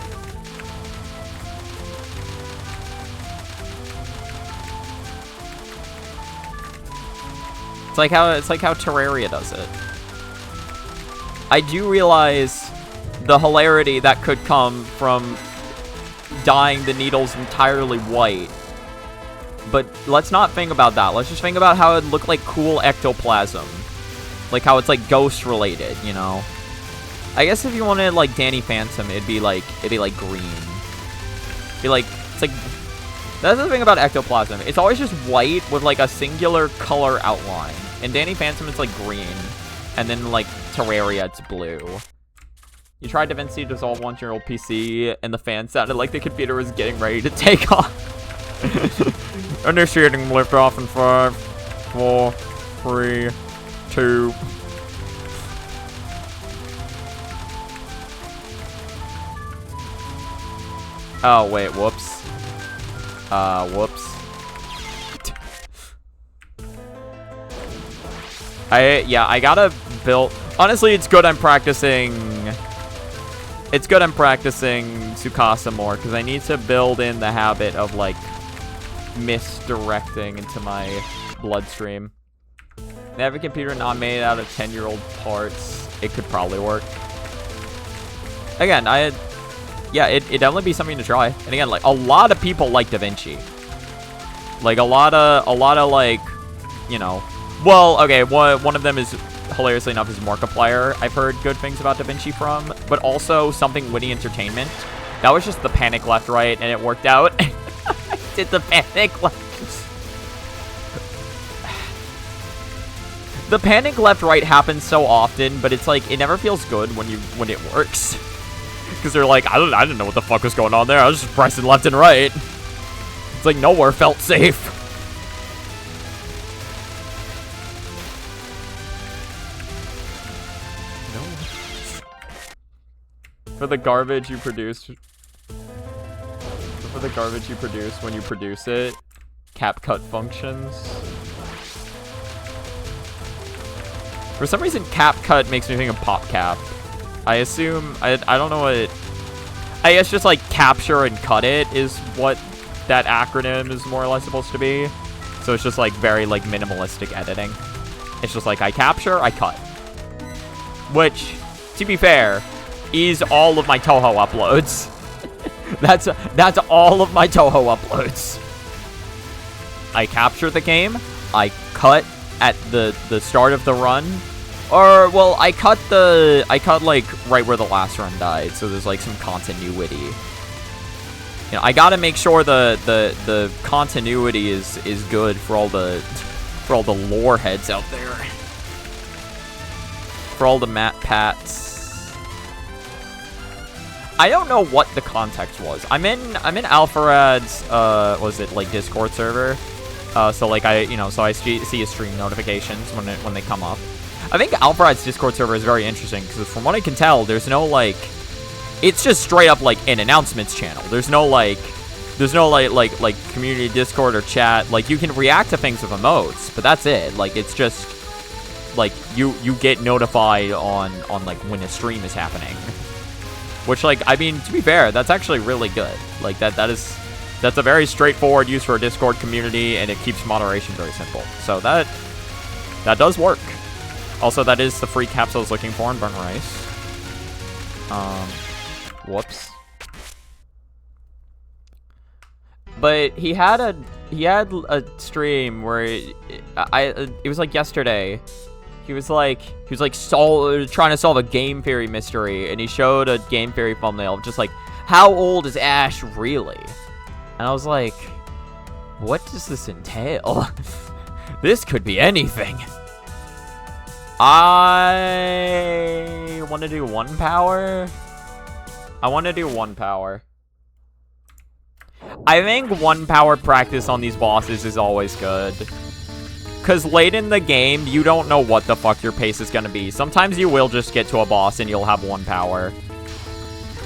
It's like how Terraria does it. I do realize the hilarity that could come from dyeing the needles entirely white. But let's not think about that. Let's just think about how it'd look like cool ectoplasm. Like how it's like ghost related, you know? I guess if you wanted like Danny Phantom, it'd be like green. Be like, it's like, that's the thing about ectoplasm. It's always just white with like a singular color outline. And Danny Phantom, it's like green. And then like Terraria, it's blue. You tried DaVinci to dissolve once your old PC, and the fan sounded like the computer was getting ready to take off. Initiating liftoff in 5, 4, 3, 2. Oh, wait, whoops. Whoops. I gotta build... Honestly, it's good I'm practicing... It's good I'm practicing Tsukasa more, because I need to build in the habit of, like, misdirecting into my bloodstream. They have a computer not made out of 10-year-old parts. It could probably work. Again, yeah, it'd definitely be something to try. And again, like, a lot of people like DaVinci. Like, a lot of, like, you know... Well, okay, one of them is... hilariously enough, is Markiplier. I've heard good things about DaVinci from, but also Something Witty Entertainment. That was just the panic left right, and it worked out. I did the panic left. The panic left right happens so often, but it's like it never feels good when it works. Because they're like, I didn't know what the fuck was going on there. I was just pressing left and right. It's like nowhere felt safe. No. For the garbage you produce. For the garbage you produce when you produce it, CapCut functions. For some reason, CapCut makes me think of PopCap. I assume, I don't know what it, I guess just like capture and cut it is what that acronym is more or less supposed to be. So it's just like very like minimalistic editing. It's just like I capture, I cut. Which, to be fair, is all of my Touhou uploads. That's all of my Touhou uploads. I capture the game, I cut at the start of the run, or well, I cut like right where the last run died, so there's like some continuity. You know, I gotta make sure the continuity is good for all the lore heads out there, for all the Matt Pats. I don't know what the context was. I'm in Alpharad's was it like Discord server? So like I see his stream notifications when they come up. I think Alpharad's Discord server is very interesting because from what I can tell, there's no like, it's just straight up like an announcements channel. There's no like community Discord or chat. Like you can react to things with emotes, but that's it. Like it's just like you get notified on like when a stream is happening. Which, like, I mean, to be fair, that's actually really good. Like, that's a very straightforward use for a Discord community, and it keeps moderation very simple. So that does work. Also, that is the free caps I was looking for in Burnt Rice. Whoops. But he had a stream where it was like yesterday. He was like trying to solve a game theory mystery, and he showed a game theory thumbnail of just like, how old is Ash really? And I was like, what does this entail? This could be anything. I want to do 1 power. I want to do 1 power. I think 1 power practice on these bosses is always good. Because late in the game, you don't know what the fuck your pace is going to be. Sometimes you will just get to a boss and you'll have 1 power.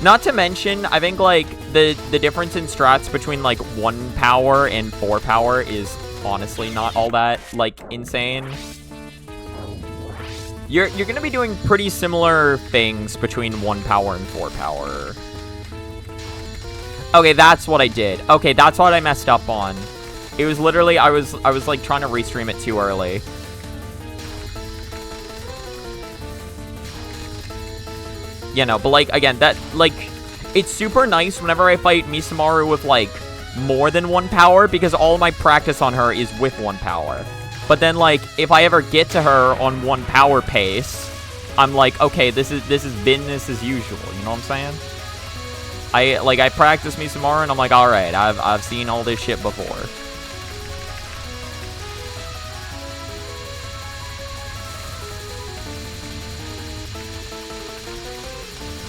Not to mention, I think, like, the difference in strats between, like, 1 power and 4 power is honestly not all that, like, insane. You're going to be doing pretty similar things between 1 power and 4 power. Okay, that's what I did. Okay, that's what I messed up on. It was literally, I was like trying to restream it too early. You know, but like, again, that, like, it's super nice whenever I fight Misamaru with like more than 1 power, because all of my practice on her is with 1 power. But then like, if I ever get to her on 1 power pace, I'm like, okay, this is business as usual, you know what I'm saying? I practice Misamaru and I'm like, alright, I've seen all this shit before.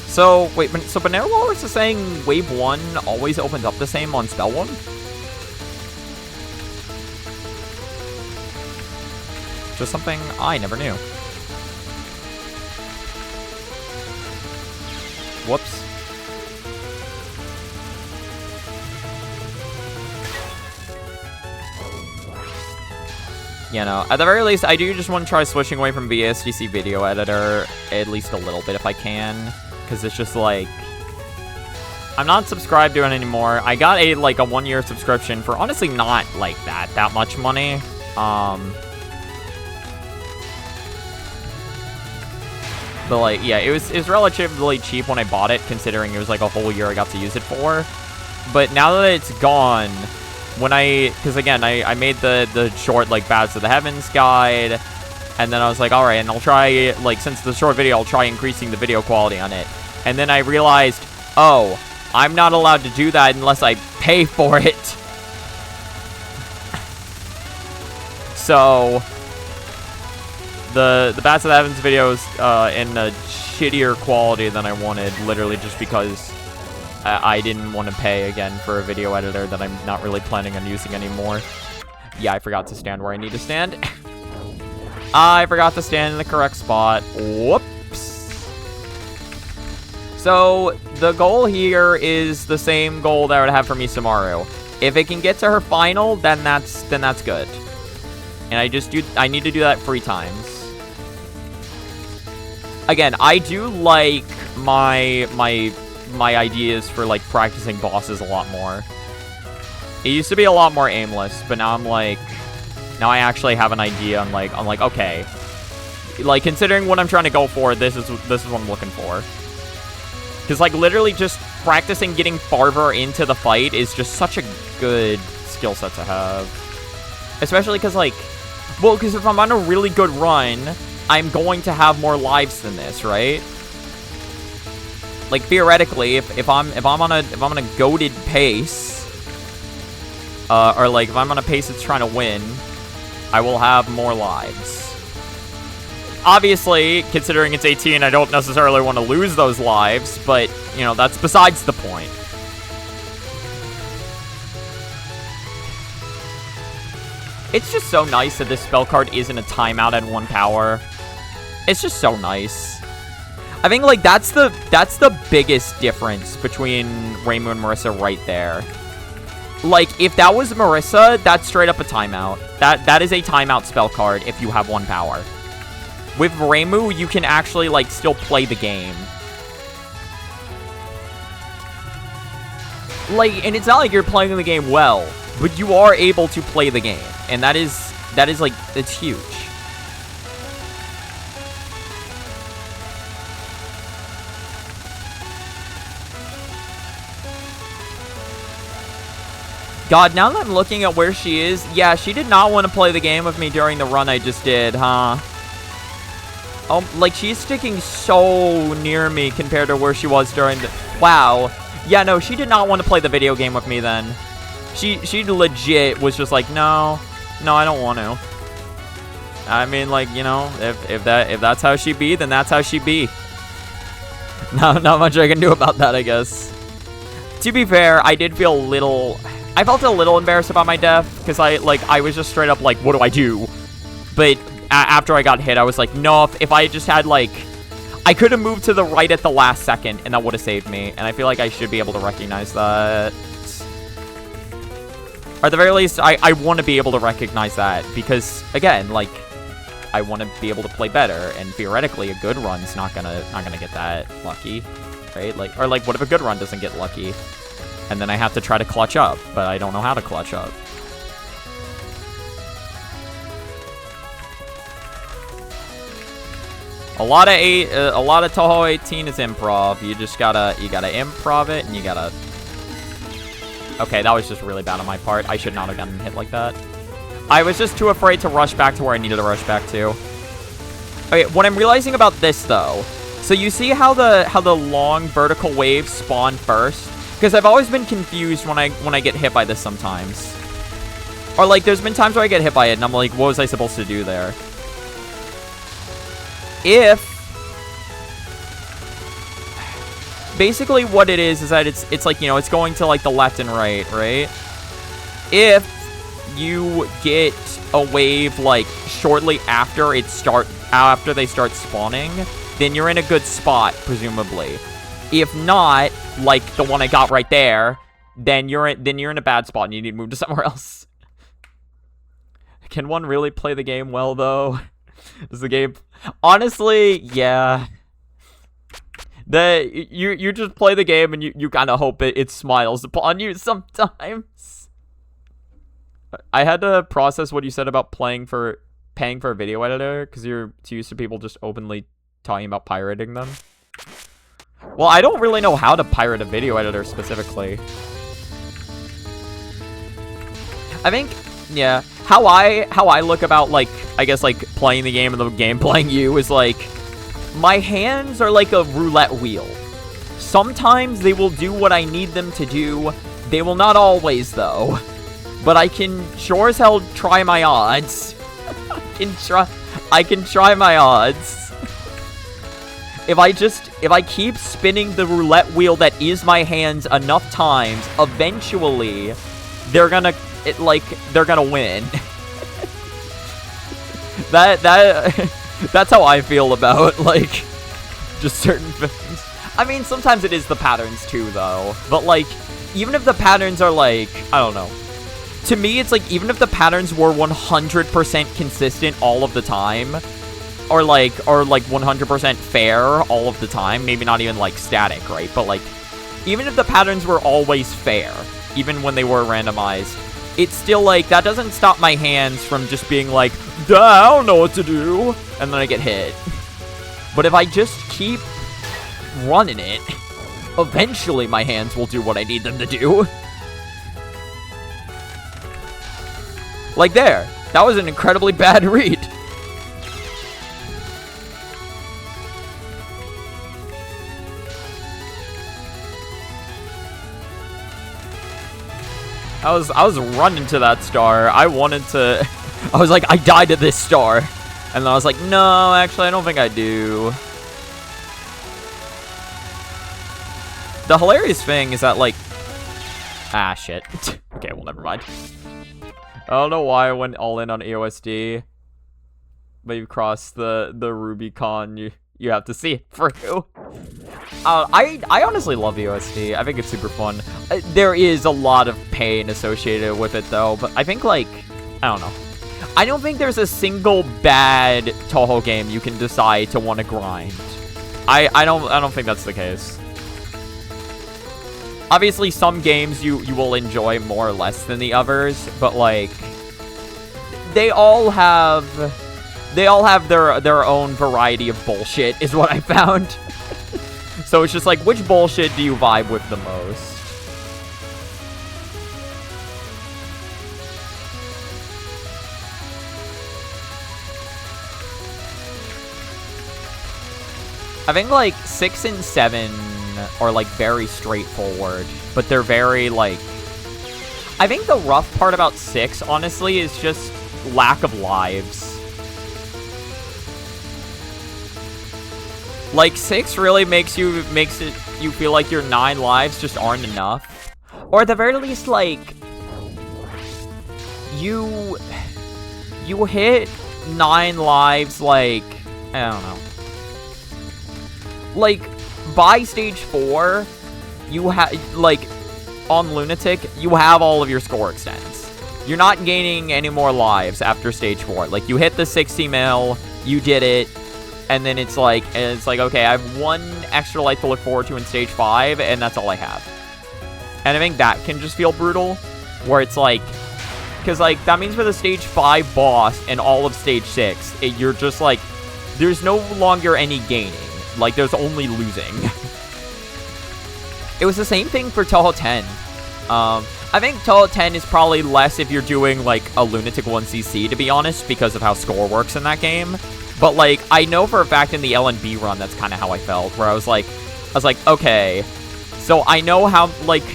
So, wait, so Banana Walrus is saying Wave 1 always opens up the same on Spell 1? Just something I never knew. Whoops. You know, at the very least, I do just want to try switching away from VSDC Video Editor at least a little bit if I can. Because it's just like, I'm not subscribed to it anymore. I got a 1-year subscription for honestly not like that much money. But like, yeah, it was relatively cheap when I bought it, considering it was like a whole year I got to use it for. But now that it's gone, because again, I made the short like Battles of the Heavens guide. And then I was like, alright, and I'll try, like, since the short video, I'll try increasing the video quality on it. And then I realized, oh, I'm not allowed to do that unless I pay for it. the Bats of the Heavens videos in a shittier quality than I wanted, literally just because I didn't want to pay again for a video editor that I'm not really planning on using anymore. Yeah, I forgot to stand where I need to stand. I forgot to stand in the correct spot. Whoops. So, the goal here is the same goal that I would have for Misamaru. If it can get to her final, then that's good. And I need to do that 3 times. Again, I do like my ideas for, like, practicing bosses a lot more. It used to be a lot more aimless, but now I'm like, now I actually have an idea. I'm like, okay, like, considering what I'm trying to go for, this is what I'm looking for. Because, like, literally just practicing getting farther into the fight is just such a good skill set to have. Especially because, like, well, because if I'm on a really good run, I'm going to have more lives than this, right? Like, theoretically, if I'm on a goated pace, or like if I'm on a pace that's trying to win, I will have more lives. Obviously, considering it's 18, I don't necessarily want to lose those lives, but you know, that's besides the point. It's just so nice that this spell card isn't a timeout at 1 power. It's just so nice. I think, like, that's the biggest difference between Reimu and Marissa right there. Like, if that was Marissa, that's straight up a timeout. That is a timeout spell card if you have 1 power. With Reimu, you can actually, like, still play the game. Like, and it's not like you're playing the game well, but you are able to play the game. And that is like, it's huge. God, now that I'm looking at where she is, yeah, she did not want to play the game with me during the run I just did, huh? Oh, like, she's sticking so near me compared to where she was during the... Wow. Yeah, no, she did not want to play the video game with me then. She legit was just like, no, I don't want to. I mean, like, you know, if that's how she be, then that's how she be. Not much I can do about that, I guess. To be fair, I did feel a little... I felt a little embarrassed about my death, because I was just straight up like, what do I do? But after I got hit, I was like, no, if I just had, like... I could have moved to the right at the last second, and that would have saved me. And I feel like I should be able to recognize that. Or at the very least, I want to be able to recognize that. Because, again, like, I want to be able to play better. And theoretically, a good run's not gonna get that lucky. Right? Like, or, like, what if a good run doesn't get lucky? And then I have to try to clutch up, but I don't know how to clutch up. A lot of Touhou 18 is improv. You gotta improv it, and you gotta... Okay, that was just really bad on my part. I should not have gotten hit like that. I was just too afraid to rush back to where I needed to rush back to. Okay, what I'm realizing about this, though... So you see how the long vertical waves spawn first? Because I've always been confused when I get hit by this sometimes. Or, like, there's been times where I get hit by it, and I'm like, what was I supposed to do there? Basically what it is that it's like, you know, it's going to, like, the left and right? If you get a wave, like, shortly after they start spawning, then you're in a good spot, presumably. If not, like the one I got right there, then you're in a bad spot and you need to move to somewhere else. Can one really play the game well, though? Is the game... Honestly, yeah. You just play the game and you kind of hope it smiles upon you sometimes. I had to process what you said about paying for a video editor, because you're too used to people just openly talking about pirating them. Well, I don't really know how to pirate a video editor specifically. I think, yeah, how I look about, like, I guess, like, playing the game and the game playing you is, like, my hands are like a roulette wheel. Sometimes they will do what I need them to do. They will not always, though. But I can sure as hell try my odds. I can try my odds. If I keep spinning the roulette wheel that is my hands enough times, eventually, they're gonna win. That's how I feel about, like, just certain things. I mean, sometimes it is the patterns too, though. But, like, even if the patterns are, like, I don't know. To me, it's like, even if the patterns were 100% consistent all of the time, or like 100% fair all of the time, maybe not even, like, static, right? But, like, even if the patterns were always fair, even when they were randomized, it's still, like, that doesn't stop my hands from just being like, duh, I don't know what to do, and then I get hit. But if I just keep running it, eventually my hands will do what I need them to do. Like there. That was an incredibly bad read. I was running to that star. I wanted to... I was like, I died to this star. And then I was like, no, actually, I don't think I do. The hilarious thing is that, like... Ah, shit. Okay, well, never mind. I don't know why I went all in on AOSD. But you've crossed the Rubicon. You have to see it through. I honestly love AOSD. I think it's super fun. There is a lot of pain associated with it, though. But I think, like... I don't know. I don't think there's a single bad Touhou game you can decide to want to grind. I don't think that's the case. Obviously, some games you will enjoy more or less than the others, but like they all have their own variety of bullshit, is what I found. So it's just like, which bullshit do you vibe with the most? I think like 6 and 7 are like very straightforward, but they're very like... I think the rough part about 6, honestly, is just lack of lives. Like 6 really makes you feel like your 9 lives just aren't enough, or at the very least, like you hit 9 lives, like, I don't know. Like, by stage 4, you have, like, on Lunatic, you have all of your score extends. You're not gaining any more lives after stage 4. Like, you hit the 60 mil, you did it, and then it's like, okay, I have 1 extra life to look forward to in stage 5, and that's all I have. And I think that can just feel brutal, where it's like, because, like, that means for the stage 5 boss and all of stage 6, you're just like, there's no longer any gaining. Like, there's only losing. It was the same thing for Touhou 10. I think Touhou 10 is probably less if you're doing, like, a Lunatic 1cc, to be honest, because of how score works in that game. But, like, I know for a fact in the LNB run, that's kind of how I felt, where I was like, okay, so I know how, like,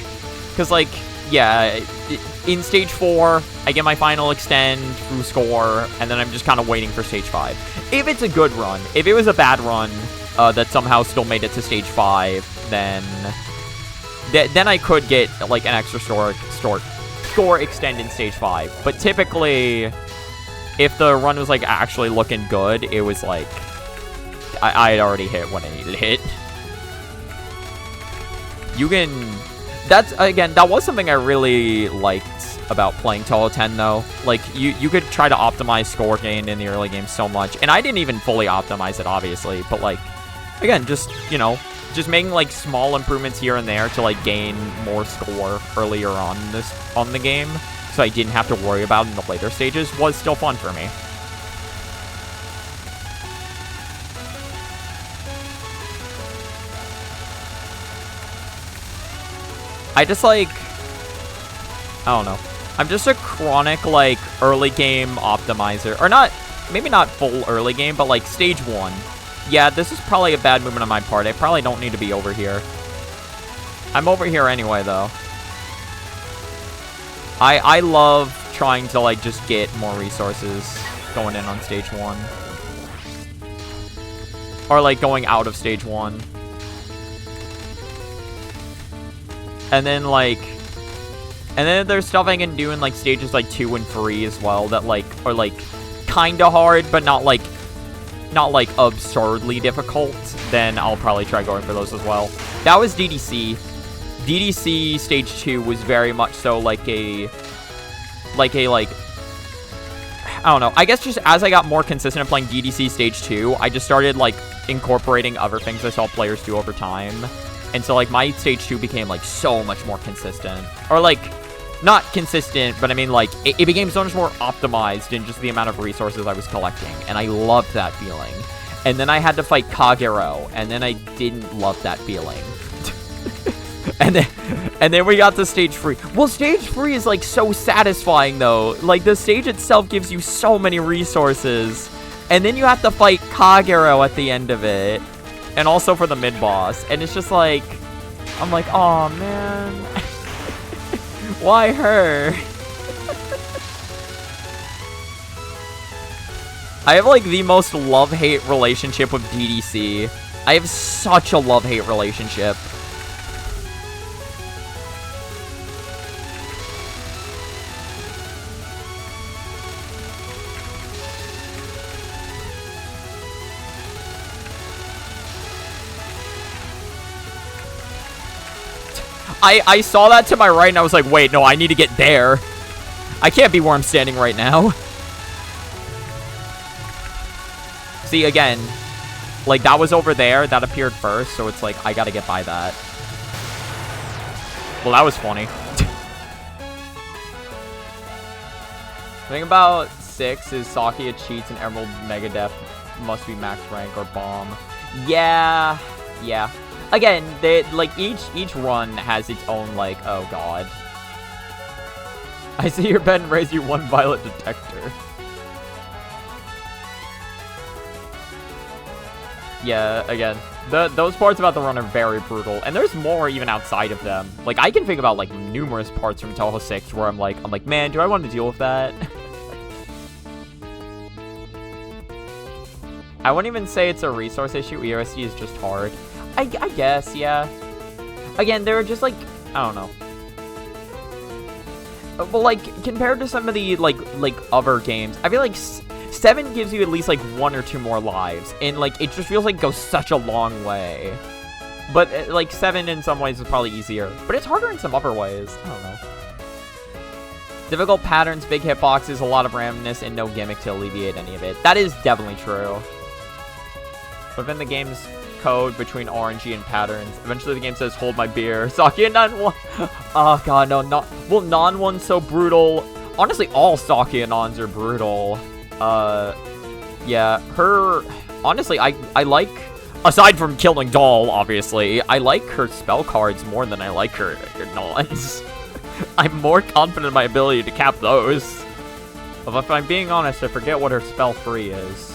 because, like, yeah, in stage 4, I get my final extend through score, and then I'm just kind of waiting for stage 5. If it's a good run, if it was a bad run, that somehow still made it to stage 5, then I could get, like, an extra score extend in stage 5. But typically, if the run was, like, actually looking good, it was, like, I had already hit when I needed to hit. You can... That's, again, that was something I really liked about playing Touhou 10, though. Like, you could try to optimize score gain in the early game so much. And I didn't even fully optimize it, obviously. But, like, again, just, you know, just making, like, small improvements here and there to, like, gain more score earlier on the game, so I didn't have to worry about it in the later stages, was still fun for me. I just, like, I don't know. I'm just a chronic, like, early game optimizer. Or not, maybe not full early game, but, like, stage 1. Yeah, this is probably a bad movement on my part. I probably don't need to be over here. I'm over here anyway, though. I love trying to, like, just get more resources. going in on stage 1. Or, like, going out of stage 1. And then, like... And then there's stuff I can do in, like, stages, like, 2 and 3 as well that, like, are, like, kinda hard, but not, like, absurdly difficult. Then I'll probably try going for those as well. That was DDC. DDC stage 2 was very much so, like, I don't know. I guess just as I got more consistent at playing DDC stage 2, I just started, like, incorporating other things I saw players do over time. And so, like, my stage 2 became, like, so much more consistent. Or, like, not consistent, but I mean, like, it became so much more optimized in just the amount of resources I was collecting. And I loved that feeling. And then I had to fight Kagero, and then I didn't love that feeling. And then we got to stage 3. Well, stage 3 is, like, so satisfying, though. Like, the stage itself gives you so many resources. And then you have to fight Kagero at the end of it. And also for the mid-boss. And it's just like... I'm like, aw, man. Why her? I have, like, the most love-hate relationship with DDC. I have such a love-hate relationship. I saw that to my right, and I was like, wait, no, I need to get there. I can't be where I'm standing right now. See, again, like, that was over there. That appeared first, so it's like, I gotta get by that. Well, that was funny. The thing about 6 is Sakia cheats and Emerald Megadeth must be max rank or bomb. Yeah. Again, they, like, each run has its own, like, oh god. I see your bed and raise you 1 violet detector. Yeah, again, those parts about the run are very brutal, and there's more even outside of them. Like, I can think about, like, numerous parts from Touhou 6 where I'm like, man, do I want to deal with that? I wouldn't even say it's a resource issue. EOSD is just hard. I guess, yeah. Again, they're just, like, I don't know. Well, like, compared to some of the, like other games, I feel like 7 gives you at least, like, 1 or 2 more lives. And, like, it just feels like it goes such a long way. But, like, 7 in some ways is probably easier. But it's harder in some other ways. I don't know. Difficult patterns, big hitboxes, a lot of randomness, and no gimmick to alleviate any of it. That is definitely true. Within the game's code between RNG and patterns, eventually the game says, hold my beer. Sakia non-1. Oh, god, no, not... Well, non-1's so brutal. Honestly, all Sakia nons are brutal. Yeah, her... Honestly, I like... Aside from killing Doll, obviously, I like her spell cards more than I like her nons. I'm more confident in my ability to cap those. But if I'm being honest, I forget what her spell 3 is.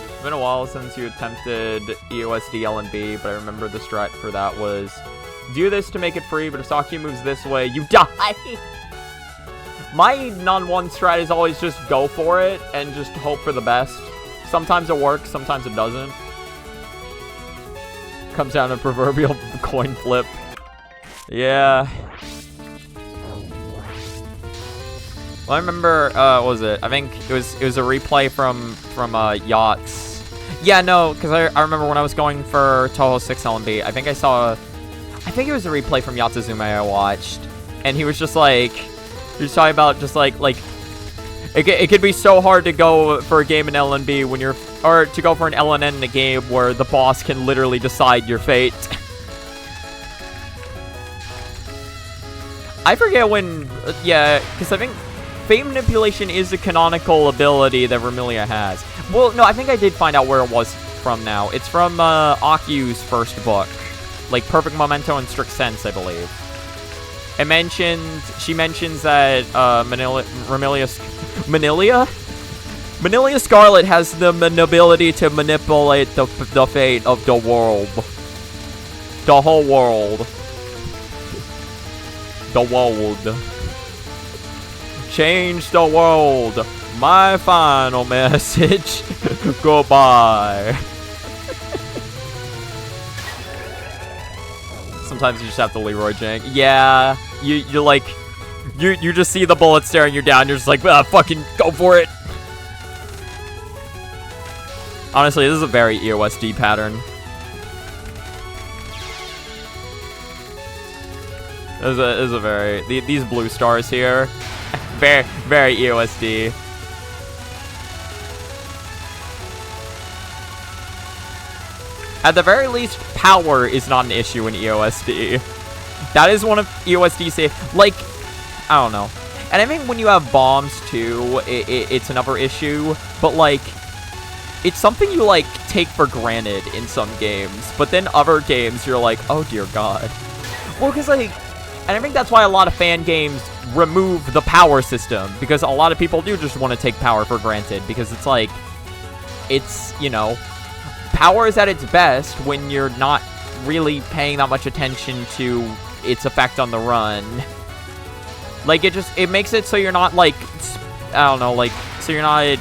It's been a while since you attempted EOSD LNB, but I remember the strat for that was do this to make it free, but if Sakia moves this way, you die! My non-1 strat is always just go for it and just hope for the best. Sometimes it works, sometimes it doesn't. Comes down to proverbial coin flip. Yeah. Well, I remember, what was it? I think it was a replay from Yachts. Yeah, no, because I remember when I was going for Touhou 6 LNB, I think it was a replay from Yatsuzume I watched, and he was just like, he was talking about just like, it could be so hard to go for a game in LNB when you're, or to go for an LNN in a game where the boss can literally decide your fate. I forget when, yeah, because I think Fate Manipulation is a canonical ability that Vermilia has. Well, no, I think I did find out where it was from now. It's from Akyu's first book. Like, Perfect Memento and Strict Sense, I believe. She mentions that Manilia Scarlet has the ability to manipulate the fate of the world. The whole world. The world. change the world. My final message. Goodbye. Sometimes you just have to Leroy jank. Yeah, you're like, you just see the bullet staring you down. You're just like, fucking go for it. Honestly, this is a very EOSD pattern. This is a very these blue stars here, very EOSD. At the very least, power is not an issue in EOSD. That is one of EOSD's safe. Like, I don't know. And I think when you have bombs too, it's another issue. But like, it's something you like take for granted in some games. But then other games, you're like, oh dear God. Well, because like, and I think that's why a lot of fan games remove the power system. Because a lot of people do just want to take power for granted. Because it's like, it's, you know, power is at its best when you're not really paying that much attention to its effect on the run. Like, it makes it so you're not, like, I don't know, like, so you're not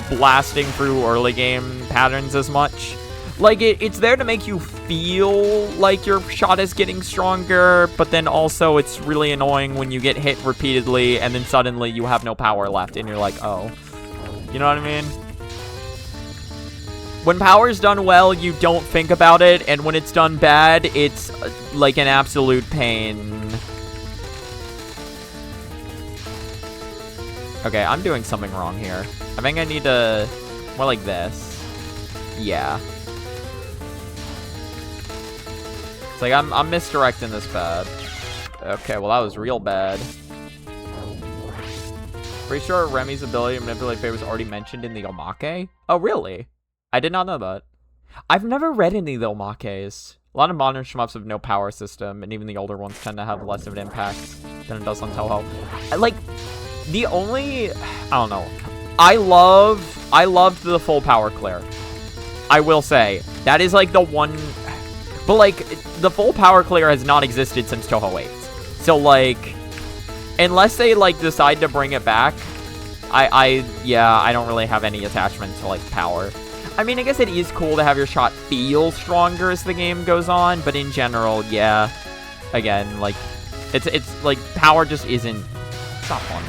blasting through early game patterns as much. Like, it's there to make you feel like your shot is getting stronger, but then also it's really annoying when you get hit repeatedly and then suddenly you have no power left and you're like, oh. You know what I mean? When power's done well, you don't think about it, and when it's done bad, it's like an absolute pain. Okay, I'm doing something wrong here. I think I need to... more like this. Yeah. It's like, I'm misdirecting this bad. Okay, well, that was real bad. Pretty sure Remy's ability to manipulate fate was already mentioned in the Omake? Oh, really? I did not know that. I've never read any of the Omakes. A lot of modern shmups have no power system, and even the older ones tend to have less of an impact than it does on Touhou. Like, the only... I don't know. I loved the full power clear. I will say. That is, like, the one... But, like, the full power clear has not existed since Touhou 8. So, like... Unless they, like, decide to bring it back, I don't really have any attachment to, like, power. I mean, I guess it is cool to have your shot feel stronger as the game goes on, but in general, yeah. Again, like, it's like, power just isn't, it's not fun.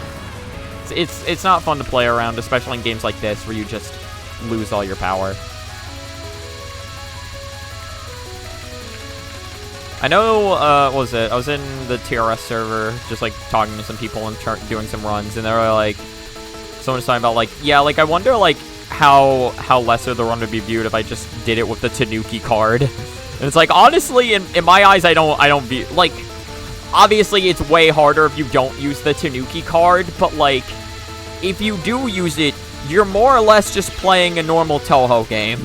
It's not fun to play around, especially in games like this, where you just lose all your power. I know, what was it? I was in the TRS server, just, like, talking to some people and doing some runs, and they were, like, someone was talking about, like, yeah, like, I wonder, like, how lesser the run would be viewed if I just did it with the Tanuki card. And it's like, honestly, in my eyes, I don't view, like, obviously it's way harder if you don't use the Tanuki card, but, like, if you do use it, you're more or less just playing a normal Touhou game.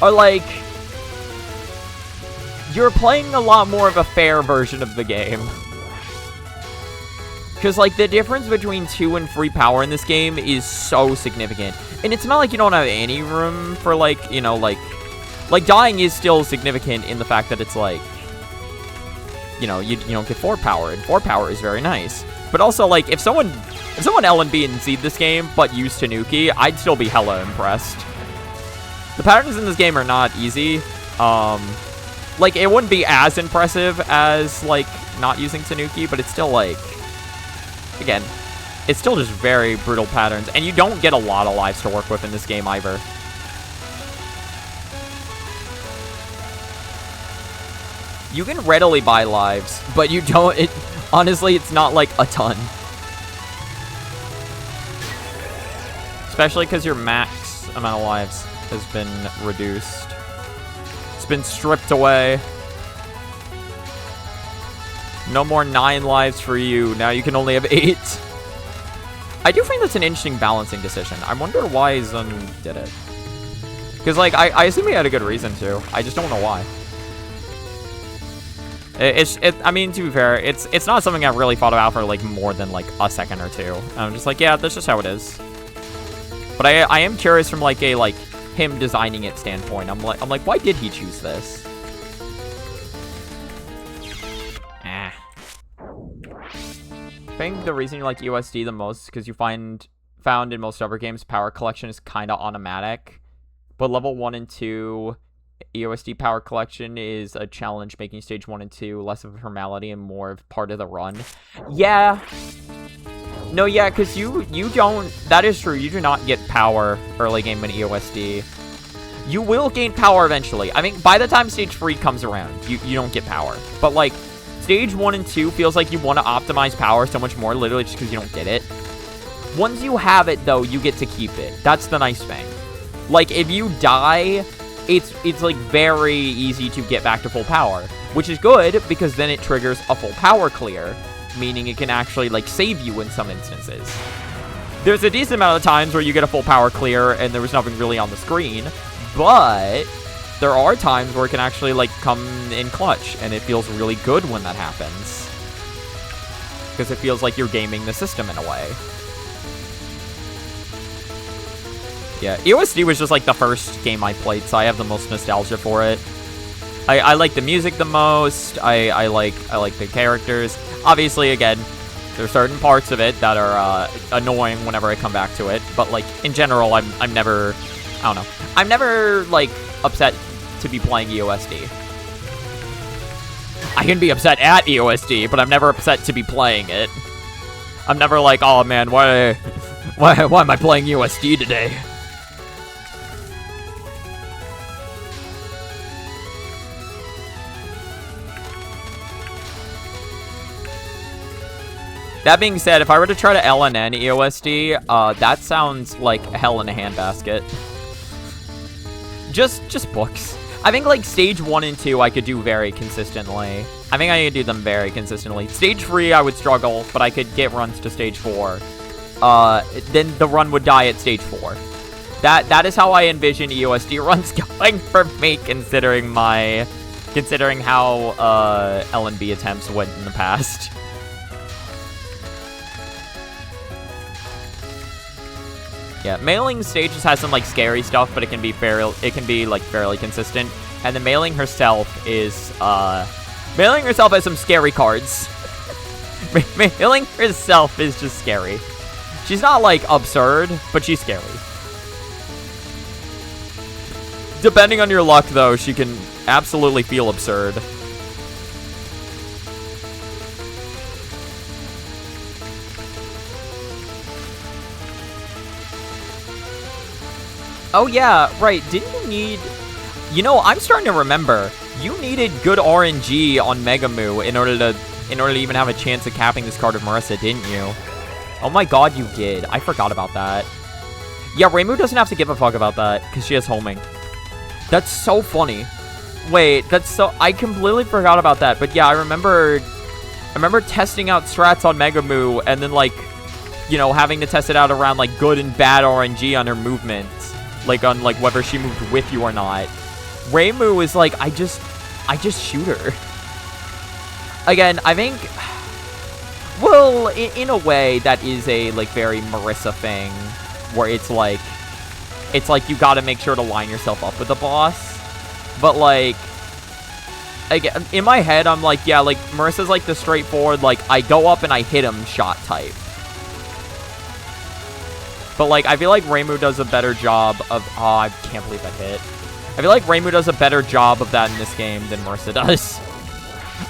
Or, like, you're playing a lot more of a fair version of the game. Because, like, the difference between 2 and 3 power in this game is so significant. And it's not like you don't have any room for, like, you know, like, dying is still significant in the fact that it's, like, you know, you don't get 4 power, and 4 power is very nice. But also, like, if someone LNBNC'd this game, but used Tanuki, I'd still be hella impressed. The patterns in this game are not easy. Like, it wouldn't be as impressive as, like, not using Tanuki, but it's still, like... Again, it's still just very brutal patterns, and you don't get a lot of lives to work with in this game either. You can readily buy lives, but you don't, honestly, it's not like a ton. Especially because your max amount of lives has been reduced. It's been stripped away. No more 9 lives for you. Now you can only have 8. I do think that's an interesting balancing decision. I wonder why Zun did it. Because, like, I assume he had a good reason to. I just don't know why. I mean, to be fair, it's not something I've really thought about for, like, more than, like, a second or two. I'm just like, yeah, that's just how it is. But I am curious from, like, a, like, him designing it standpoint. I'm like, why did he choose this? I think the reason you like EOSD the most is because you found in most other games power collection is kind of automatic, but level 1 and 2 EOSD power collection is a challenge, making stage 1 and 2 less of a formality and more of part of the run. Yeah. No, yeah, because you don't... That is true. You do not get power early game in EOSD. You will gain power eventually. I mean, by the time stage 3 comes around, you don't get power. But, like, stage 1 and 2 feels like you want to optimize power so much more, literally just because you don't get it. Once you have it, though, you get to keep it. That's the nice thing. Like, if you die, it's like, very easy to get back to full power. Which is good, because then it triggers a full power clear. Meaning it can actually, like, save you in some instances. There's a decent amount of times where you get a full power clear and there was nothing really on the screen. But there are times where it can actually, like, come in clutch. And it feels really good when that happens. Because it feels like you're gaming the system in a way. Yeah, EOSD was just, like, the first game I played, so I have the most nostalgia for it. I like the music the most. I like the characters. Obviously, again, there are certain parts of it that are annoying whenever I come back to it. But, like, in general, I'm never... I don't know. I'm never, like, upset to be playing EOSD. I can be upset at EOSD, but I'm never upset to be playing it. I'm never like, oh, man, why am I playing EOSD today? That being said, if I were to try to LNN EOSD, that sounds like hell in a handbasket. Just books. I think, like, stage 1 and 2 I could do very consistently. I think I could do them very consistently. Stage 3 I would struggle, but I could get runs to stage 4. Then the run would die at stage 4. That is how I envision EOSD runs going for me, considering how LNB attempts went in the past. Yeah, mailing stages has some, like, scary stuff, but it can be like fairly consistent. And the mailing herself has some scary cards. Mailing herself is just scary. She's not, like, absurd, but she's scary. Depending on your luck, though, she can absolutely feel absurd. Oh yeah, right, didn't you need... You know, I'm starting to remember. You needed good RNG on Megamoo in order to even have a chance of capping this card of Marissa, didn't you? Oh my god, you did. I forgot about that. Yeah, Reimu doesn't have to give a fuck about that, because she has homing. That's so funny. Wait, that's so... I completely forgot about that, but yeah, I remember testing out strats on Megamoo, and then, like, you know, having to test it out around, like, good and bad RNG on her movements. Like, on, like, whether she moved with you or not. Reimu is like, I just shoot her. Again, I think... Well, in a way, that is a, like, very Marissa thing. Where it's like you gotta make sure to line yourself up with the boss. But, like... Again, in my head, I'm like, yeah, like, Marissa's, like, the straightforward, like, I go up and I hit him shot type. But, like, I feel like Reimu does a better job of... Oh, I can't believe that hit. I feel like Reimu does a better job of that in this game than Marissa does.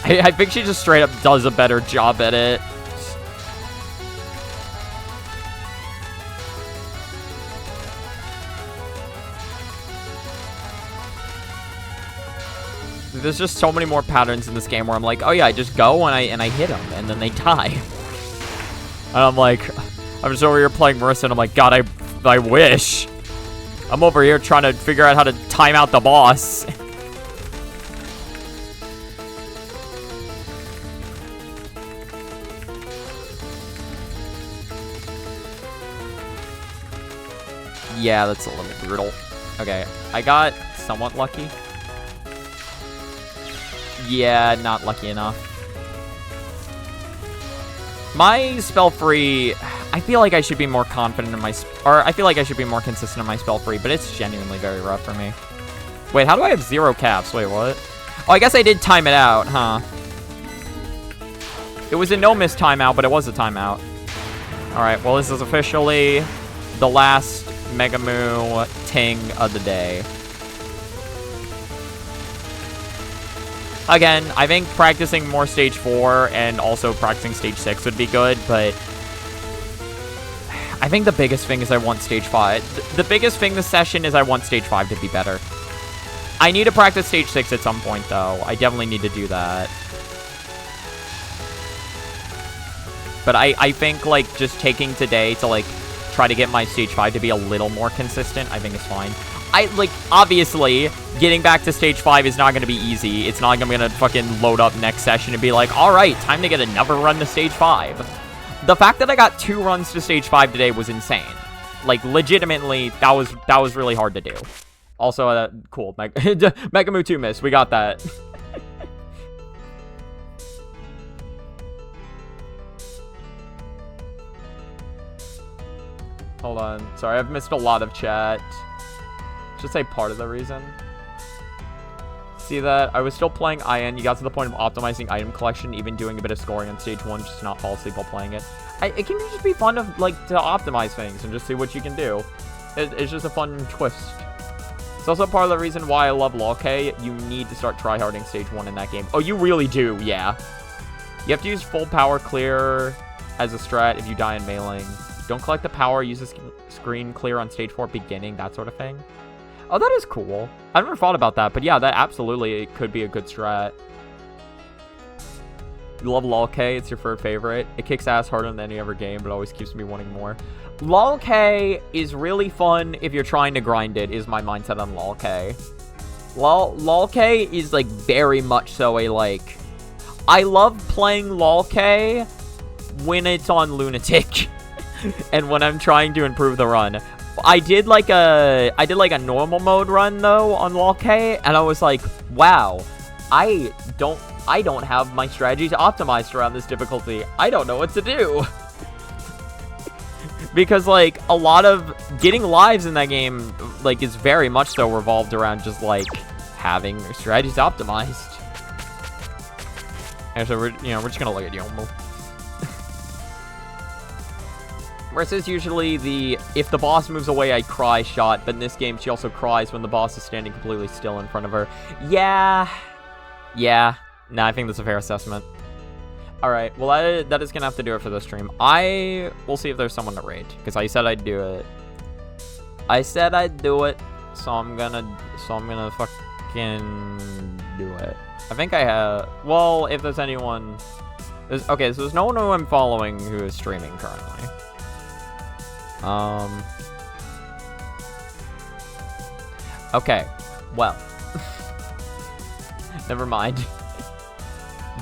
I think she just straight up does a better job at it. There's just so many more patterns in this game where I'm like, oh yeah, I just go and I hit them, and then they die. And I'm like... I'm just over here playing Marissa, and I'm like, God, I wish. I'm over here trying to figure out how to time out the boss. Yeah, that's a little brutal. Okay, I got somewhat lucky. Yeah, not lucky enough. My spell free... I feel like I should be more confident in my... I feel like I should be more consistent in my spell free, but it's genuinely very rough for me. Wait, how do I have 0 caps? Wait, what? Oh, I guess I did time it out, huh? It was a no-miss timeout, but it was a timeout. Alright, well, this is officially the last Megamoo ting of the day. Again, I think practicing more stage 4 and also practicing stage 6 would be good, but I think the biggest thing is I want stage 5. The biggest thing this session is I want stage 5 to be better. I need to practice stage 6 at some point, though. I definitely need to do that. But I think, like, just taking today to, like, try to get my stage 5 to be a little more consistent, I think is fine. Obviously, getting back to stage 5 is not going to be easy. It's not like I'm going to fucking load up next session and be like, alright, time to get another run to stage 5. The fact that I got 2 runs to stage 5 today was insane. Like, legitimately, that was really hard to do. Also, cool. Megamoo 2 miss. We got that. Hold on. Sorry, I've missed a lot of chat. Should say part of the reason. See that? I was still playing IN. You got to the point of optimizing item collection, even doing a bit of scoring on stage 1, just to not fall asleep while playing it. It can just be fun to, like, to optimize things and just see what you can do. It's just a fun twist. It's also part of the reason why I love LOL-K. You need to start tryharding stage 1 in that game. Oh, you really do, yeah. You have to use full power clear as a strat if you die in mailing. Don't collect the power, use the screen clear on stage 4 beginning, that sort of thing. Oh, that is cool. I never thought about that, but yeah, that absolutely could be a good strat. You love LOL-K, it's your third favorite. It kicks ass harder than any other game, but always keeps me wanting more. LOL-K is really fun if you're trying to grind it, is my mindset on LOL-K. LOL-K is, like, very much so a, like... I love playing LOL-K when it's on Lunatic. And when I'm trying to improve the run. I did like a normal mode run though on LOL-K, and I was like, wow, I don't have my strategies optimized around this difficulty. I don't know what to do. Because like a lot of getting lives in that game like is very much so revolved around just like having strategies optimized. And so we're just gonna look at Youmu. Versus usually the, if the boss moves away, I cry shot, but in this game, she also cries when the boss is standing completely still in front of her. Yeah. Nah, I think that's a fair assessment. Alright, well, that is gonna have to do it for this stream. We'll see if there's someone to raid, because I said I'd do it. I said I'd do it, so I'm gonna fucking do it. I think I have, well, if there's anyone, okay, so there's no one who I'm following who is streaming currently. Okay, well, never mind.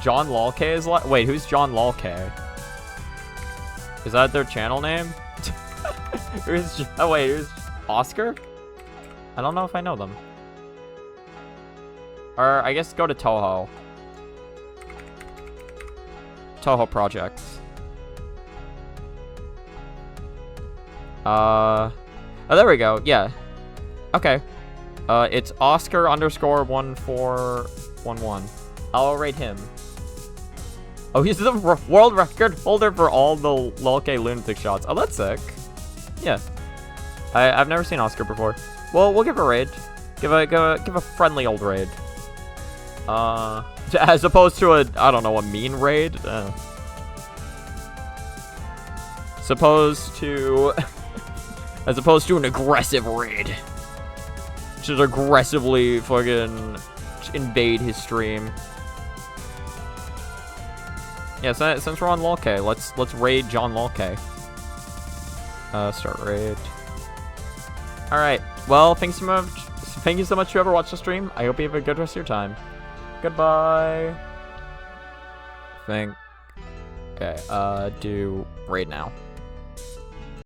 John LOL-K is wait, who's John LOL-K? Is that their channel name? Who's Oscar? I don't know if I know them. Or I guess go to Touhou Projects. Oh, there we go. Yeah. Okay. It's Oscar_1411. I'll rate him. Oh, he's the world record holder for all the LOL-K lunatic shots. Oh, that's sick. Yeah. I've never seen Oscar before. Well, we'll give a raid. Give a friendly old raid. As opposed to a, I don't know, a mean raid. As opposed to an aggressive raid. Just aggressively fucking invade his stream. Yeah, so, since we're on LOL-K, let's raid John LOL-K. Start raid. Alright, well, thank you so much to whoever watched the stream. I hope you have a good rest of your time. Goodbye. Okay, do raid now.